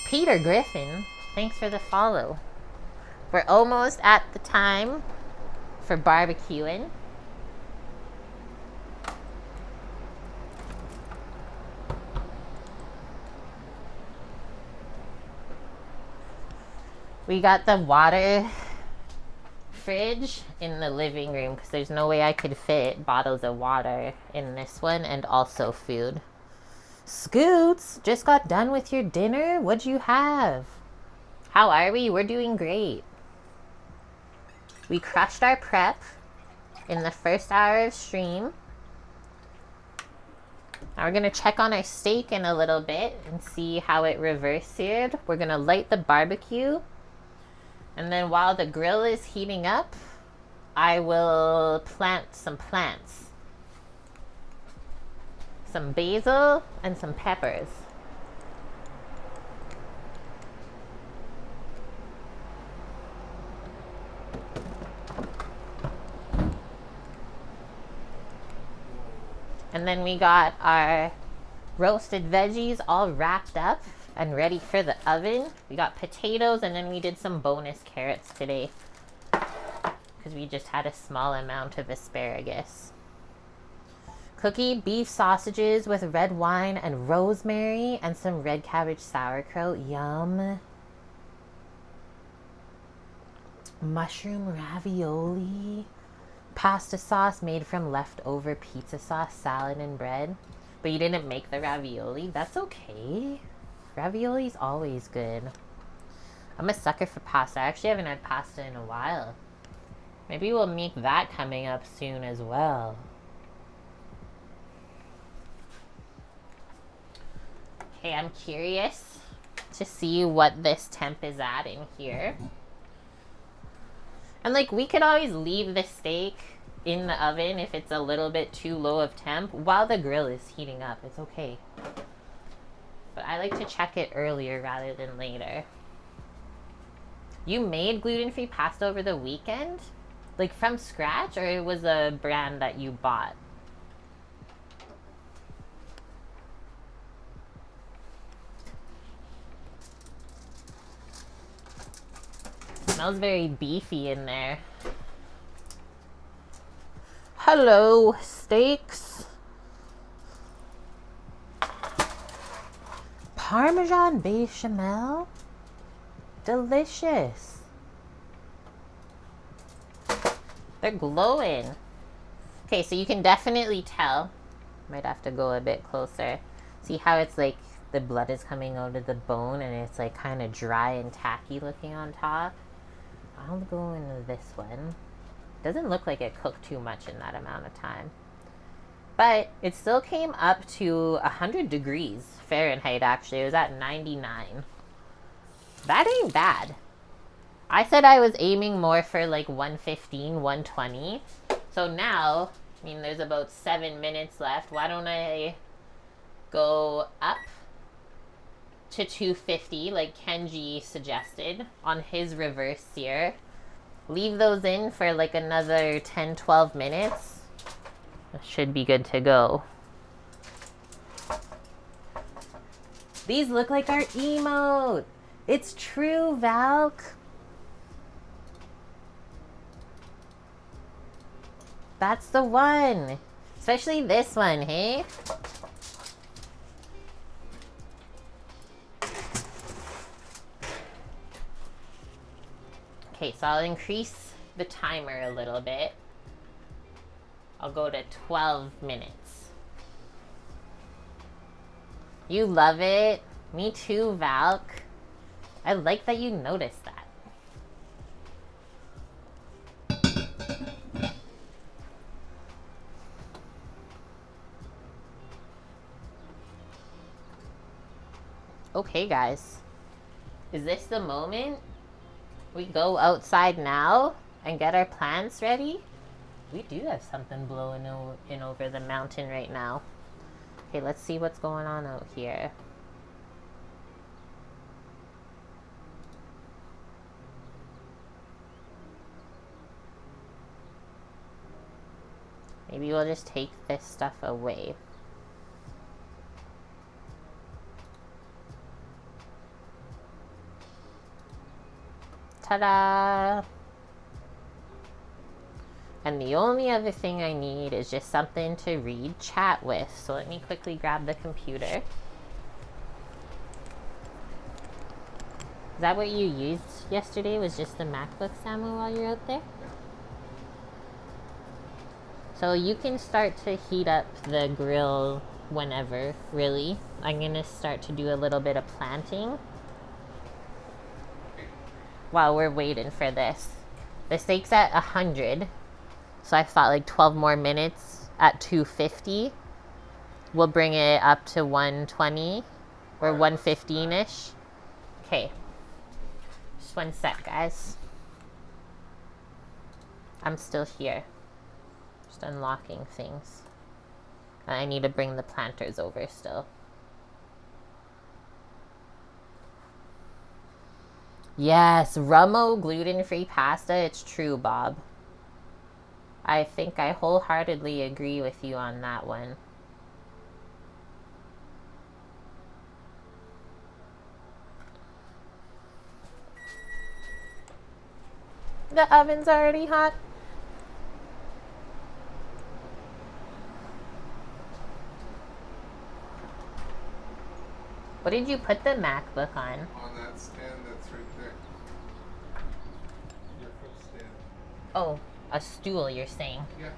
Peter Griffin, thanks for the follow. We're almost at the time for barbecuing. We got the water fridge in the living room because there's no way I could fit bottles of water in this one and also food. Scoots, just got done with your dinner? What'd you have? How are we? We're doing great. We crushed our prep in the first hour of stream. Now we're gonna check on our steak in a little bit and see how it reverse seared. We're gonna light the barbecue. And then while the grill is heating up, I will plant some plants. Some basil and some peppers. And then we got our roasted veggies all wrapped up and ready for the oven. We got potatoes, and then we did some bonus carrots today because we just had a small amount of asparagus. Cookie beef sausages with red wine and rosemary and some red cabbage sauerkraut. Yum. Mushroom ravioli. Pasta sauce made from leftover pizza sauce, salad, and bread. But you didn't make the ravioli. That's okay. Ravioli's always good. I'm a sucker for pasta. I actually haven't had pasta in a while. Maybe we'll make that coming up soon as well. Okay, I'm curious to see what this temp is at in here. And like, we could always leave the steak in the oven if it's a little bit too low of temp while the grill is heating up. It's okay. But I like to check it earlier rather than later. You made gluten-free pasta over the weekend? Like from scratch, or it was a brand that you bought? Smells very beefy in there. Hello, steaks. Parmesan bechamel. Delicious. They're glowing. Okay, so you can definitely tell. Might have to go a bit closer. See how it's like the blood is coming out of the bone and it's like kind of dry and tacky looking on top. I'll go into this one. Doesn't look like it cooked too much in that amount of time. But it still came up to 100 degrees Fahrenheit, actually. It was at 99. That ain't bad. I said I was aiming more for like 115, 120. So now, I mean, there's about 7 minutes left. Why don't I go up to 250 like Kenji suggested on his reverse sear. Leave those in for like another 10-12 minutes. That should be good to go. These look like our emote. It's true, Valk. That's the one. Especially this one, hey? Okay, so I'll increase the timer a little bit. I'll go to 12 minutes. You love it? Me too, Valk. I like that you noticed that. Okay, guys. Is this the moment we go outside now and get our plants ready? We do have something blowing in over the mountain right now. Okay, let's see what's going on out here. Maybe we'll just take this stuff away. Ta-da! And the only other thing I need is just something to read chat with. So let me quickly grab the computer. Is that what you used yesterday? Was just the MacBook salmon while you're out there? So you can start to heat up the grill whenever, really. I'm gonna start to do a little bit of planting while we're waiting for this. The steak's at 100, so I thought like 12 more minutes at 250 will bring it up to 120 or 115-ish. Okay. Just one sec, guys. I'm still here. Just unlocking things. I need to bring the planters over still. Yes, Rummo gluten-free pasta. It's true, Bob. I think I wholeheartedly agree with you on that one. The oven's already hot. What did you put the MacBook on? On that stand that's right there. Your footstand. Oh, a stool, you're saying? Yeah.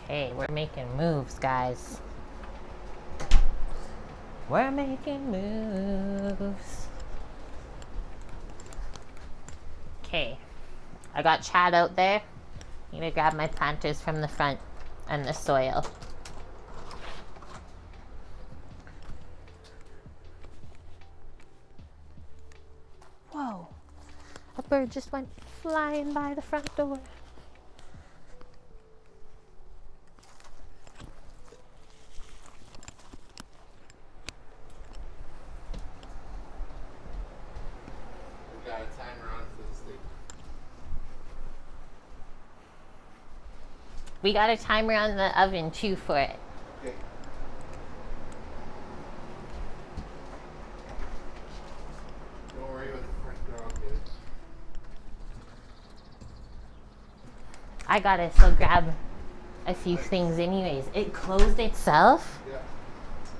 Okay, we're making moves, guys. We're making moves. Okay, I got Chad out there. Need to grab my planters from the front and the soil. Whoa, a bird just went flying by the front door. Got a timer on for the steak. We got a timer on the oven too for it. Okay. Don't worry about the front door, I'll get it. I gotta still grab a few things anyways. It closed itself? Yeah.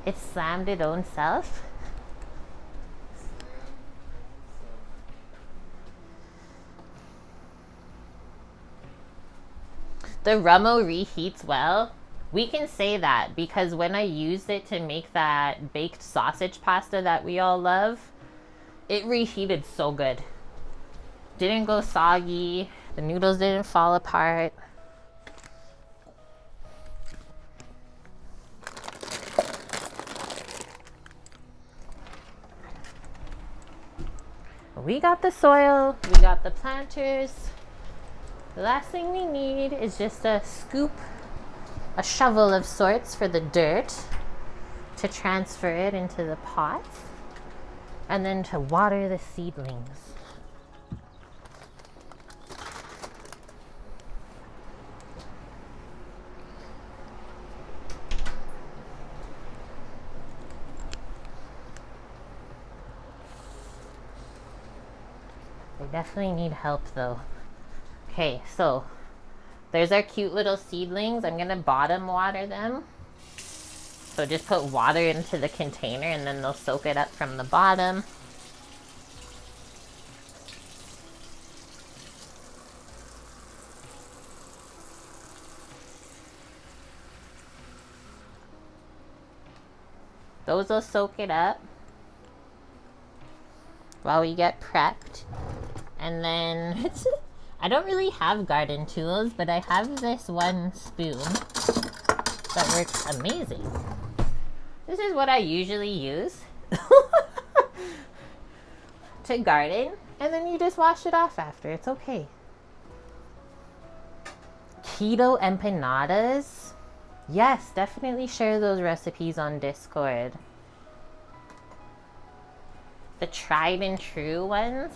It slammed its own self? The Rummo reheats well. We can say that because when I used it to make that baked sausage pasta that we all love, it reheated so good. Didn't go soggy. The noodles didn't fall apart. We got the soil, we got the planters. The last thing we need is just a scoop, a shovel of sorts for the dirt to transfer it into the pots and then to water the seedlings. They definitely need help though. Okay, so there's our cute little seedlings. I'm gonna bottom water them. So just put water into the container and then they'll soak it up from the bottom. Those will soak it up while we get prepped. And then I don't really have garden tools, but I have this one spoon that works amazing. This is what I usually use to garden, and then you just wash it off after. It's okay. Keto empanadas. Yes, definitely share those recipes on Discord. The tried and true ones.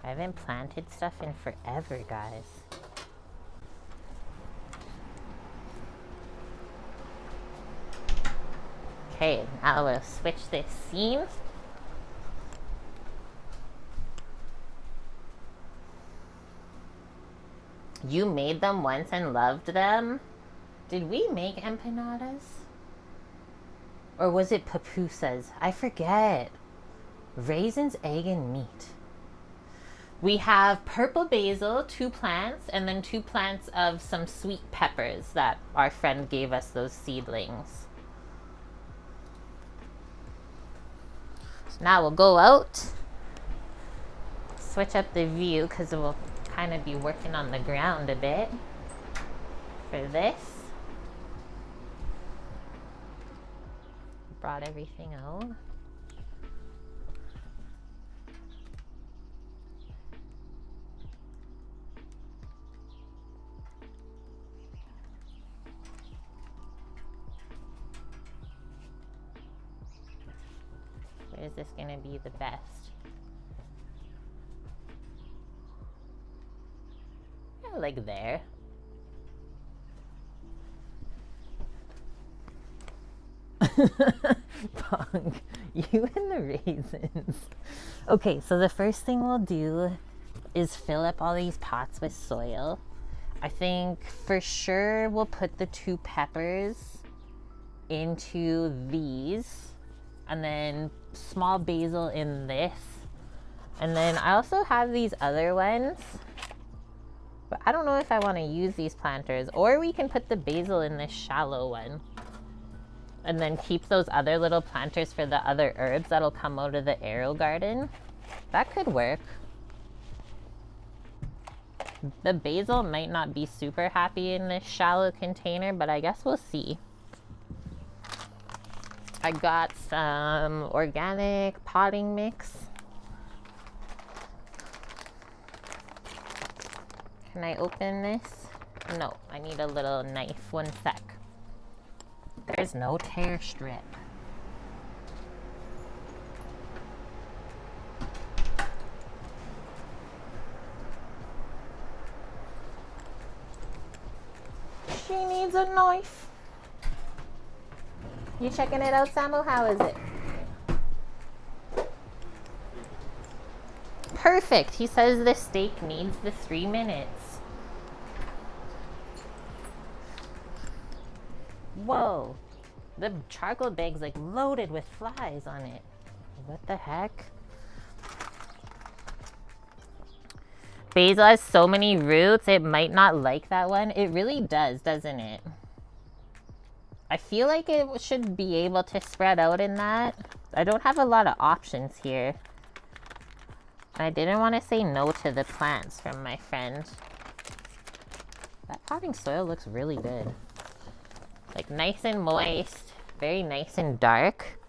I haven't planted stuff in forever, guys. Okay, now we'll switch this scene. You made them once and loved them? Did we make empanadas? Or was it pupusas? I forget. Raisins, egg, and meat. We have purple basil, 2 plants, and then 2 plants of some sweet peppers that our friend gave us, those seedlings. So now we'll go out, switch up the view because we'll kind of be working on the ground a bit for this. Brought everything out. Where is this gonna be the best? Yeah, like there. Pong, you and the raisins. Okay, so the first thing we'll do is fill up all these pots with soil. I think for sure we'll put the 2 peppers into these, and then small basil in this. And then I also have these other ones, but I don't know if I want to use these planters, or we can put the basil in this shallow one and then keep those other little planters for the other herbs that'll come out of the arrow garden. That could work. The basil might not be super happy in this shallow container, but I guess we'll see. I got some organic potting mix. Can I open this? No, I need a little knife. 1 sec. There's no tear strip. She needs a knife. You checking it out, Samu? How is it? Perfect. He says the steak needs the 3 minutes. Whoa. The charcoal bag's like loaded with flies on it. What the heck? Basil has so many roots, it might not like that one. It really does, doesn't it? I feel like it should be able to spread out in that. I don't have a lot of options here. I didn't want to say no to the plants from my friend. That potting soil looks really good. Like nice and moist, very nice and dark.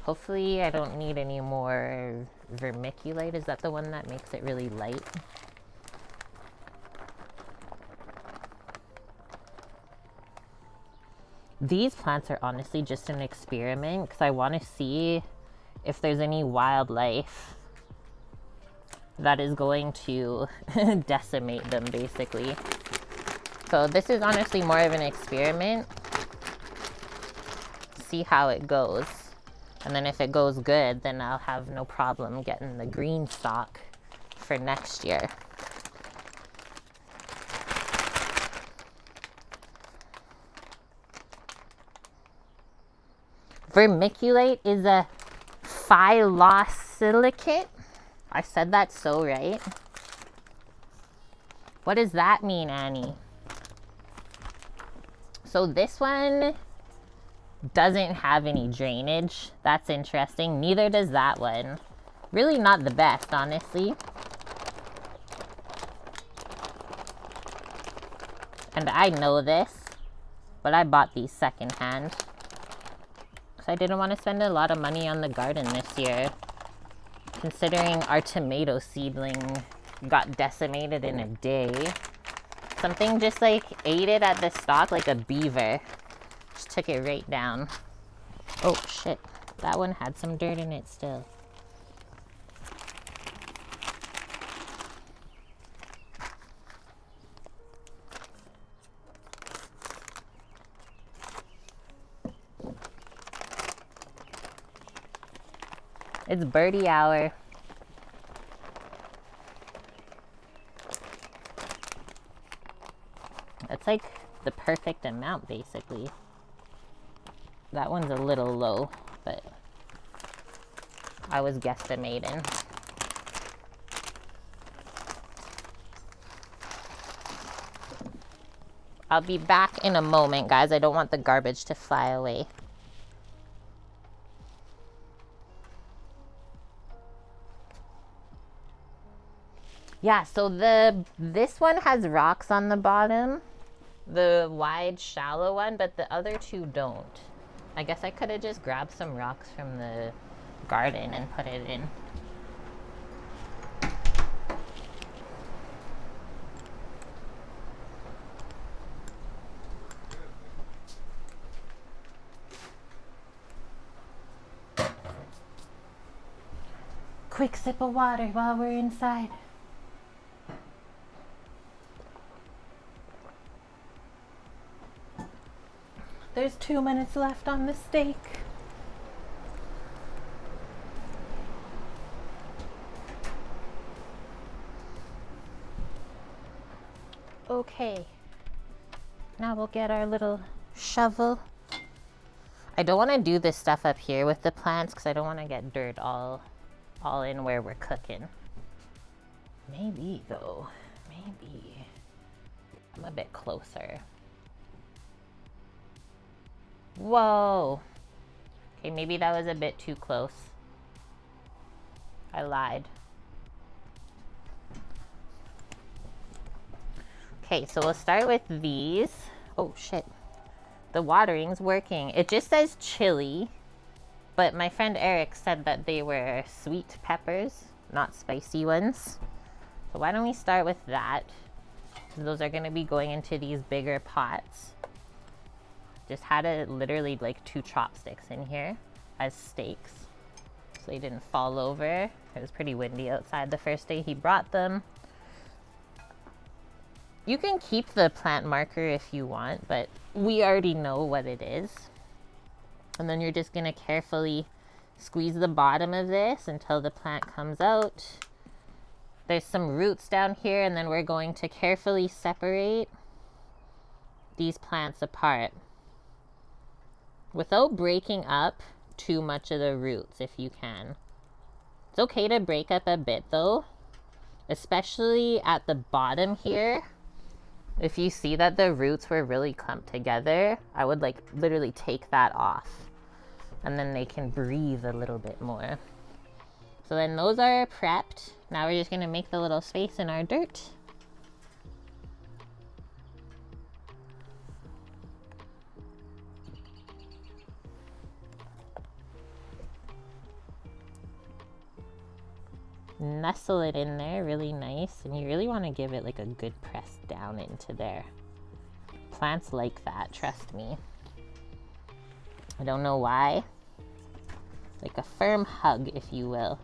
Hopefully I don't need any more vermiculite. Is that the one that makes it really light? These plants are honestly just an experiment because I want to see if there's any wildlife that is going to decimate them, basically. So this is honestly more of an experiment. See how it goes. And then if it goes good, then I'll have no problem getting the green stock for next year. Vermiculite is a phyllosilicate. I said that so right. What does that mean, Annie? So this one doesn't have any drainage. That's interesting. Neither does that one. Really not the best, honestly. And I know this, but I bought these secondhand. because I didn't want to spend a lot of money on the garden this year, considering our tomato seedling got decimated in a day. Something just like ate it at the stalk like a beaver. Just took it right down. Oh shit, that one had some dirt in it still. It's birdie hour. That's like the perfect amount, basically. That one's a little low, but I was guesstimating. I'll be back in a moment, guys. I don't want the garbage to fly away. Yeah, so this one has rocks on the bottom, the wide, shallow one, but the other two don't. I guess I could have just grabbed some rocks from the garden and put it in. Quick sip of water while we're inside. There's 2 minutes left on the steak. Okay. Now we'll get our little shovel. I don't want to do this stuff up here with the plants because I don't want to get dirt all in where we're cooking. Maybe though. Maybe. I'm a bit closer. Whoa. Okay, maybe that was a bit too close. I lied. Okay, so we'll start with these. Oh shit. The watering's working. It just says chili, but my friend Eric said that they were sweet peppers, not spicy ones. So why don't we start with that? Those are gonna be going into these bigger pots. Just had literally like 2 chopsticks in here as steaks, so they didn't fall over. It was pretty windy outside the first day he brought them. You can keep the plant marker if you want, but we already know what it is. And then you're just gonna carefully squeeze the bottom of this until the plant comes out. There's some roots down here, and then we're going to carefully separate these plants apart without breaking up too much of the roots if you can. It's okay to break up a bit though, especially at the bottom here. If you see that the roots were really clumped together, I would like literally take that off, and then they can breathe a little bit more. So then those are prepped. Now we're just gonna make the little space in our dirt. Nestle it in there really nice, and you really want to give it like a good press down into there. Plants like that, trust me. I don't know why. Like a firm hug, if you will.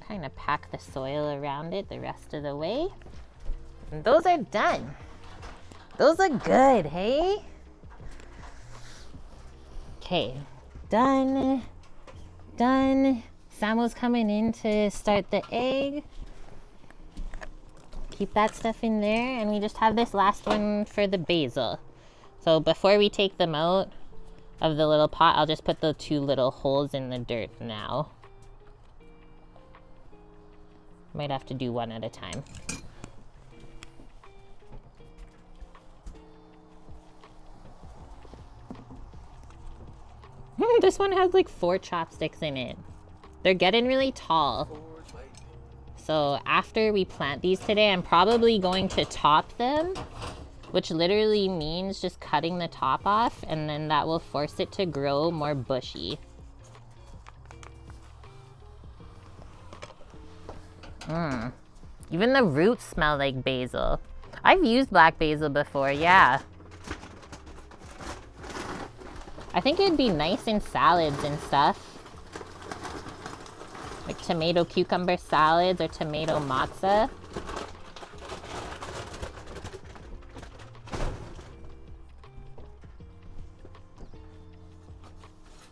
Kind of pack the soil around it the rest of the way. And those are done. Those look good, hey? Okay, done. Done. Samuel's coming in to start the egg. Keep that stuff in there, and we just have this last one for the basil. So before we take them out of the little pot, I'll just put the 2 little holes in the dirt now. Might have to do one at a time. This one has like 4 chopsticks in it. They're getting really tall. So after we plant these today, I'm probably going to top them, which literally means just cutting the top off, and then that will force it to grow more bushy. Even the roots smell like basil. I've used black basil before, yeah. I think it'd be nice in salads and stuff. Like tomato cucumber salads or tomato matzo.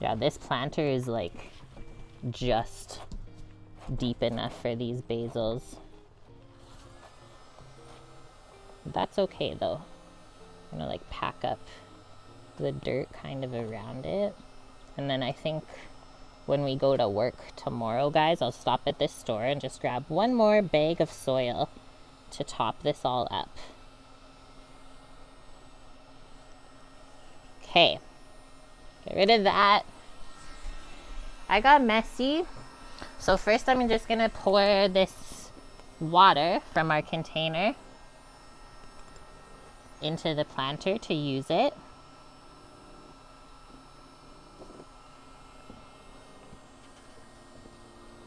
Yeah, this planter is like just deep enough for these basils. That's okay though. I'm gonna like pack up the dirt kind of around it. And then I think when we go to work tomorrow, guys, I'll stop at this store and just grab one more bag of soil to top this all up. Okay, get rid of that. I got messy. So first I'm just gonna pour this water from our container into the planter to use it.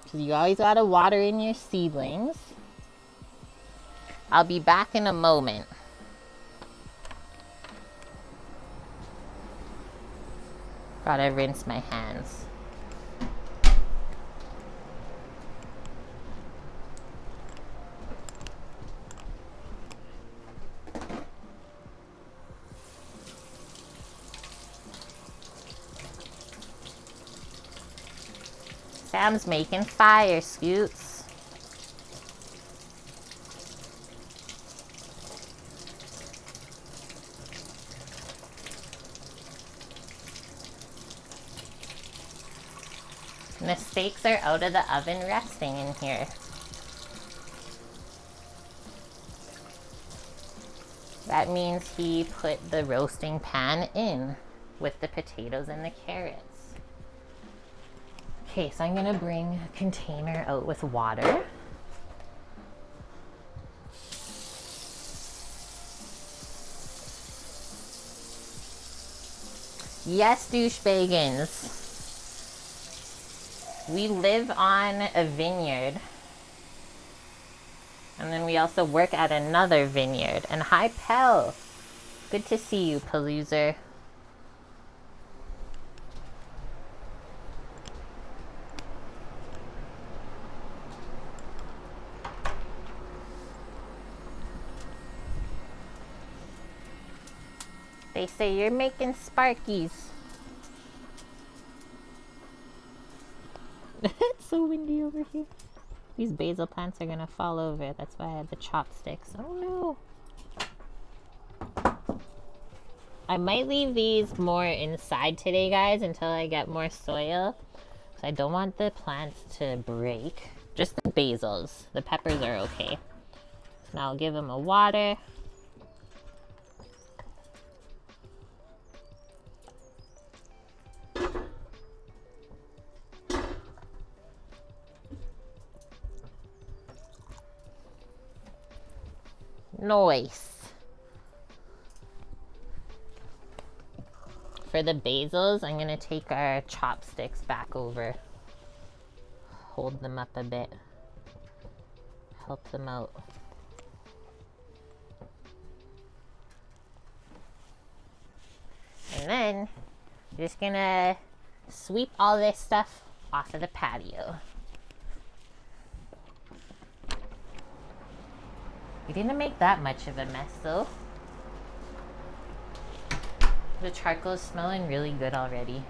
Because you always gotta water in your seedlings. I'll be back in a moment. Gotta rinse my hands. Sam's making fire, Scoots. And the steaks are out of the oven resting in here. That means he put the roasting pan in with the potatoes and the carrots. Okay, so I'm gonna bring a container out with water. Yes, douchebagans. We live on a vineyard. And then we also work at another vineyard. And hi, Pell. Good to see you, Paloozer. They say you're making Sparkies. It's so windy over here. These basil plants are gonna fall over. That's why I had the chopsticks. Oh no. I might leave these more inside today, guys, until I get more soil. Because I don't want the plants to break. Just the basils. The peppers are okay. Now I'll give them a water. Nice. For the basils, I'm gonna take our chopsticks back over. Hold them up a bit. Help them out. And then, I'm just gonna sweep all this stuff off of the patio. We didn't make that much of a mess though. The charcoal is smelling really good already.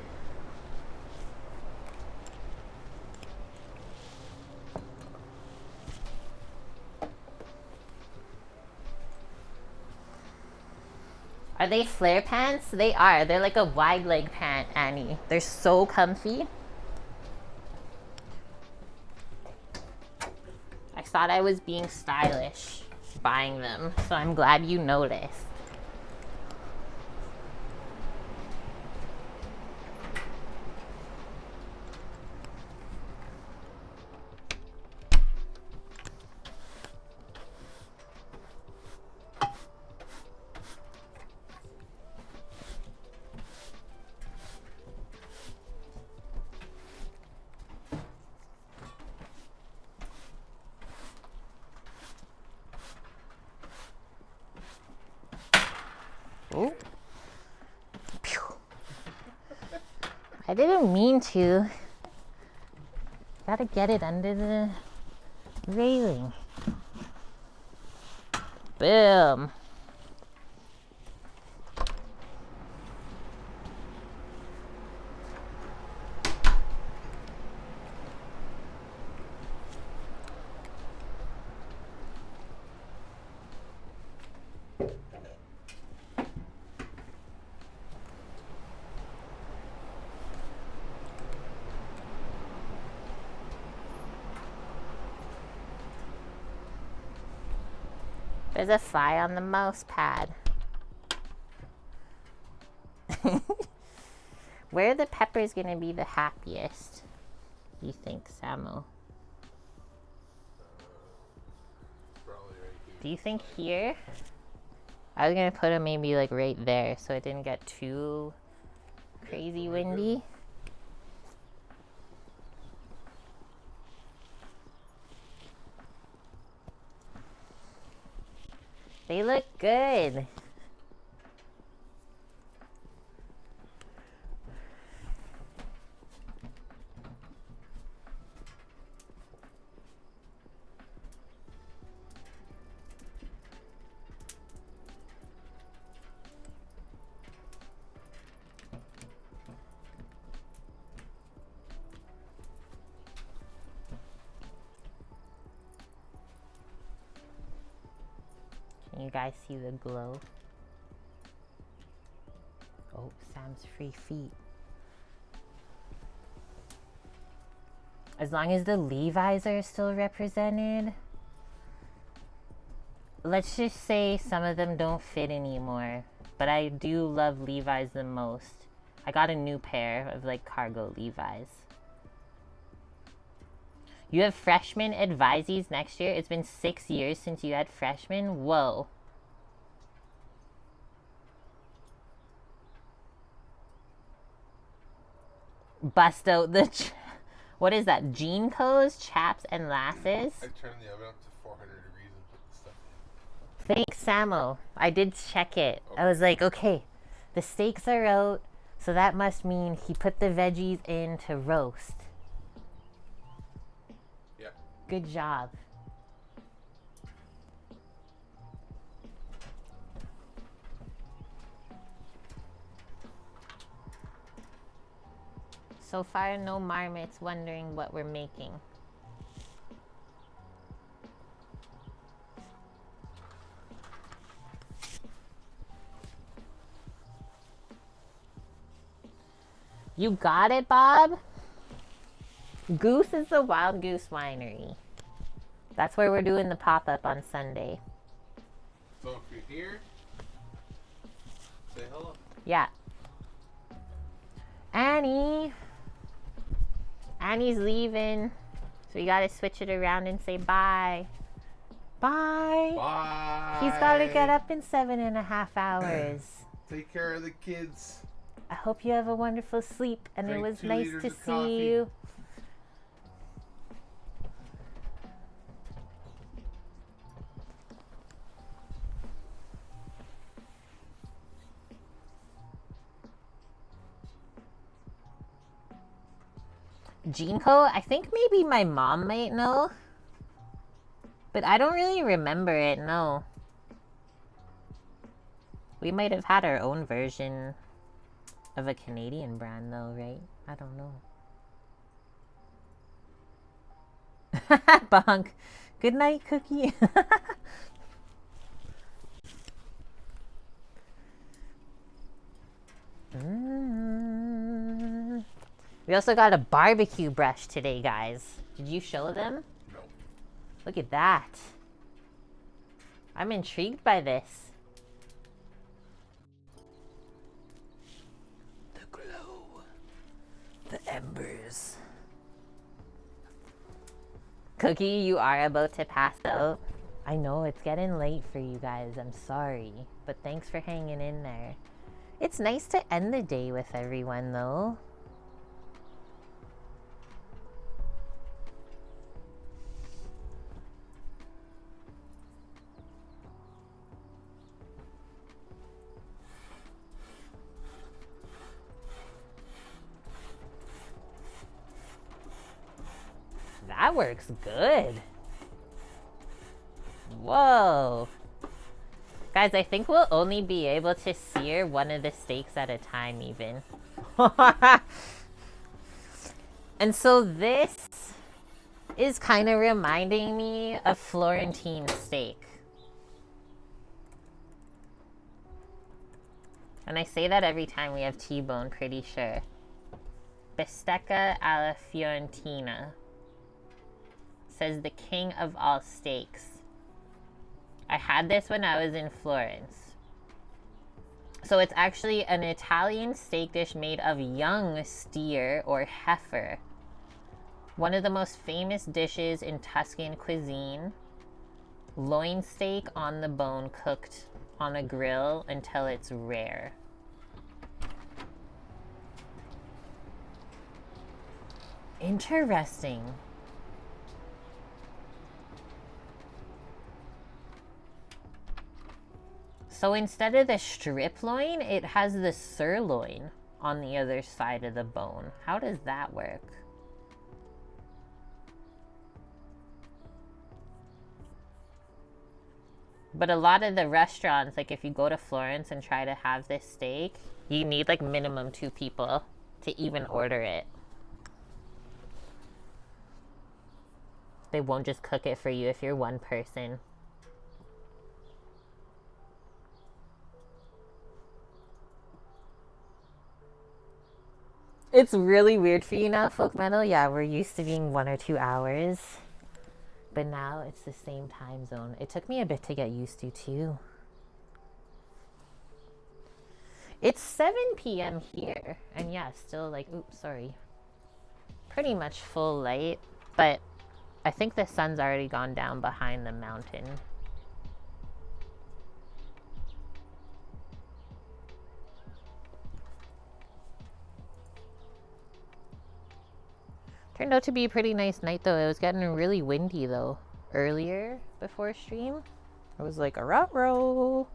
Are they flare pants? They are. They're like a wide leg pant, Annie. They're so comfy. I thought I was being stylish buying them, so I'm glad you noticed. I didn't mean to. Gotta get it under the railing. Boom. There's a fly on the mouse pad. Where are the peppers gonna be the happiest, you think, Samuel? Probably right here. Do you think here? I was gonna put them maybe like right there so it didn't get too crazy windy. They look good. Can you guys see the glow? Oh, Sam's free feet. As long as the Levi's are still represented. Let's just say some of them don't fit anymore. But I do love Levi's the most. I got a new pair of like cargo Levi's. You have freshman advisees next year? It's been 6 years since you had freshmen? Whoa. Bust out the... what is that? Jean coats, chaps, and lasses? I turned the oven up to 400 degrees and put the stuff in. Thanks, Samo. I did check it. I was like, okay, the steaks are out, so that must mean he put the veggies in to roast. Yeah. Good job. So far, no marmots wondering what we're making. You got it, Bob? Goose is the Wild Goose Winery. That's where we're doing the pop-up on Sunday. So if you're here, say hello. Yeah. Annie. Annie's leaving. So we gotta switch it around and say bye. Bye. Bye. He's gotta get up in 7.5 hours. Take care of the kids. I hope you have a wonderful sleep and Drink it was 2 nice liters to of see coffee. you. Jean coat? I think maybe my mom might know. But I don't really remember it, no. We might have had our own version of a Canadian brand though, right? I don't know. Bonk. Good night, Cookie. We also got a barbecue brush today, guys. Did you show them? No. Look at that. I'm intrigued by this. The glow. The embers. Cookie, you are about to pass out. I know, it's getting late for you guys. I'm sorry. But thanks for hanging in there. It's nice to end the day with everyone, though. that works good. Whoa. Guys, I think we'll only be able to sear one of the steaks at a time even. And so this is kind of reminding me of Florentine steak. And I say that every time we have T-bone, pretty sure. Bistecca alla Fiorentina. Says the king of all steaks. I had this when I was in Florence. So it's actually an Italian steak dish made of young steer or heifer. One of the most famous dishes in Tuscan cuisine. Loin steak on the bone, cooked on a grill until it's rare. Interesting. So instead of the strip loin, it has the sirloin on the other side of the bone. How does that work? But a lot of the restaurants, like if you go to Florence and try to have this steak, you need like minimum 2 people to even order it. They won't just cook it for you if you're one person. It's really weird for you now, folk metal. Yeah, we're used to being 1 or 2 hours. But now it's the same time zone. It took me a bit to get used to too. It's 7 p.m. here. And yeah, still like, oops, sorry. Pretty much full light. But I think the sun's already gone down behind the mountain. Turned out to be a pretty nice night though. It was getting really windy though. Earlier before stream, it was like a ruh-roh.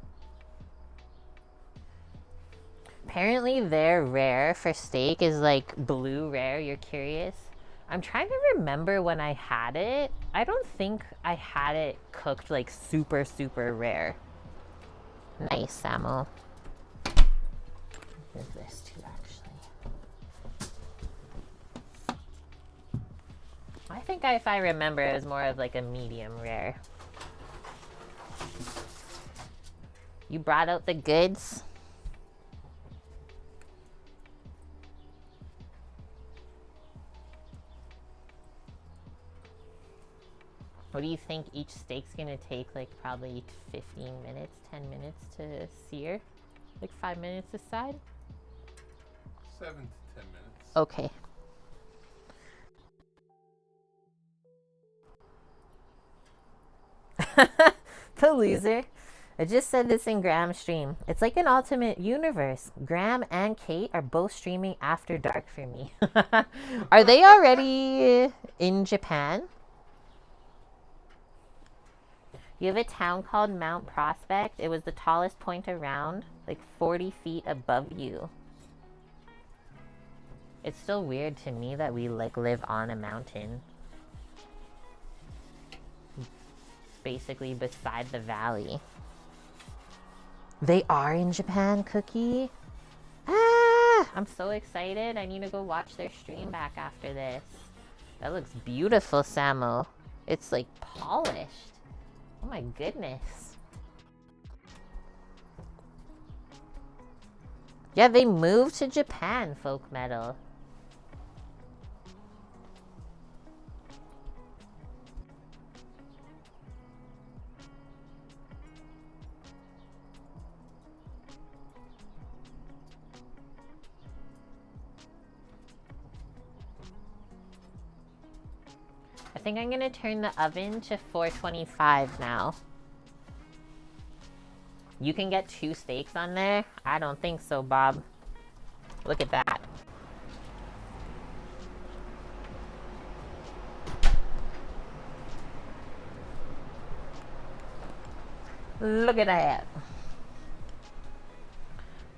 Apparently their rare for steak is like blue rare. You're curious? I'm trying to remember when I had it. I don't think I had it cooked like super, super rare. Nice, Samo. There's this too, actually. I think if I remember, it was more of like a medium rare. You brought out the goods? What do you think each steak's gonna take? Like probably 15 minutes, 10 minutes to sear? Like 5 minutes a side? 7 to 10 minutes. Okay. The loser. I just said this in Graham's stream. It's like an ultimate universe. Graham and Kate are both streaming after dark for me. Are they already in Japan? You have a town called Mount Prospect. It was the tallest point around, like 40 feet above you. It's still weird to me that we like live on a mountain. Basically beside the valley. They are in Japan, Cookie. Ah, I'm so excited. I need to go watch their stream back after this. That looks beautiful, Samo. It's like polished. Oh my goodness. Yeah, they moved to Japan, folk metal. I think I'm gonna turn the oven to 425 now. You can get 2 steaks on there? I don't think so, Bob. Look at that. Look at that.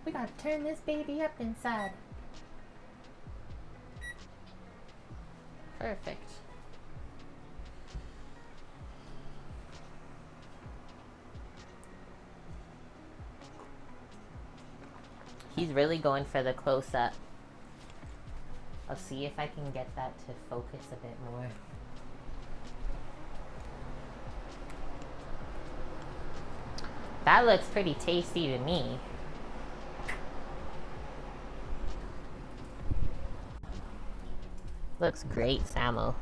We gotta turn this baby up inside. Perfect. He's really going for the close-up. I'll see if I can get that to focus a bit more. That looks pretty tasty to me. Looks great, Samo.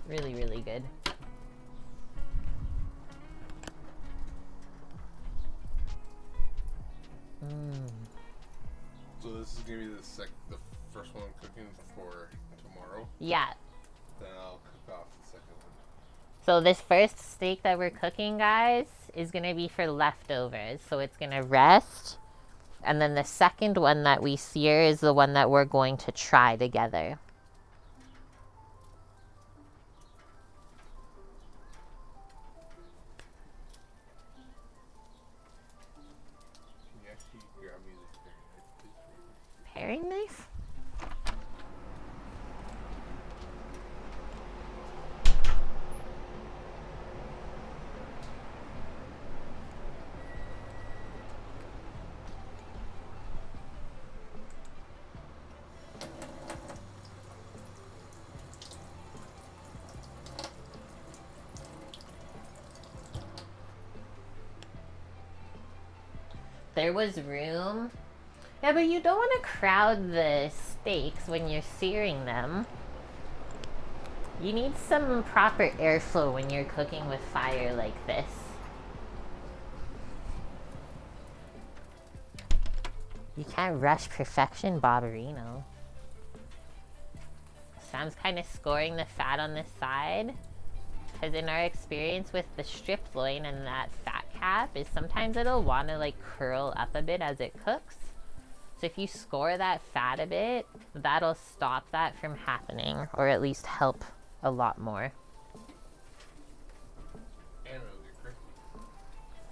Really, really good. So this is gonna be the first one I'm cooking for tomorrow. Yeah. Then I'll cook off the second one. So this first steak that we're cooking, guys, is gonna be for leftovers. So it's gonna rest. And then the second one that we sear is the one that we're going to try together. Can you actually grab me the paring knife, please? Paring knife? There was room. Yeah, but you don't want to crowd the steaks when you're searing them. You need some proper airflow when you're cooking with fire like this. You can't rush perfection, Barbarino. Sam's kind of scoring the fat on this side. Because in our experience with the strip loin and that fat cap is sometimes it'll want to like curl up a bit as it cooks. So if you score that fat a bit, that'll stop that from happening, or at least help a lot more. And it'll get crispy.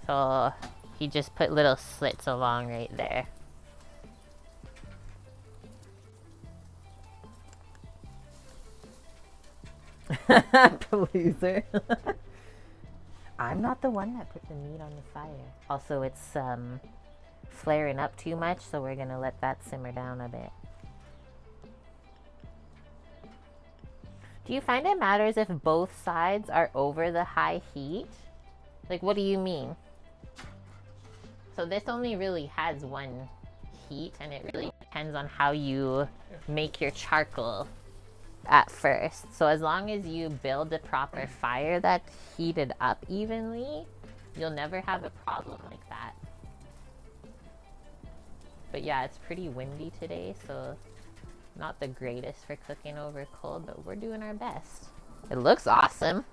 So he just put little slits along right there. Loser. I'm not the one that put the meat on the fire. Also, it's flaring up too much, so we're gonna let that simmer down a bit. Do you find it matters if both sides are over the high heat? Like, what do you mean? So this only really has one heat, and it really depends on how you make your charcoal at first. So as long as you build a proper fire that's heated up evenly, you'll never have a problem like that. But yeah, it's pretty windy today, so not the greatest for cooking over cold, but we're doing our best. It looks awesome.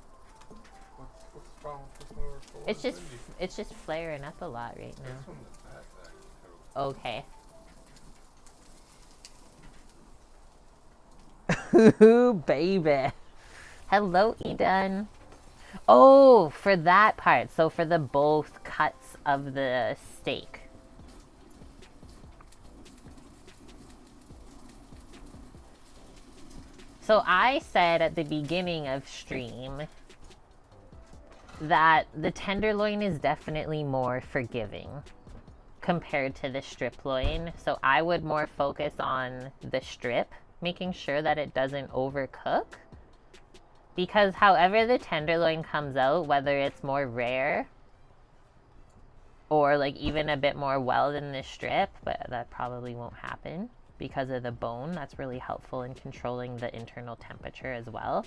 What's the problem with cooking over cold? It's just flaring up a lot right now. This one is bad. Okay. Ooh, baby. Hello, Eden. Oh, for that part. So for the both cuts of the steak. So I said at the beginning of stream that the tenderloin is definitely more forgiving compared to the strip loin. So I would more focus on the strip, making sure that it doesn't overcook. Because however the tenderloin comes out, whether it's more rare or like even a bit more well than the strip, but that probably won't happen because of the bone. That's really helpful in controlling the internal temperature as well.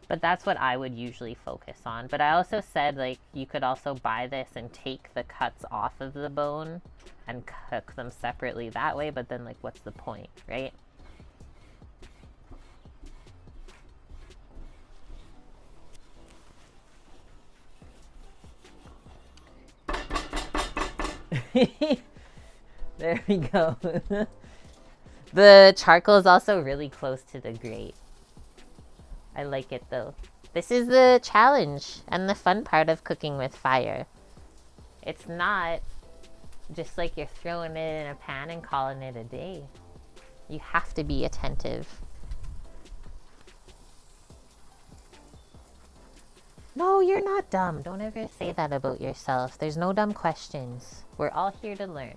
But that's what I would usually focus on. But I also said, like, you could also buy this and take the cuts off of the bone and cook them separately that way. But then, like, what's the point, right? There we go. The charcoal is also really close to the grate. I like it though. This is the challenge and the fun part of cooking with fire. It's not just like you're throwing it in a pan and calling it a day. You have to be attentive. No, you're not dumb. Don't ever say that about yourself. There's no dumb questions. We're all here to learn.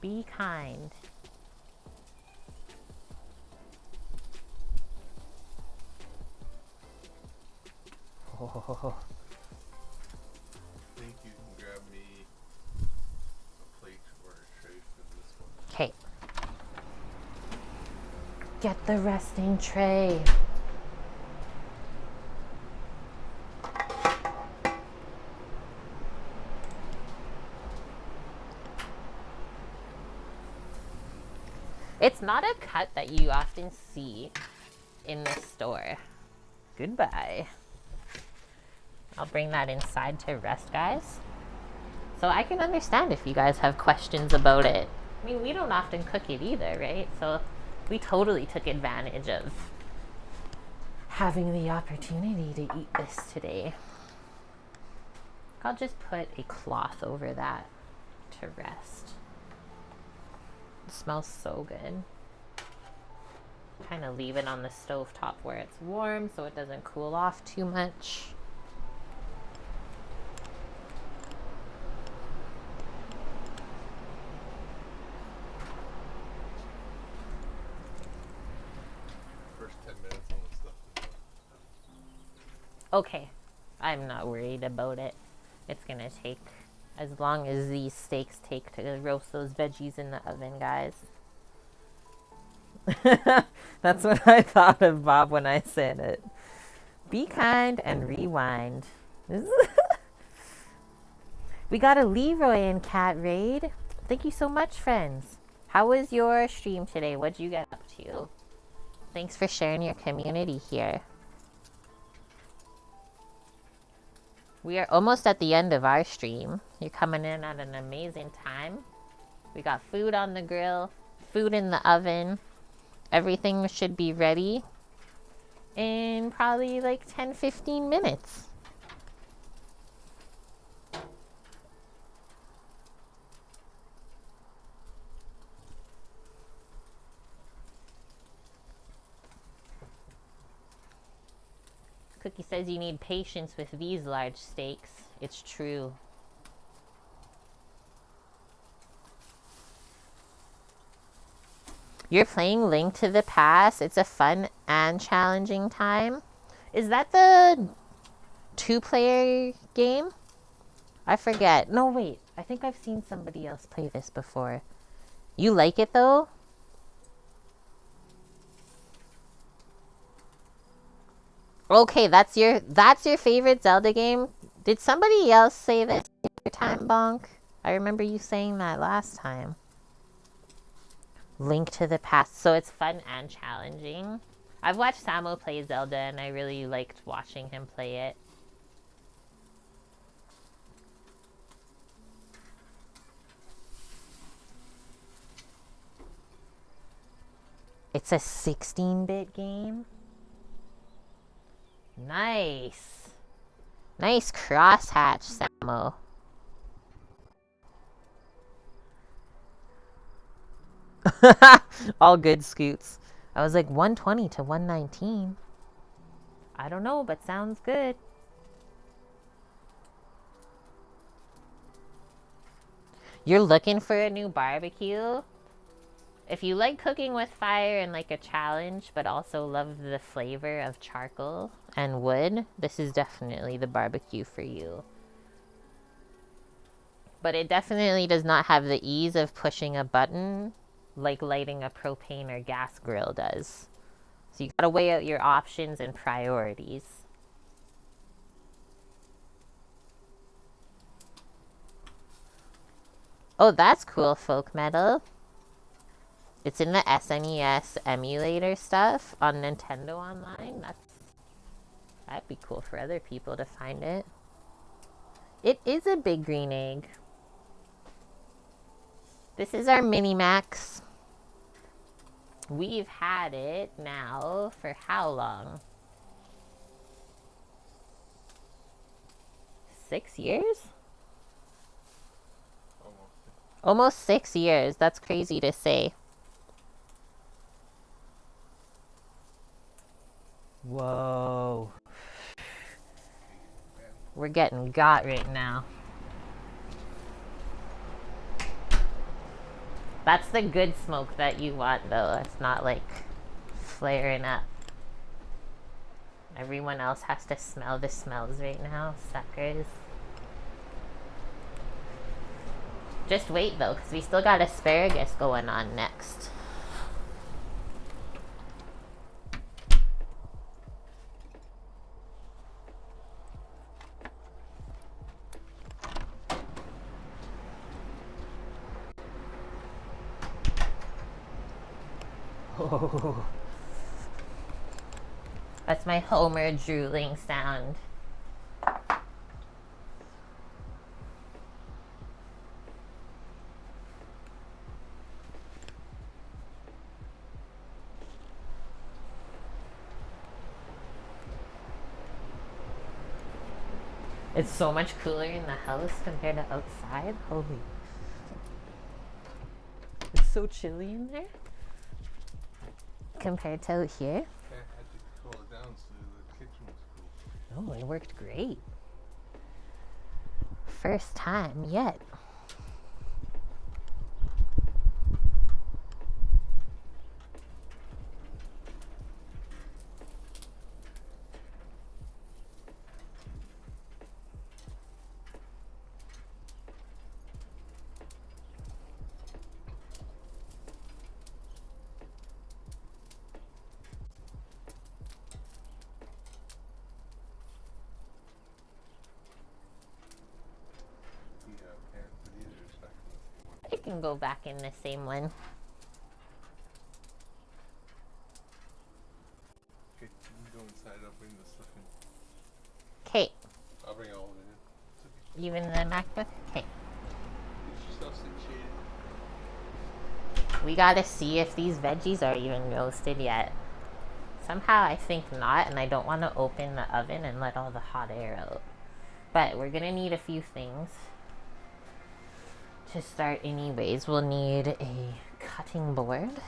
Be kind. Oh. I think you can grab me a plate or a tray for this one. Okay. Get the resting tray. It's not a cut that you often see in the store. Goodbye. I'll bring that inside to rest, guys. So I can understand if you guys have questions about it. I mean, we don't often cook it either, right? So we totally took advantage of having the opportunity to eat this today. I'll just put a cloth over that to rest. It smells so good. Kind of leave it on the stovetop where it's warm so it doesn't cool off too much. First 10 minutes on the stuff is done. Okay, I'm not worried about it. It's gonna take as long as these steaks take to roast those veggies in the oven, guys. That's what I thought of, Bob, when I said it. Be kind and rewind. We got a Leroy and Cat raid. Thank you so much, friends. How was your stream today? What'd you get up to? Thanks for sharing your community here. We are almost at the end of our stream. You're coming in at an amazing time. We got food on the grill, food in the oven. Everything should be ready in probably like 10-15 minutes. Cookie says you need patience with these large steaks. It's true. You're playing Link to the Past. It's a fun and challenging time. Is that the 2-player game? I forget. No, wait. I think I've seen somebody else play this before. You like it though? Okay, that's your favorite Zelda game? Did somebody else say this time, Bonk? I remember you saying that last time. Link to the Past. So it's fun and challenging. I've watched Samo play Zelda and I really liked watching him play it. It's a 16-bit game. Nice. Nice crosshatch, Samo. All good, Scoots. I was like 120 to 119. I don't know, but sounds good. You're looking for a new barbecue? If you like cooking with fire and like a challenge, but also love the flavor of charcoal and wood, this is definitely the barbecue for you. But it definitely does not have the ease of pushing a button like lighting a propane or gas grill does. So you gotta weigh out your options and priorities. Oh, that's cool, Folk Metal. It's in the SNES emulator stuff on Nintendo Online. That'd be cool for other people to find it. It is a big green egg. This is our Mini-Max. We've had it now for how long? 6 years? Almost 6 years. That's crazy to say. Whoa. We're getting got right now. That's the good smoke that you want, though. It's not like flaring up. Everyone else has to smell the smells right now, suckers. Just wait, though, because we still got asparagus going on next. Oh. That's my Homer drooling sound. It's so much cooler in the house compared to outside. Holy. It's so chilly in there compared to out here. I had to cool it down so the kitchen was cool. Oh, it worked great. First time yet. It can go back in the same one. Okay, you can go inside. I'll bring the stuff in. Okay. I'll bring all of it in. Even the MacBook? Okay. Get yourself situated. We gotta see if these veggies are even roasted yet. Somehow I think not, and I don't want to open the oven and let all the hot air out. But we're gonna need a few things. To start anyways, we'll need a cutting board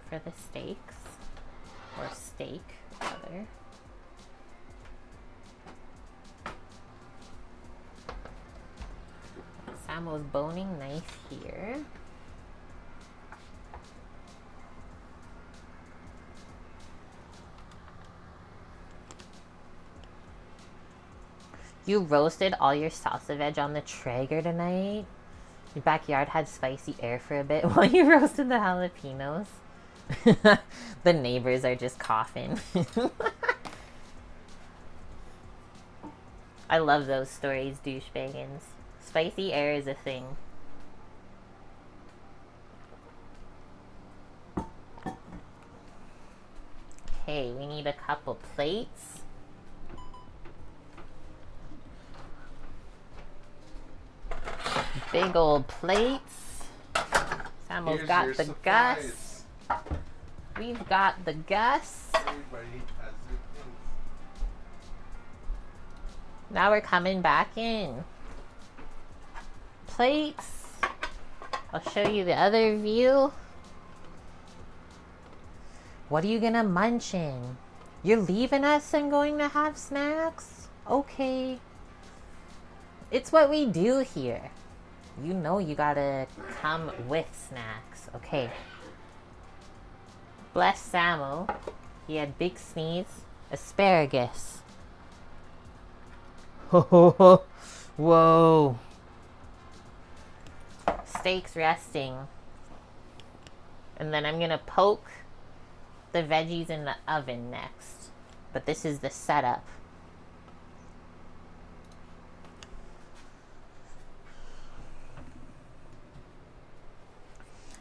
for the steaks, or steak rather. Samuel's boning knife here. You roasted all your salsa veg on the Traeger tonight? Your backyard had spicy air for a bit while you roasted the jalapenos. The neighbors are just coughing. I love those stories, douchebaggins. Spicy air is a thing. Okay, we need a couple plates. Big old plates. Samuel's got the Gus. We've got the Gus. Everybody has their things. Now we're coming back in. Plates. I'll show you the other view. What are you gonna munch in? You're leaving us and going to have snacks? Okay. It's what we do here. You know you gotta come with snacks. Okay. Bless Samuel. He had big sneeze. Asparagus. Whoa. Steaks resting. And then I'm gonna poke the veggies in the oven next. But this is the setup.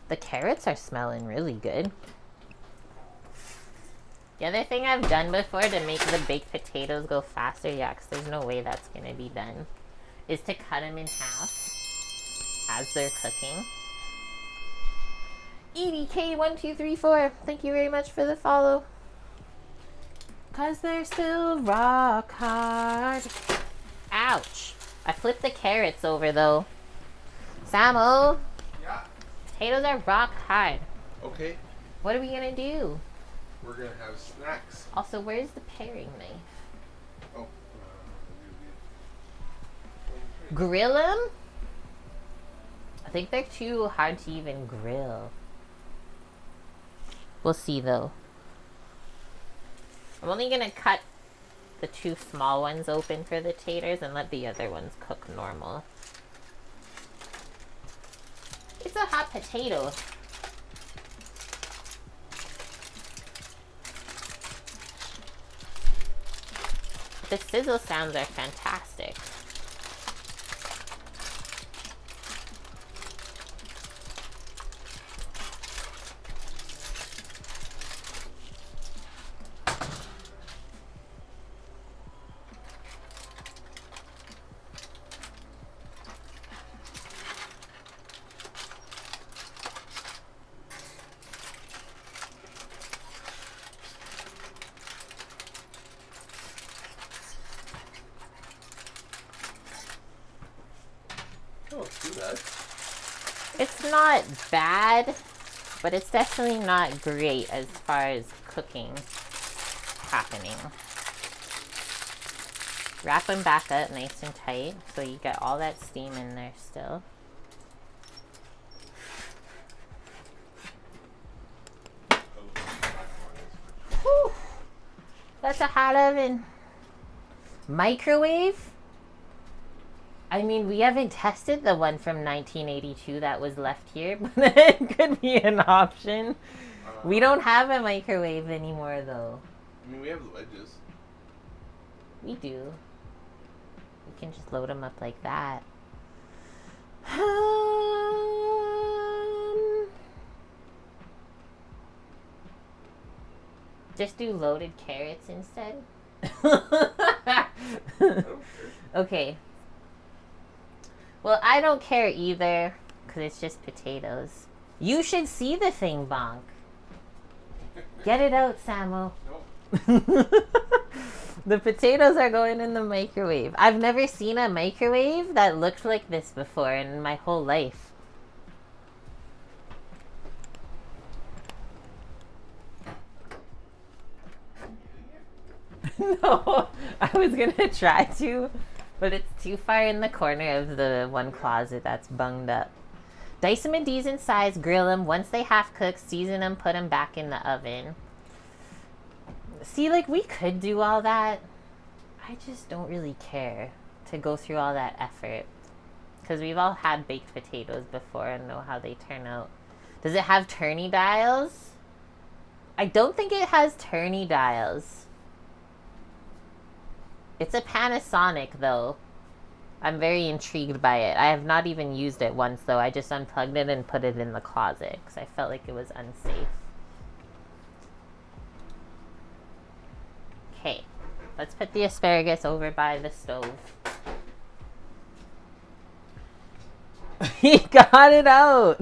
The carrots are smelling really good. The other thing I've done before to make the baked potatoes go faster, yeah, because there's no way that's going to be done, is to cut them in half as they're cooking. EDK1234, thank you very much for the follow. Because they're still rock hard. Ouch. I flipped the carrots over, though. Samuel. Yeah. Potatoes are rock hard. Okay. What are we going to do? We're going to have snacks. Also, where's the paring knife? Oh. Grill them? I think they're too hard to even grill. We'll see though. I'm only gonna cut the 2 small ones open for the taters and let the other ones cook normal. It's a hot potato. The sizzle sounds are fantastic. It's not bad, but it's definitely not great as far as cooking happening. Wrap them back up nice and tight so you get all that steam in there still. Whew. That's a hot oven. Microwave? I mean, we haven't tested the one from 1982 that was left here, but it could be an option. We don't have a microwave anymore, though. I mean, we have the wedges. We do. We can just load them up like that. Just do loaded carrots instead. Okay. Well, I don't care either, because it's just potatoes. You should see the thing, Bonk. Get it out, Samo. Nope. The potatoes are going in the microwave. I've never seen a microwave that looked like this before in my whole life. No, I was going to try to. But it's too far in the corner of the one closet that's bunged up. Dice them in decent size, grill them. Once they half cooked, season them, put them back in the oven. See, like, we could do all that. I just don't really care to go through all that effort. Because we've all had baked potatoes before and know how they turn out. Does it have turny dials? I don't think it has turny dials. It's a Panasonic, though. I'm very intrigued by it. I have not even used it once, though. I just unplugged it and put it in the closet because I felt like it was unsafe. Okay. Let's put the asparagus over by the stove. He got it out!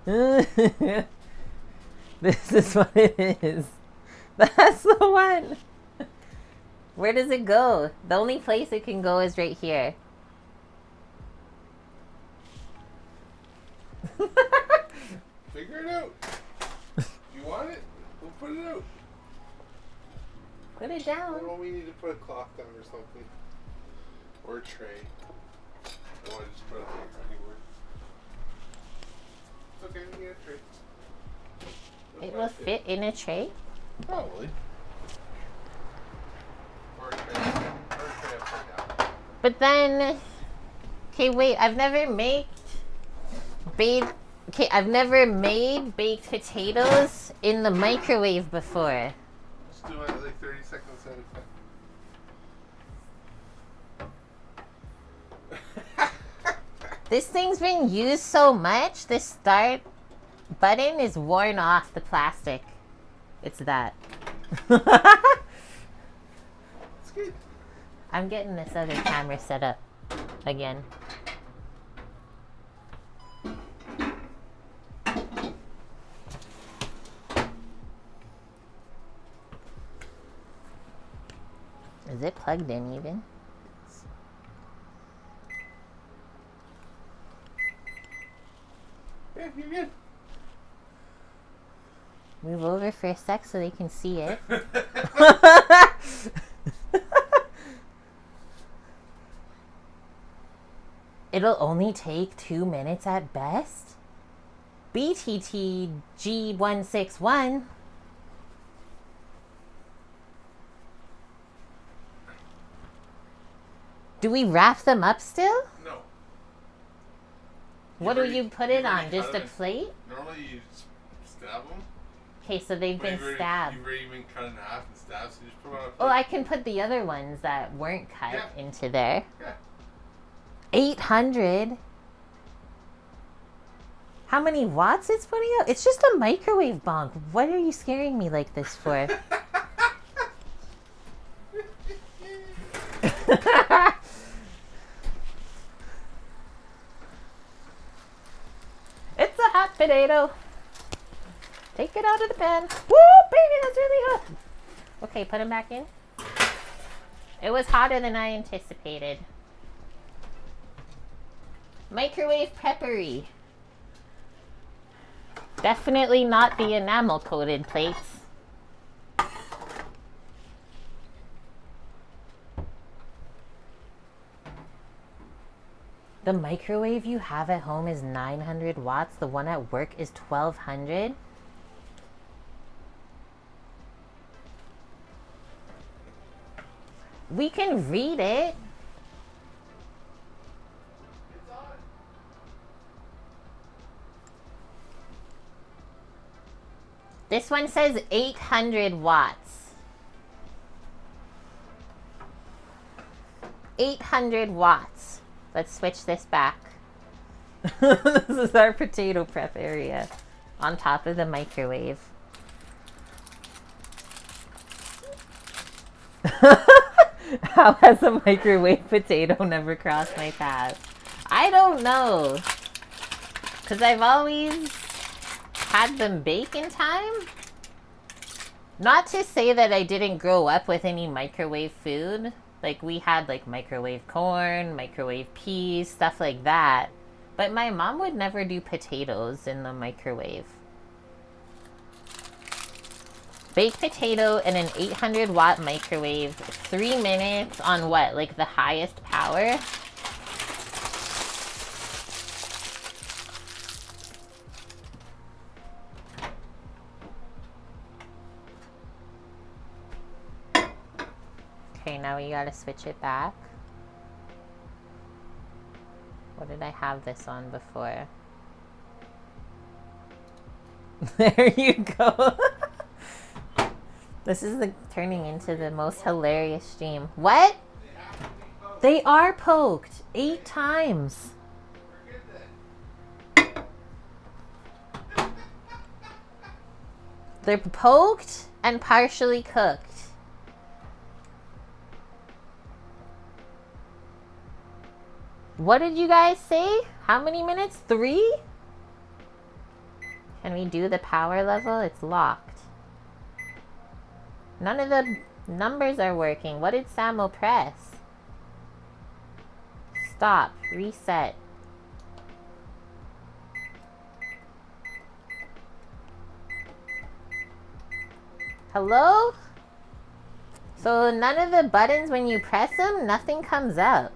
This is what it is. That's the one! Where does it go? The only place it can go is right here. Figure it out. You want it? We'll put it out. Put it down. Well, we need to put a cloth down or something. Or a tray. I want to just put it anywhere. It's okay, we need a tray. It will fit in a tray? Probably. Or a tray upside down. But then... Okay, wait. I've never made baked potatoes in the microwave before. Just do it like 30 seconds at a time. This thing's been used so much, this start button is worn off the plastic. It's that. It's good. I'm getting this other camera set up again. Is it plugged in even? Yeah, you're good. Move over for a sec so they can see it. It'll only take 2 minutes at best? BTT G161. Do we wrap them up still? No. What do you put it on? Just a plate? Normally you stab them. Okay, so they've been stabbed. You've already been cut in half and stabbed, so you just put them on a plate. Oh, I can put the other ones that weren't cut into there. Yeah. 800? How many watts it's putting out? It's just a microwave bonk. What are you scaring me like this for? It's a hot potato. Take it out of the pan. Woo, baby, that's really hot. Okay, put them back in. It was hotter than I anticipated. Microwave peppery. Definitely not the enamel coated plates. The microwave you have at home is 900 watts. The one at work is 1200. We can read it. This one says 800 watts. 800 watts. Let's switch this back. This is our potato prep area on top of the microwave. How has a microwave potato never crossed my path? I don't know. Because I've always had them bake in time. Not to say that I didn't grow up with any microwave food. Like we had like microwave corn, microwave peas, stuff like that. But my mom would never do potatoes in the microwave. Baked potato in an 800 watt microwave, 3 minutes on what? Like the highest power? Okay, now we gotta switch it back. What did I have this on before? There you go. This is turning into the most hilarious stream. What? They are poked 8 times. They're poked and partially cooked. What did you guys say? How many minutes? 3? Can we do the power level? It's locked. None of the numbers are working. What did Samo press? Stop. Reset. Hello? So none of the buttons, when you press them, nothing comes up.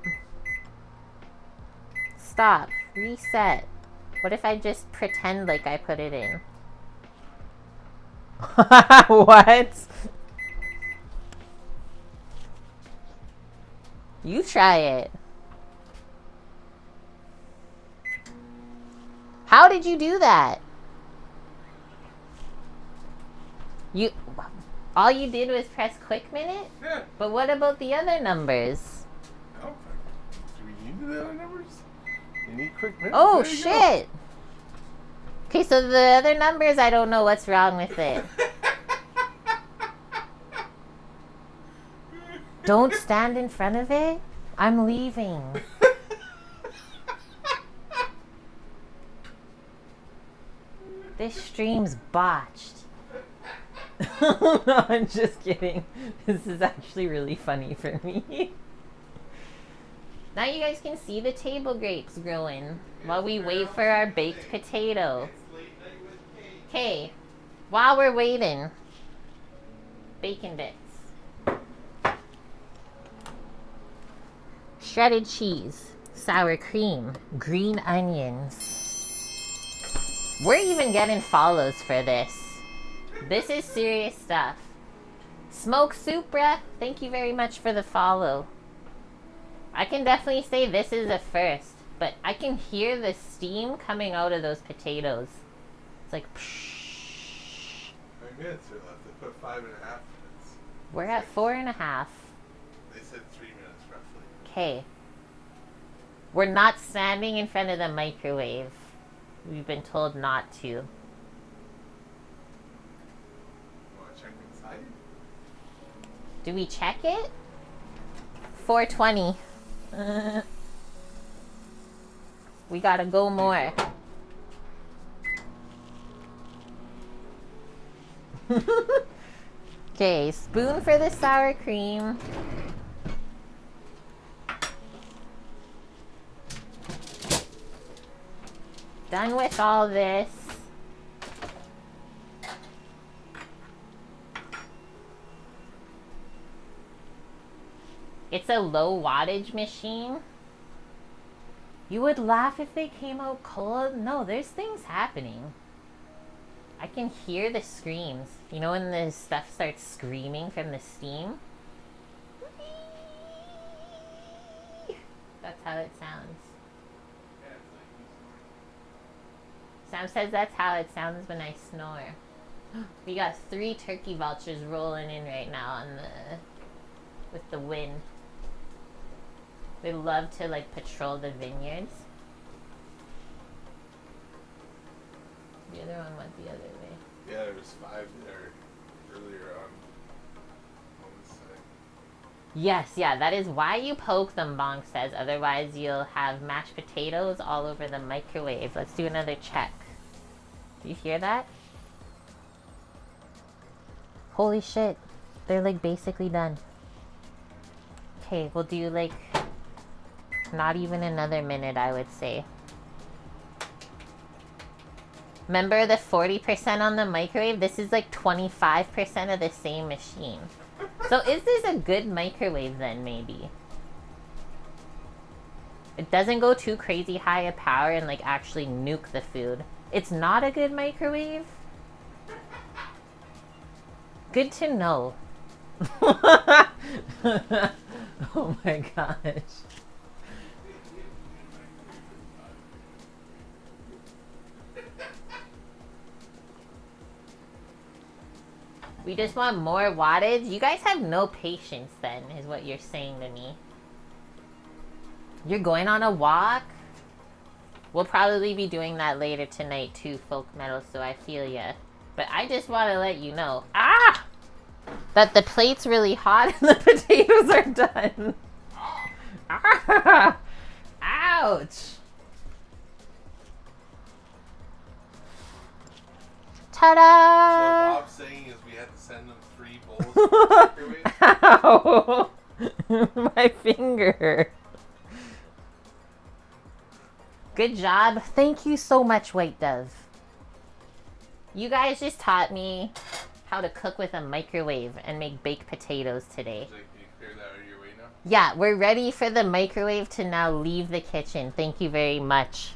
Stop. Reset. What if I just pretend like I put it in? What? You try it. How did you do that? All you did was press quick minute? Yeah. But what about the other numbers? Oh, do we need the other numbers? You need quick minutes? Oh, shit. Okay, so the other numbers, I don't know what's wrong with it. Don't stand in front of it. I'm leaving. This stream's botched. No, I'm just kidding. This is actually really funny for me. Now you guys can see the table grapes growing while we wait for our baked potato. Okay, while we're waiting, bacon bits. Shredded cheese. sour cream, green onions. We're even getting follows for this. This is serious stuff. Smoke Supra, thank you very much for the follow. I can definitely say this is a first, but I can hear the steam coming out of those potatoes. It's like psh. 9 minutes are left. They put 5.5 minutes. We're at 4.5. They said 3 minutes roughly. Okay. We're not standing in front of the microwave. We've been told not to. You want to check inside? Do we check it? 420. We gotta go more. Okay, spoon for the sour cream. Done with all this. It's a low wattage machine. You would laugh if they came out cold. No, there's things happening. I can hear the screams. You know when the stuff starts screaming from the steam? That's how it sounds. Sam says that's how it sounds when I snore. We got 3 turkey vultures rolling in right now on with the wind. They love to like patrol the vineyards. The other one went the other way. Yeah, there was 5 there earlier on this side. Yes, yeah, that is why you poke them, Bonk says. Otherwise you'll have mashed potatoes all over the microwave. Let's do another check. Do you hear that? Holy shit. They're like basically done. Okay, we'll do like not even another minute, I would say. Remember the 40% on the microwave? This is like 25% of the same machine. So is this a good microwave then, maybe? It doesn't go too crazy high a power and like actually nuke the food. It's not a good microwave? Good to know. Oh my gosh. We just want more wattage? You guys have no patience then, is what you're saying to me. You're going on a walk? We'll probably be doing that later tonight too, folk metal, so I feel ya. But I just want to let you know, that the plate's really hot and the potatoes are done. Ouch! Ta-da! So Bob's saying is we had to send them 3 bowls of microwave? Ow! My finger. Good job. Thank you so much, White Dove. You guys just taught me how to cook with a microwave and make baked potatoes today. Can you clear that out of your way now? Yeah, we're ready for the microwave to now leave the kitchen. Thank you very much.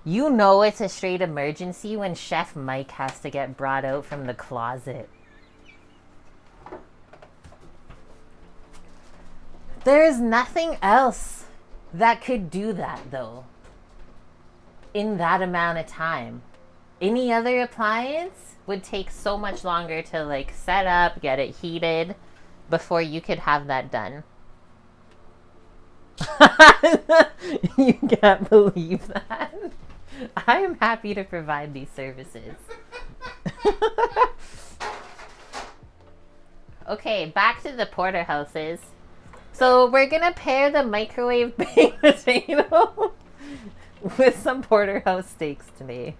You know it's a straight emergency when Chef Mike has to get brought out from the closet. There's nothing else that could do that, though, in that amount of time. Any other appliance would take so much longer to like set up, get it heated before you could have that done. You can't believe that. I am happy to provide these services. Okay, back to the porterhouses. So we're gonna pair the microwave baked potato with some porterhouse steaks today.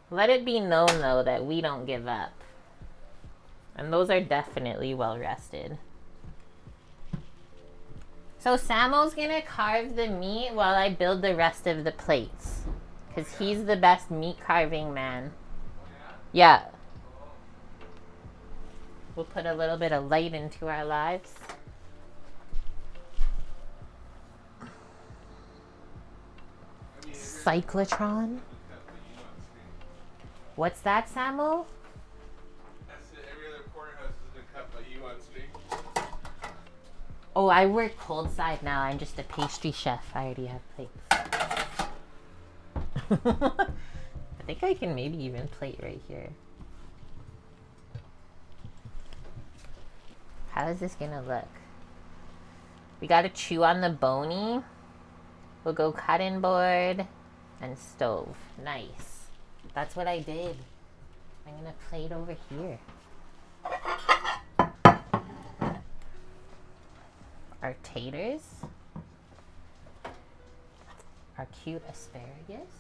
Let it be known, though, that we don't give up. And those are definitely well rested. So Samo's gonna carve the meat while I build the rest of the plates. Because he's the best meat carving man. Yeah, We'll put a little bit of light into our lives. Cyclotron? What's that, Samuel? I said every other Porterhouse has been cut by you on stream. Oh, I work cold side now. I'm just a pastry chef. I already have plates. I think I can maybe even plate right here. How is this gonna look? We gotta chew on the bony. We'll go cutting board and stove. Nice. That's what I did. I'm gonna plate over here. Our taters. Our cute asparagus.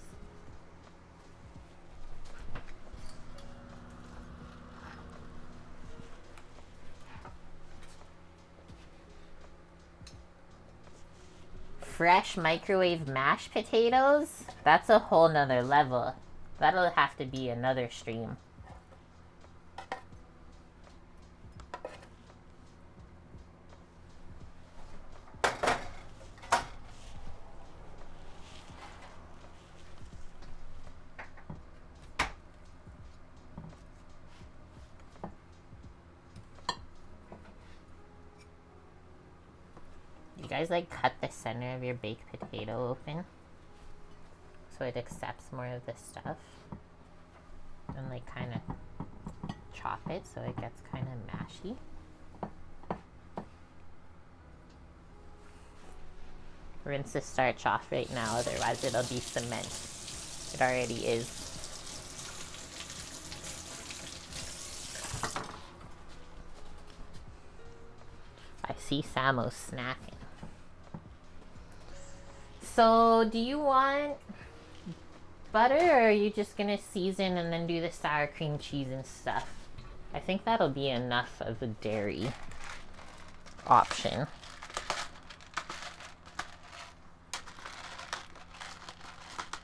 Fresh microwave mashed potatoes? That's a whole nother level. That'll have to be another stream. You guys like cut the center of your baked potato open so it accepts more of the stuff, and like kind of chop it so it gets kind of mashy. Rinse the starch off right now, otherwise it'll be cement. It already is. I see Samo snacking. So, do you want butter, or are you just gonna season and then do the sour cream cheese and stuff? I think that'll be enough of a dairy option.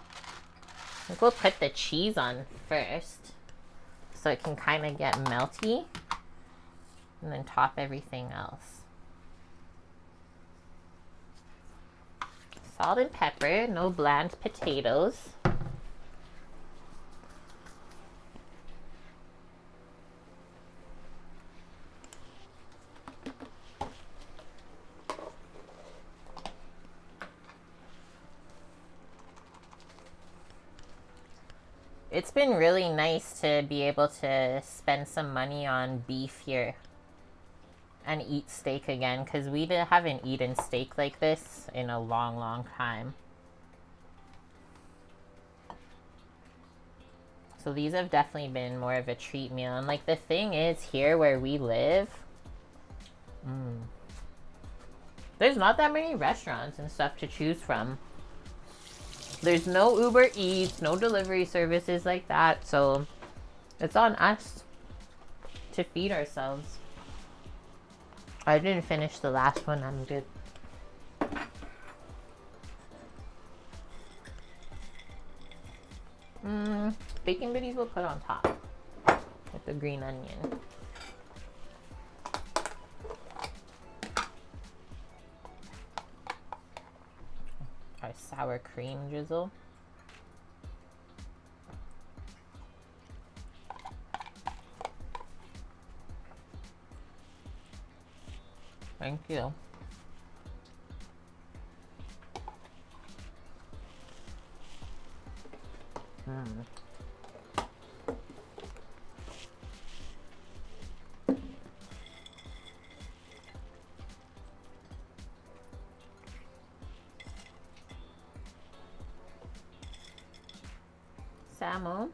I think we'll put the cheese on first so it can kind of get melty, and then top everything else. Salt and pepper, no bland potatoes. It's been really nice to be able to spend some money on beef here and eat steak again, because we haven't eaten steak like this in a long time. So these have definitely been more of a treat meal. And like the thing is, here where we live, there's not that many restaurants and stuff to choose from. There's no Uber Eats, no delivery services like that, so it's on us to feed ourselves. I didn't finish the last one, I'm good. Bacon bitties we'll put on top with the green onion. Our sour cream drizzle. Thank you. Samo?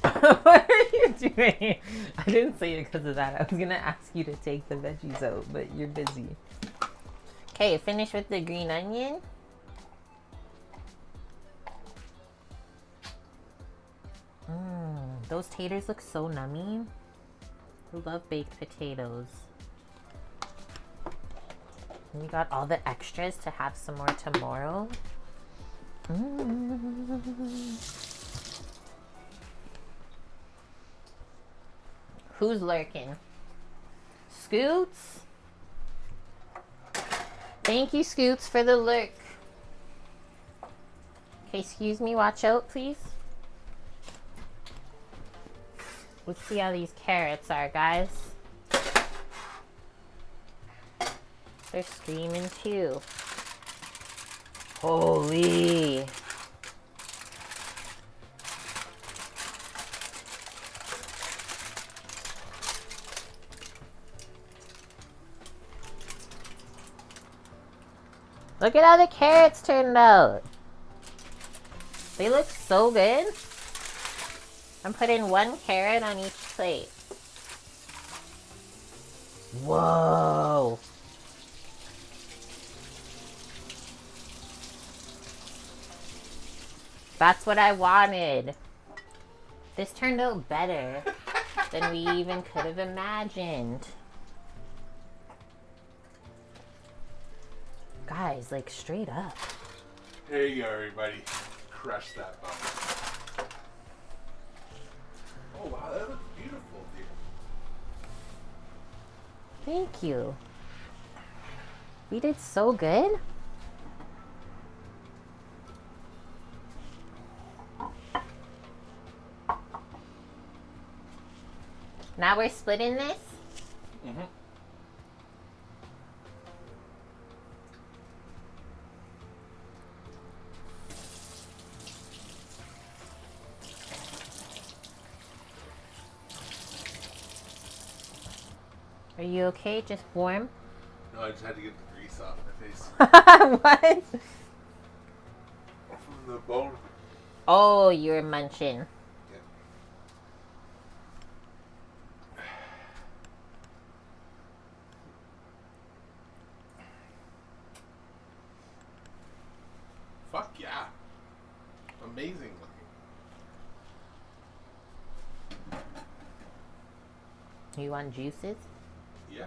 What are you doing? I didn't say it because of that. I was gonna ask you to take the veggies out, but you're busy. Okay, finish with the green onion. Those taters look so nummy. I love baked potatoes. And we got all the extras to have some more tomorrow. Who's lurking? Scoots? Thank you, Scoots, for the lurk. Okay, excuse me. Watch out, please. Let's see how these carrots are, guys. They're screaming too. Holy. Look at how the carrots turned out. They look so good. I'm putting 1 carrot on each plate. Whoa. That's what I wanted. This turned out better than we even could have imagined. Guys, like straight up. Here you go, everybody. Crush that bummer. Oh, wow, that looks beautiful, dear. Thank you. We did so good. Now we're splitting this? Mm-hmm. Are you okay? Just warm? No, I just had to get the grease off my face. What? From the bone. Oh, you're munching. Yeah. Fuck yeah. Amazing looking. You want juices? Yeah.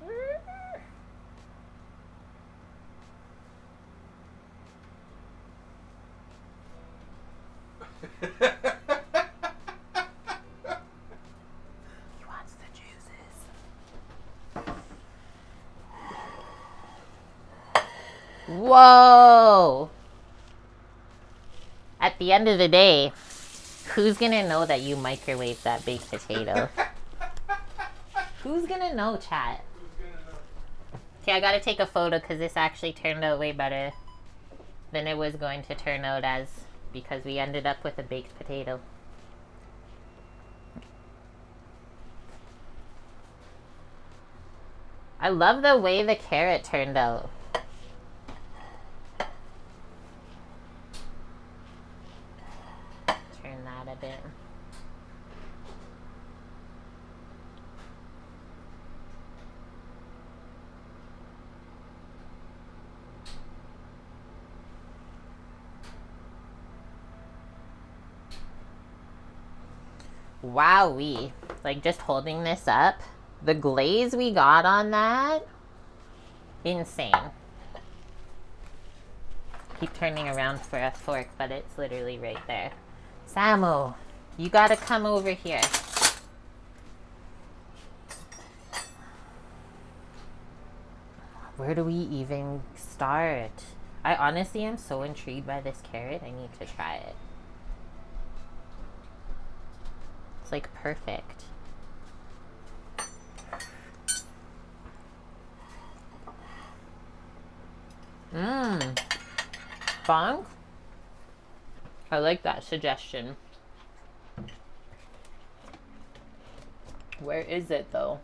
He wants the juices. Whoa! At the end of the day, who's gonna know that you microwaved that baked potato? Who's gonna know, chat? Okay, I gotta take a photo because this actually turned out way better than it was going to turn out as, because we ended up with a baked potato. I love the way the carrot turned out. Turn that a bit. Wowee. Like, just holding this up, the glaze we got on that, insane. Keep turning around for a fork, but it's literally right there. Samu, you gotta come over here. Where do we even start? I honestly am so intrigued by this carrot. I need to try it. It's like perfect. Mmm. Bonk? I like that suggestion. Where is it though?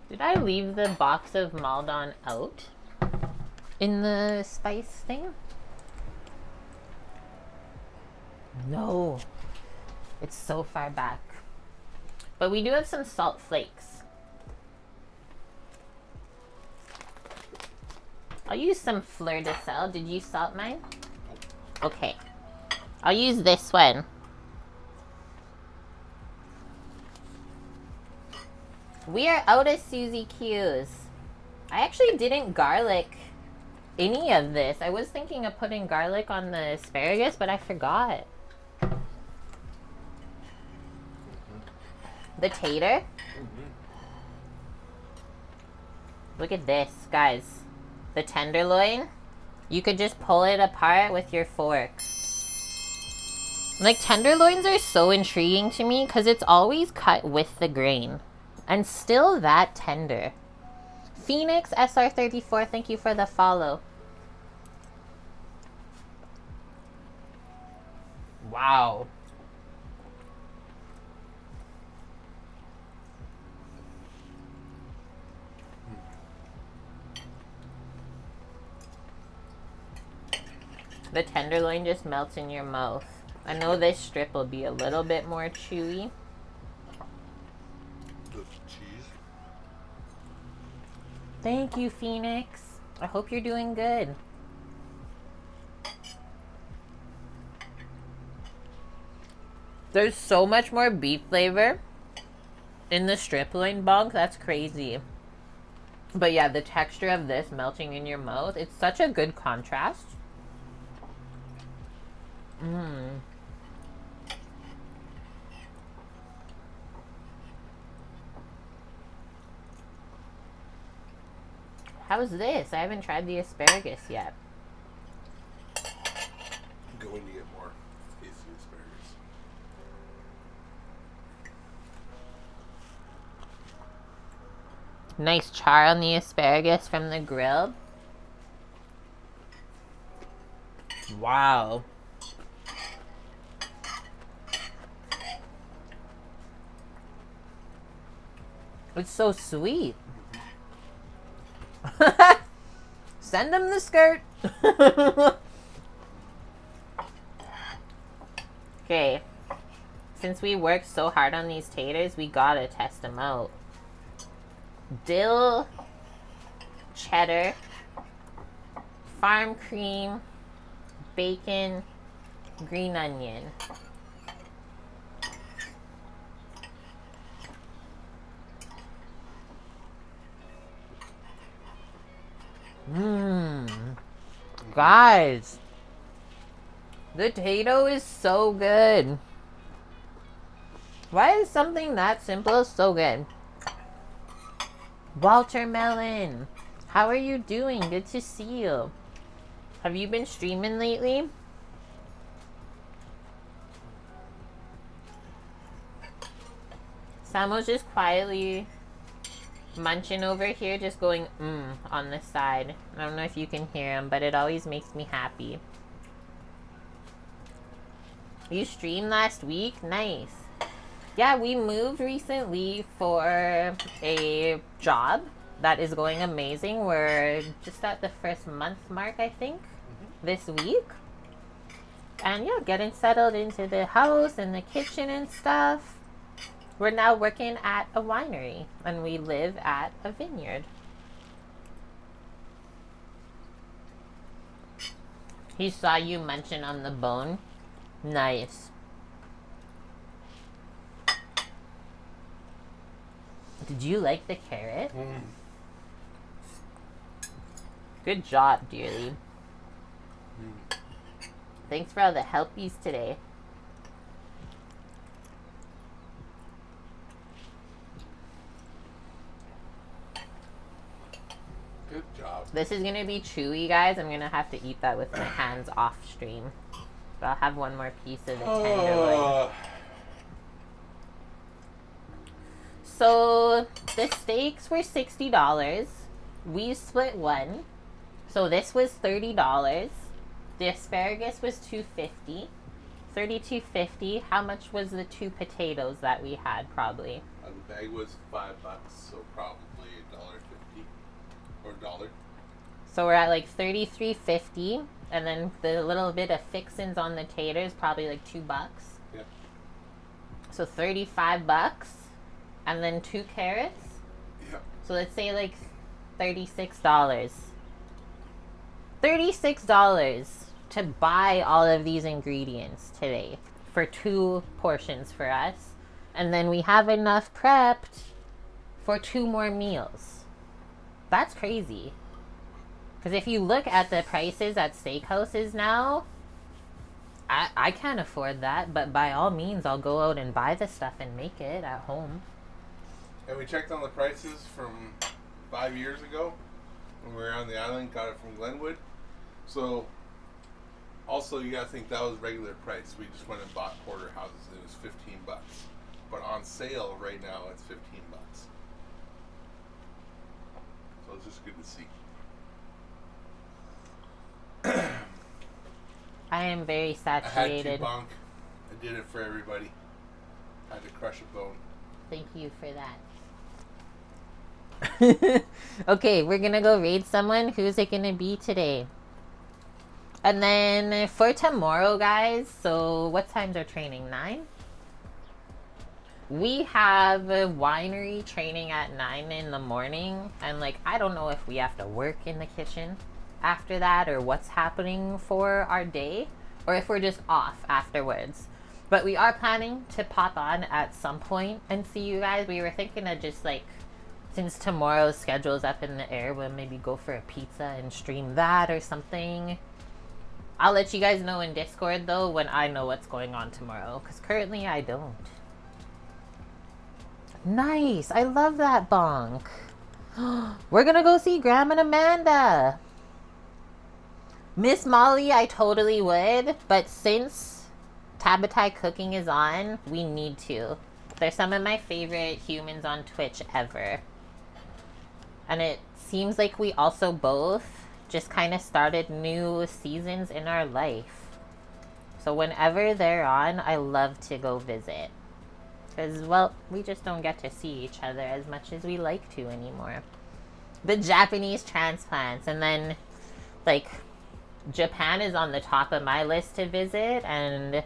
Did I leave the box of Maldon out in the spice thing? No. It's so far back. But we do have some salt flakes. I'll use some fleur de sel. Did you salt mine? Okay. I'll use this one. We are out of Suzy Q's. I actually didn't garlic any of this. I was thinking of putting garlic on the asparagus, but I forgot. The tater. Look at this, guys. The tenderloin. You could just pull it apart with your fork. Like, tenderloins are so intriguing to me because it's always cut with the grain. And still that tender. Phoenix SR34, thank you for the follow. Wow. The tenderloin just melts in your mouth. I know this strip will be a little bit more chewy. The cheese. Thank you, Phoenix. I hope you're doing good. There's so much more beef flavor in the strip loin bunk. That's crazy. But yeah, the texture of this melting in your mouth, it's such a good contrast. How's this? I haven't tried the asparagus yet. Going to get more tasty asparagus. Nice char on the asparagus from the grill. Wow. It's so sweet. Send them the skirt. Okay. Since we worked so hard on these taters, we gotta test them out. Dill, cheddar, farm cream, bacon, green onion. Guys, the tato is so good. Why is something that simple so good? Walter Melon, how are you doing? Good to see you. Have you been streaming lately? Samo's just quietly munching over here, just going on the side. I don't know if you can hear him, but it always makes me happy. You streamed last week? Nice. Yeah, we moved recently for a job that is going amazing. We're just at the first month mark, I think, this week. And yeah, getting settled into the house and the kitchen and stuff. We're now working at a winery, and we live at a vineyard. He saw you munching on the bone. Nice. Did you like the carrot? Good job, dearly. Thanks for all the helpies today. Good job. This is gonna be chewy, guys. I'm gonna have to eat that with my hands off stream. But I'll have one more piece of the tenderloin. So the steaks were $60. We split one. So this was $30. The asparagus was $2.50. $32.50. How much was the 2 potatoes that we had? Probably. The bag was $5, so probably $1.50 or $1. So we're at like $33.50, and then the little bit of fixins on the taters, probably like $2. Yep. So $35, and then 2 carrots. Yep. So let's say like $36. $36 to buy all of these ingredients today for 2 portions for us, and then we have enough prepped for 2 more meals. That's crazy. Because if you look at the prices at steakhouses now, I can't afford that, but by all means, I'll go out and buy the stuff and make it at home. And we checked on the prices from 5 years ago when we were on the island, got it from Glenwood. So, also you gotta think that was regular price. We just went and bought Porterhouses. It was $15. But on sale right now, it's $15. So it's just good to see. I am very I had to saturated. bonk. I did it for everybody. I had to crush a bone. Thank you for that. Okay, we're gonna go raid someone. Who's it gonna be today? And then for tomorrow, guys, so what time's our training? 9? We have a winery training at 9 in the morning. And, like, I don't know if we have to work in the kitchen after that or what's happening for our day. Or if we're just off afterwards. But we are planning to pop on at some point and see you guys. We were thinking of just, like, since tomorrow's schedule's up in the air, we'll maybe go for a pizza and stream that or something. I'll let you guys know in Discord, though, when I know what's going on tomorrow. Because currently, I don't. Nice. I love that bonk. We're going to go see Graham and Amanda. Miss Molly, I totally would. But since Tabatai Cooking is on, we need to. They're some of my favorite humans on Twitch ever. And it seems like we also both just kind of started new seasons in our life. So whenever they're on, I love to go visit. Because, well, we just don't get to see each other as much as we like to anymore. The Japanese transplants. And then, like, Japan is on the top of my list to visit. And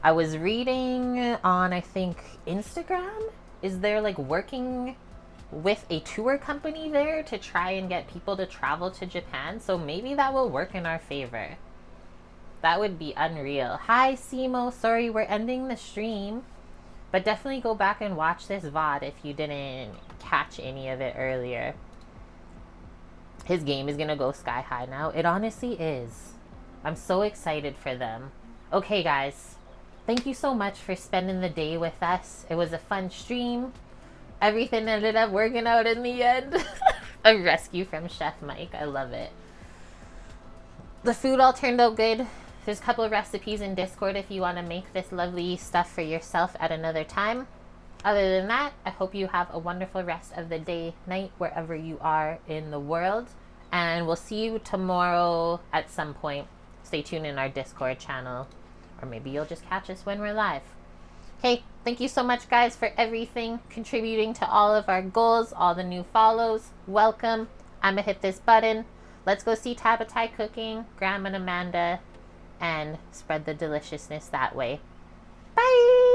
I was reading on, I think, Instagram. Is there, like, working with a tour company there to try and get people to travel to Japan. So maybe that will work in our favor. That would be unreal. Hi, Simo. Sorry, we're ending the stream. But definitely go back and watch this VOD if you didn't catch any of it earlier. His game is going to go sky high now. It honestly is. I'm so excited for them. Okay, guys. Thank you so much for spending the day with us. It was a fun stream. Everything ended up working out in the end. A rescue from Chef Mike. I love it. The food all turned out good. There's a couple of recipes in Discord if you want to make this lovely stuff for yourself at another time. Other than that, I hope you have a wonderful rest of the day, night, wherever you are in the world. And we'll see you tomorrow at some point. Stay tuned in our Discord channel. Or maybe you'll just catch us when we're live. Okay, thank you so much, guys, for everything, contributing to all of our goals, all the new follows. Welcome. I'm going to hit this button. Let's go see Tabatai Cooking, Graham and Amanda, and spread the deliciousness that way. Bye!